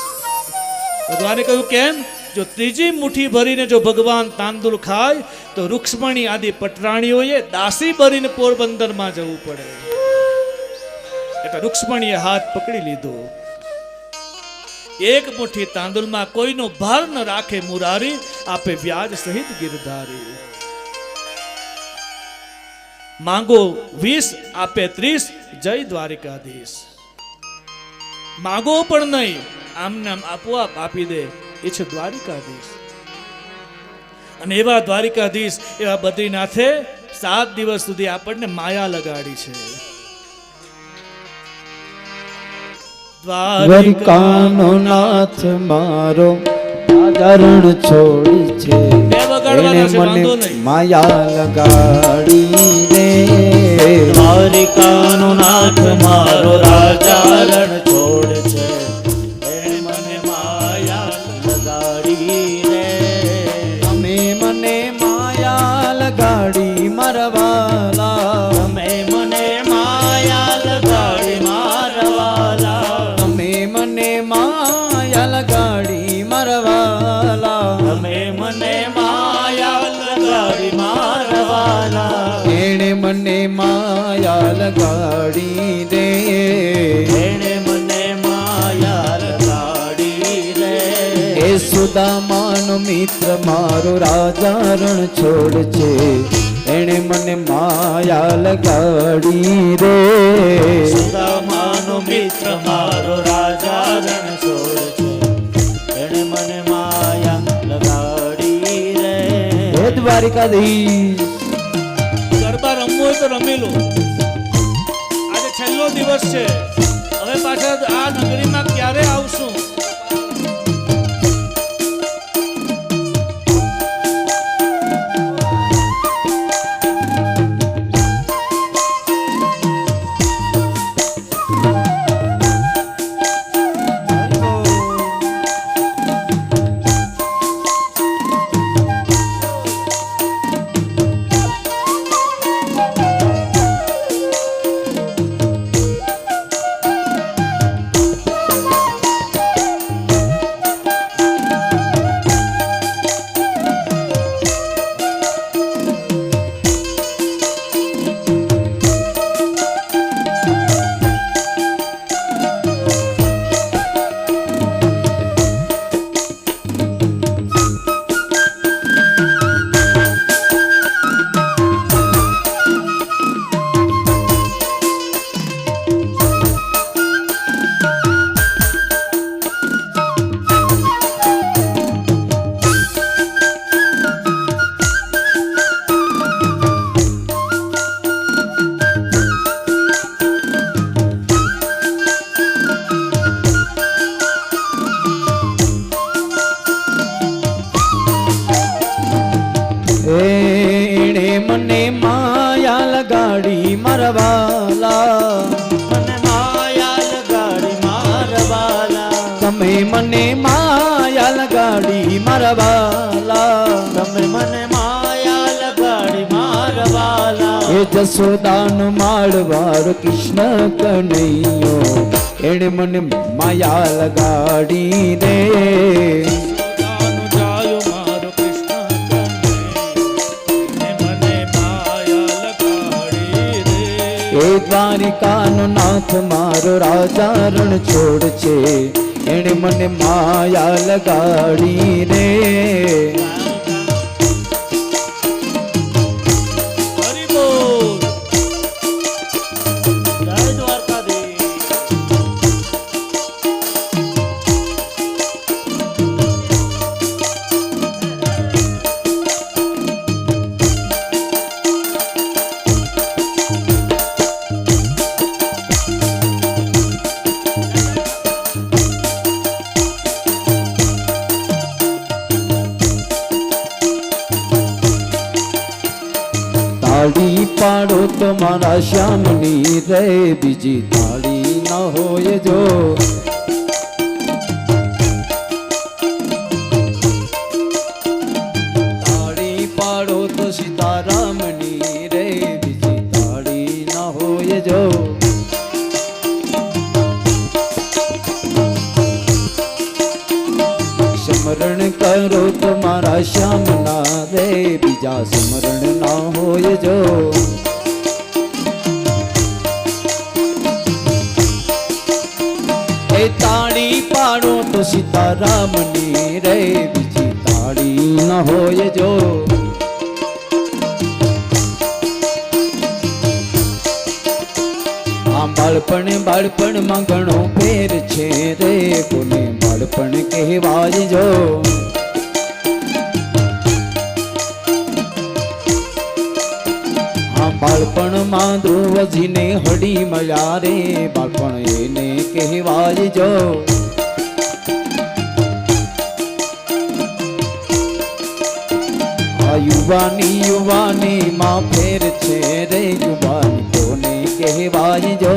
ભગવાને કહ્યું કેમ? જો ત્રીજી મુઠ્ઠી ભરીને જો ભગવાન તાંદુલ ખાય તો રૂક્ષ્મણી આદિ પટરાણીઓએ દાસી ભરીને પોરબંદરમાં જવું પડે. એટલે રૂક્ષ્મણીએ હાથ પકડી લીધો. એક મુઠ્ઠી તાંદુલમાં કોઈનો ભાર ન રાખે મુરારી, આપે વ્યાજ સહિત ગિરધારી. માંગો 20 આપે 30, જય દ્વારિકાધીશ. માગો પણ નહીં, આમને આમ આપોઆપ આપી દે, એ છે દ્વારિકાધીશ. અને એવા દ્વારિકાધીશ, એવા બદ્રીનાથે 7 દિવસ સુધી આપણને માયા લગાડી છે. દ્વારિકાનો નાથ મારો ચરણ છોડી છે, બે વગાડવાના છે, એને વાંધો મને નહીં. માયા લગાડી રે. દ્વારિકાનો નાથ મારો રાજા રણ છોડ છે, એણે મને માયા લગાડી રે. તમે મને માયા લગાડી મરવાલા, તમે મને માયા લગાડી મારવાલા. તમે મને માયા લગાડી મરવાલા. તમે મને માયા લગાડી મારવાલા. એણે મને માયા લગાડી રે. એણે મને માયા લગાડી રે. એ સુદામાનો મિત્ર મારો રાજા રણ છોડ છે, એણે મને માયા લગાડી રે. સુદામાનો મિત્ર મારો રાજા રણ છોડ છે, એણે મને માયા લગાડી રે. હે દ્વારિકાધીશ, ગરબા રમવું હોય તો રમી લો. આજે છેલ્લો દિવસ છે, હવે પાછા આ નગરીમાં ક્યારે આવશું? એણે મને માયા લગાડી મરવાલા. મને માયા લગાડી મારવાલા. તમે મને માયા લગાડી મરવાલા. તમે મને માયા લગાડી મારવાલા. એ જશોદાનો માળવારો કૃષ્ણ કનૈયો, એણે મને માયા લગાડી રે. સોદાનો જાયો મારો કૃષ્ણ કનૈયો, એને મને માયા લગાડી રે. એ દ્વારિકાનો નાથ મારો રાજા રણ છોડ છે, એણે મને માયા લગાડી રે. હરિ બોલ. જય દ્વારકાધીશ. તાળી પાડો તો મારા શ્યામની રે, બીજી તાળી ન હોય જો. તાળી પાડો તો સીતારામની રે, બીજી તાળી ન હોય જો. સ્મરણ કરો તો મારા શ્યામના રે, બીજા સ્મરણ ના હોય જો. એ તાળી પાડો તો સીતારામની રે, બીજી તાળી ન હોય જો. બાળપણમાં ઘણો ફેર છે રે કોને બાળપણ કહેવાય જો હા બાળપણમાં ધ્રુવજીને હળી મળ્યા રે બાળપણ એને કહેવાય જો યુવાની માં ફેર છે રે યુવાની કોને કહેવાય જો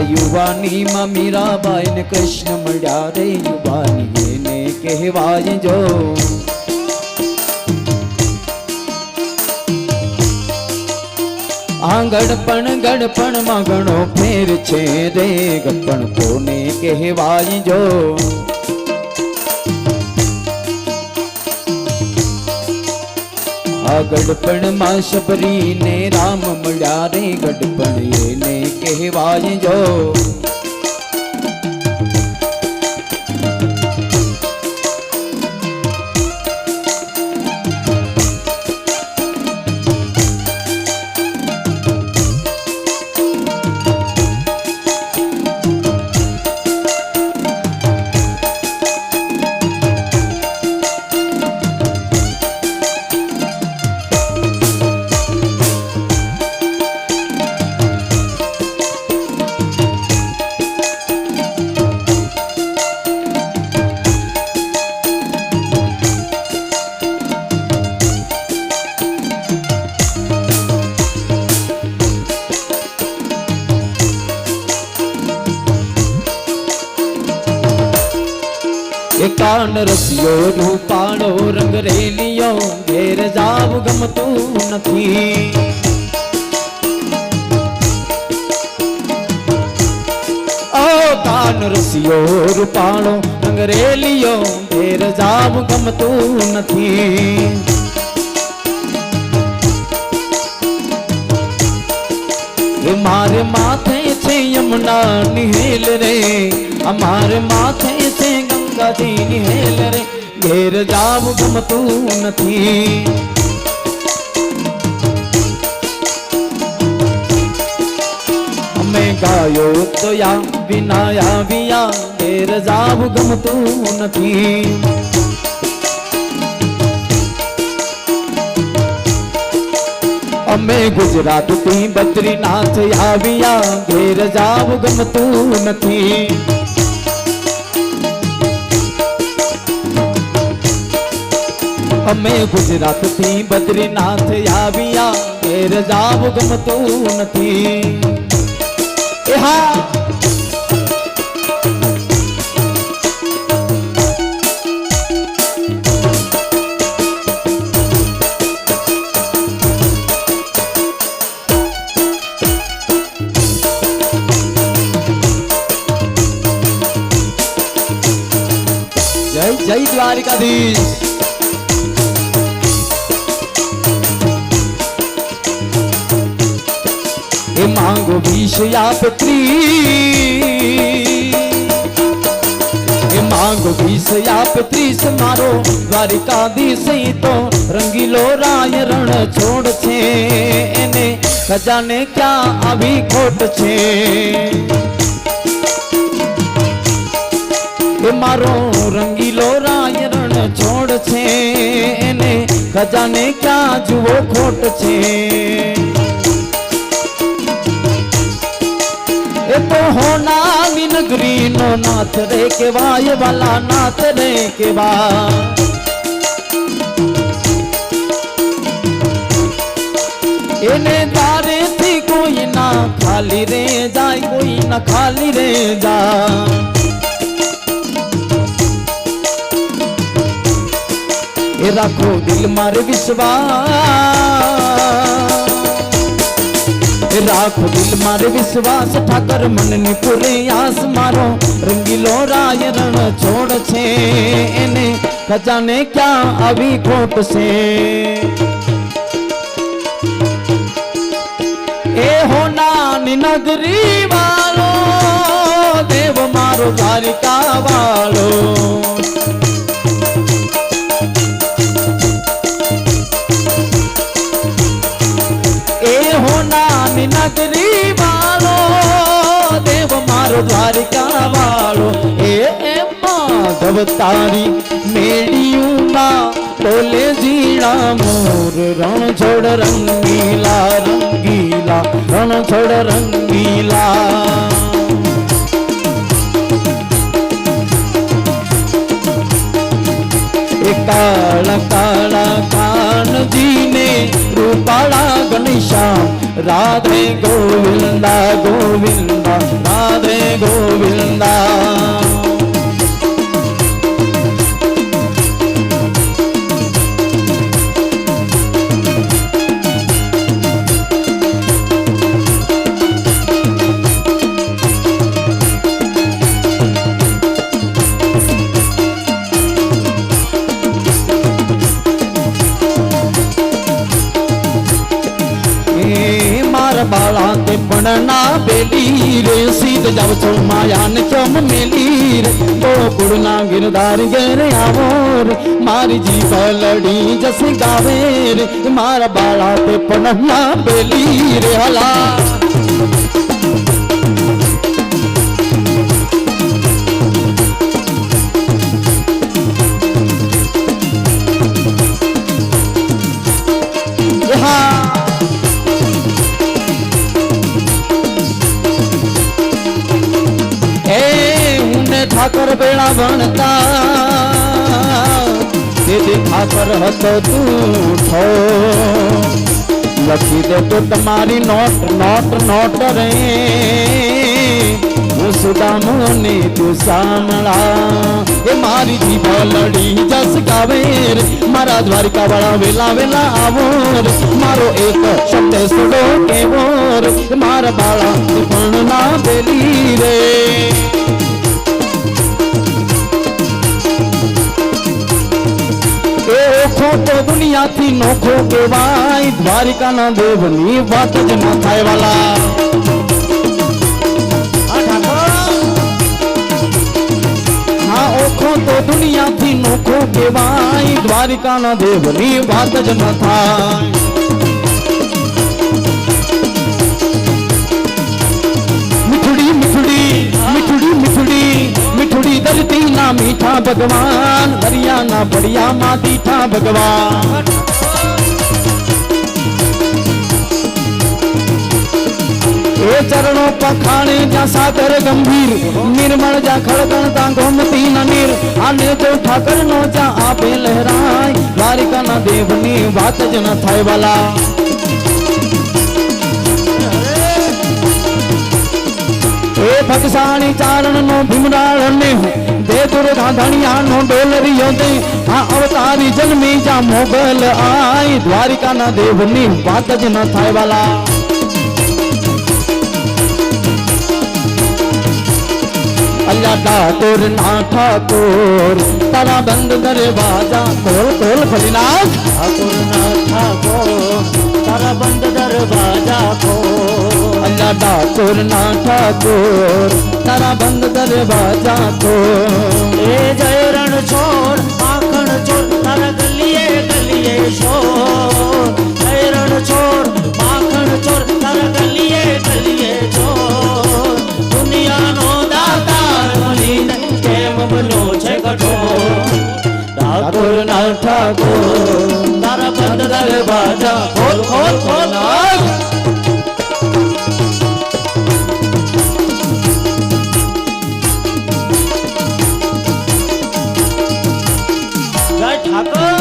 યુવાની માં મીરાબાઈ ને કૃષ્ણ મળ્યા રે યુવાની એને કહેવાય જો આ ગડપણ માં ઘણો ફેર છે રે ગડપણ કોને કહેવાય જો આ ગડપણ માં શબરી ને રામ મળ્યા રે ગડપણ એને કહેવાય જો કાન રસિયો રૂપાળો રંગ રેલિયો ઘેર જાવ ગમતું નથી ઓ કાન રસિયો રૂપાળો રંગ રેલિયો ઘેર જાવ ગમતું નથી મારે માથે છે યમુના નિહેલ રે અમારે માથે છે ગંગાજી નિહેલ રે ઘેર જાવ ગમતું નથી અમે ગાયો તો યા વિના આવ્યા ઘેર જાવ ગમતું નથી અમે ગુજરાત થી બદ્રીનાથ આવ્યા ઘેર જાવ ગમતું નથી અમે ગુજરાત થી બદ્રીનાથ આવ્યા ઘેર જાવ ગમતું નથી એ હા જય દ્વારિકાધીશ એ માંગો વિષયા પત્રી એ માંગો વિષયા પત્રીસ મારો દ્વારિકાધીશ તો રંગીલો રાય રણ છોડ છે એને ખજાને ક્યાં આવી ખોટ છે એ મારો રંગીલો રાય રણ છોડ છે એને ખજાને ક્યાં જુઓ ખોટ છે એ તો હોનાની નગરી નો નાથ રે કેવાય વાલા નાથ રે કેવા એને તારે થી કોઈ ના ખાલી રે જાય કોઈ ના ખાલી રે જાય એ રાખો દિલ મારે વિશ્વાસ રાખો દિલ મારે વિશ્વાસ ઠાકર મનની પૂરી આસ મારો રંગીલો રાય રણ છોડ છે એને ખજાને ક્યાં આવી ખોટ છે એ હોનાની નગરી વાળો દેવ મારો દ્વારિકા વાળો નાની નગરી વાળો દેવ મારો દ્વારિકા વાળો એ માધવ તારી મેળિયુંમાં બોલે ઝીણા મોર રણ છોડ રંગીલા રંગીલા રણ છોડ રંગીલા કાળા કાળા કાનજીને રૂપાળા ઘનશ્યામ રાધે ગોવિંદા ગોવિંદા રાધે ગોવિંદા बाला ते पढ़ना बेली रे सीध जब चो माया ने चम मेली रे गोकुड़ना गिरदार गेर आवो रे मारी जी लड़ी जस गावे रे मारा बाला ते पढ़ना बेली रे हला ઠાકર બેડા ભણતા તેથી ઠાકર હતો તું છો લખી દે તો તમારી નોટ નોટ નોટ રે હું સુદામને તું સાંભળા એ મારી જીભ લડી જસ ગાવે રે મારા દ્વારિકા વાળા વેલા વેલા આવો રે મારો એક શબ્દ સુડો કેવો રે મારા બાળા પણ ના બેલી રે ઓખો તો દુનિયા થી નોખો કેવાય દ્વારિકા ના દેવ ની વાત જ ન થાય વાલા હા ઓખો તો દુનિયા થી નોખો કેવાય દ્વારિકા ના દેવ ની વાત જ ન થાય मिठुड़ी मिठुड़ी मिठुड़ी मिठुड़ी मिठुड़ी दलती ना मीठा भगवान दरिया ना बढ़िया माँ दीठा भगवान ए चरणों पखाने जा सागर गंभीर निर्मल जा खड़गण ता गोमती न नीर आने तो ठाकर नो जा आपे लहराय द्वारिका ना देवनी बात ज न थाय वाला ए भगसाणी चारण नो भीमराल ने दे दुर्गा धनिया नो डोलरियो दे आ अवतारी जन्मी जा मोगल आई द्वारिका ना देवनी बात ज न थाय वाला अल्लाह ठाकुर ना ठाकुर तारा बंद दरवाजा खोल खोल भोलेनाथ ठाकुर ना ठाकुर तारा बंद दरवाजा खोल अल्लाह ठाकुर ना ठाकुर तारा बंद दरवाजा खोल ए जय रण छोड़ माखन चोर तारा गलिए गलिए शोर जय रण छोड़ माखन चोर तारा गलिए गलिए शोर दुनिया नो दातार मनीन केम बनो छे कठोर ठाकुर ना ठाकुर तारा बंद दरवाजा खोल खोल खोल जय ठाकुर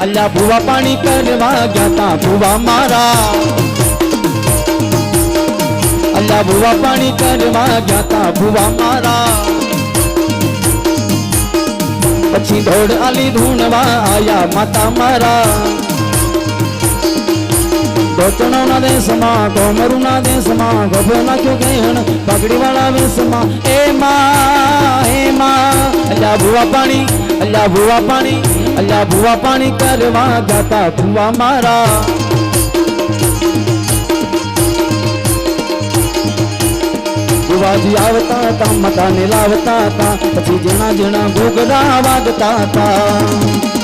अल्लाह भुवा पानी करवा गया था भुवा मारा अल्लाह भुवा पानी करवा गया था भुवा मारा पछी दौड़ आली ढूंढवा आया माता मारा ગોચણોના દેશમાં ગોમરુના દેશમાં ગભો નાખ્યો ગહેણ પગડીવાળા વેશમાં એ માં અલ્યા ભુવા પાણી અલ્યા ભુવા પાણી અલ્યા ભુવા પાણી કરવા જાતા ભુવા મારા ભુવાજી આવતા હતા મતાને લાવતા હતા પછી જેણા જેણા ઘૂઘરા વાગતા હતા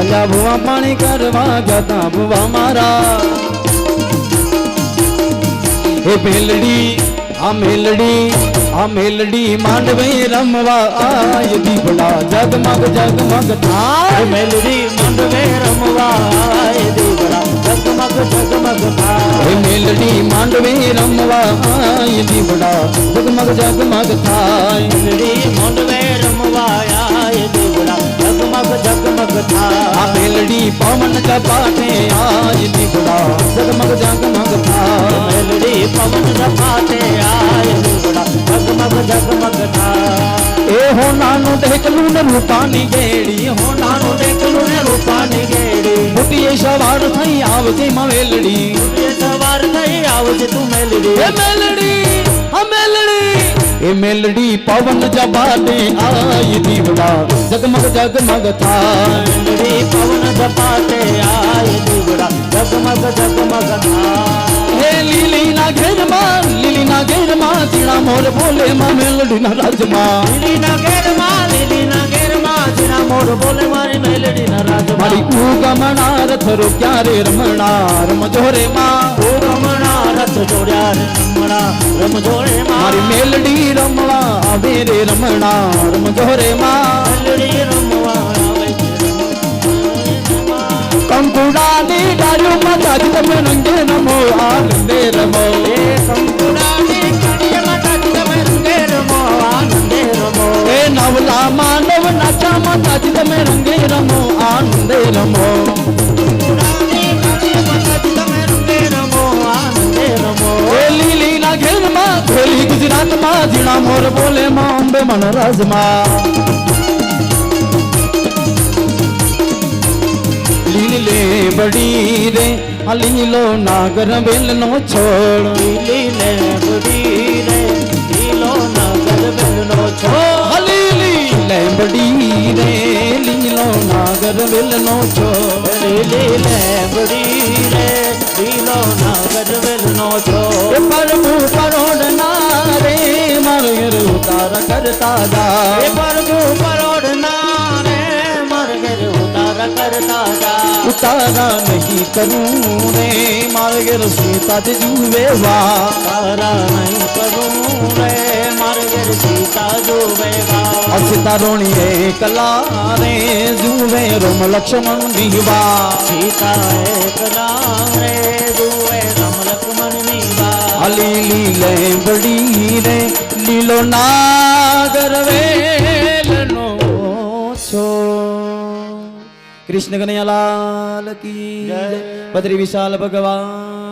અલ્યા ભુવા પાણી કરવા જતા ભુવા મારા હે મેલડી માંડવે રમવા આય દીવડા જગમગ જગમગ થાય મેલડી માંડવે રમવા આય દીવડા જગમગ જગમગ થાય હે મેલડી માંડવે રમવા આય દીવડા જગમગ જગમગ થાય મેલડી માંડવે રમવા આય દીવડા જગમગ જગમગ થાય આ મેલડી પવન ઝપાટે આય દીવડા જગમગ જગમગ થાય મેલડી પવન ઝપાટે આય દીવડા જગમગ જગમગ થાય એ હો નાનું ઢેકલું ને રૂપાની ગેડી હો નાનું ઢેકલું ને રૂપાની ગેડી મોટી સવાર થઈ આવજે માં વેલડી એ સવાર થઈ આવજે તું મેલડી એ મેલડી પવન જબાટે આય દીવડા જગમગ જગમગ થાય મેલડી પવન ઝપાટે આય દીવડા જગમગ જગમગ થાય હે લીલીના ઘેરમાં તીણા મોર બોલે માં મેલડીના રાજમાં લીલીના ઘેરમાં જીણા મોર બોલે મારી મેલડીના રાજમાં મારી ઉગમણા રથ રોક્યા રે રમણા રમજો રે માં રમણા રથ જોડ્યા રે રમણા રમજો રે મારી મેલડી રમવા આવે રે રમણા રમજો રે માં મેલડી રમવા આવે છે કંકુડાની ડાળીઓમાં તાજ તમે રંગે રમો આનંદે રમો એ કંકુડાની કણીમાં તાજ તમે રંગે રમો આનંદે રમો એ નવલા માનવ નાચામાં તાજ તમે રંગે રમો આનંદે રમો કંકુડાની કણીમાં તાજ તમે રંગે રમો આનંદે રમો એ લીલીના ઘેરમાં ખોલી ગુજરાતમાં ઝીણા મોર બોલે માં અંબે મન રાજમાં લીલે બડી રે આ લીલો નાગર વેલનો છોડ લીલે બડી રે લીલો નાગર વેલનો છોડ લીલે બડી રે લીલો નાગર વેલનો છોડ લીલે બડી રે લીલો નાગર વેલનો છોડ એ પરમુ પરોડના રે માર ઉતાર કરતા જા એ પરગુ પરોડના રે માર ઘર ઉતાર કરતા જા ઉતારા નહીં કરું રે માર ઘેર સીતા જ જુએ વા તારા નહીં કરું રે માર ઘર સીતા જોવે વા અસિતારોણી કલા રે જુએ રોમ લક્ષ્મણ દીવા સીતા એકલા રે જોવે રામ લક્ષ્મણ ની વા લીલી લે બડી રે લીલો નાગર વેલનો છો કૃષ્ણ કનૈયાલાલ કી જય. બદ્રી વિશાલ ભગવાન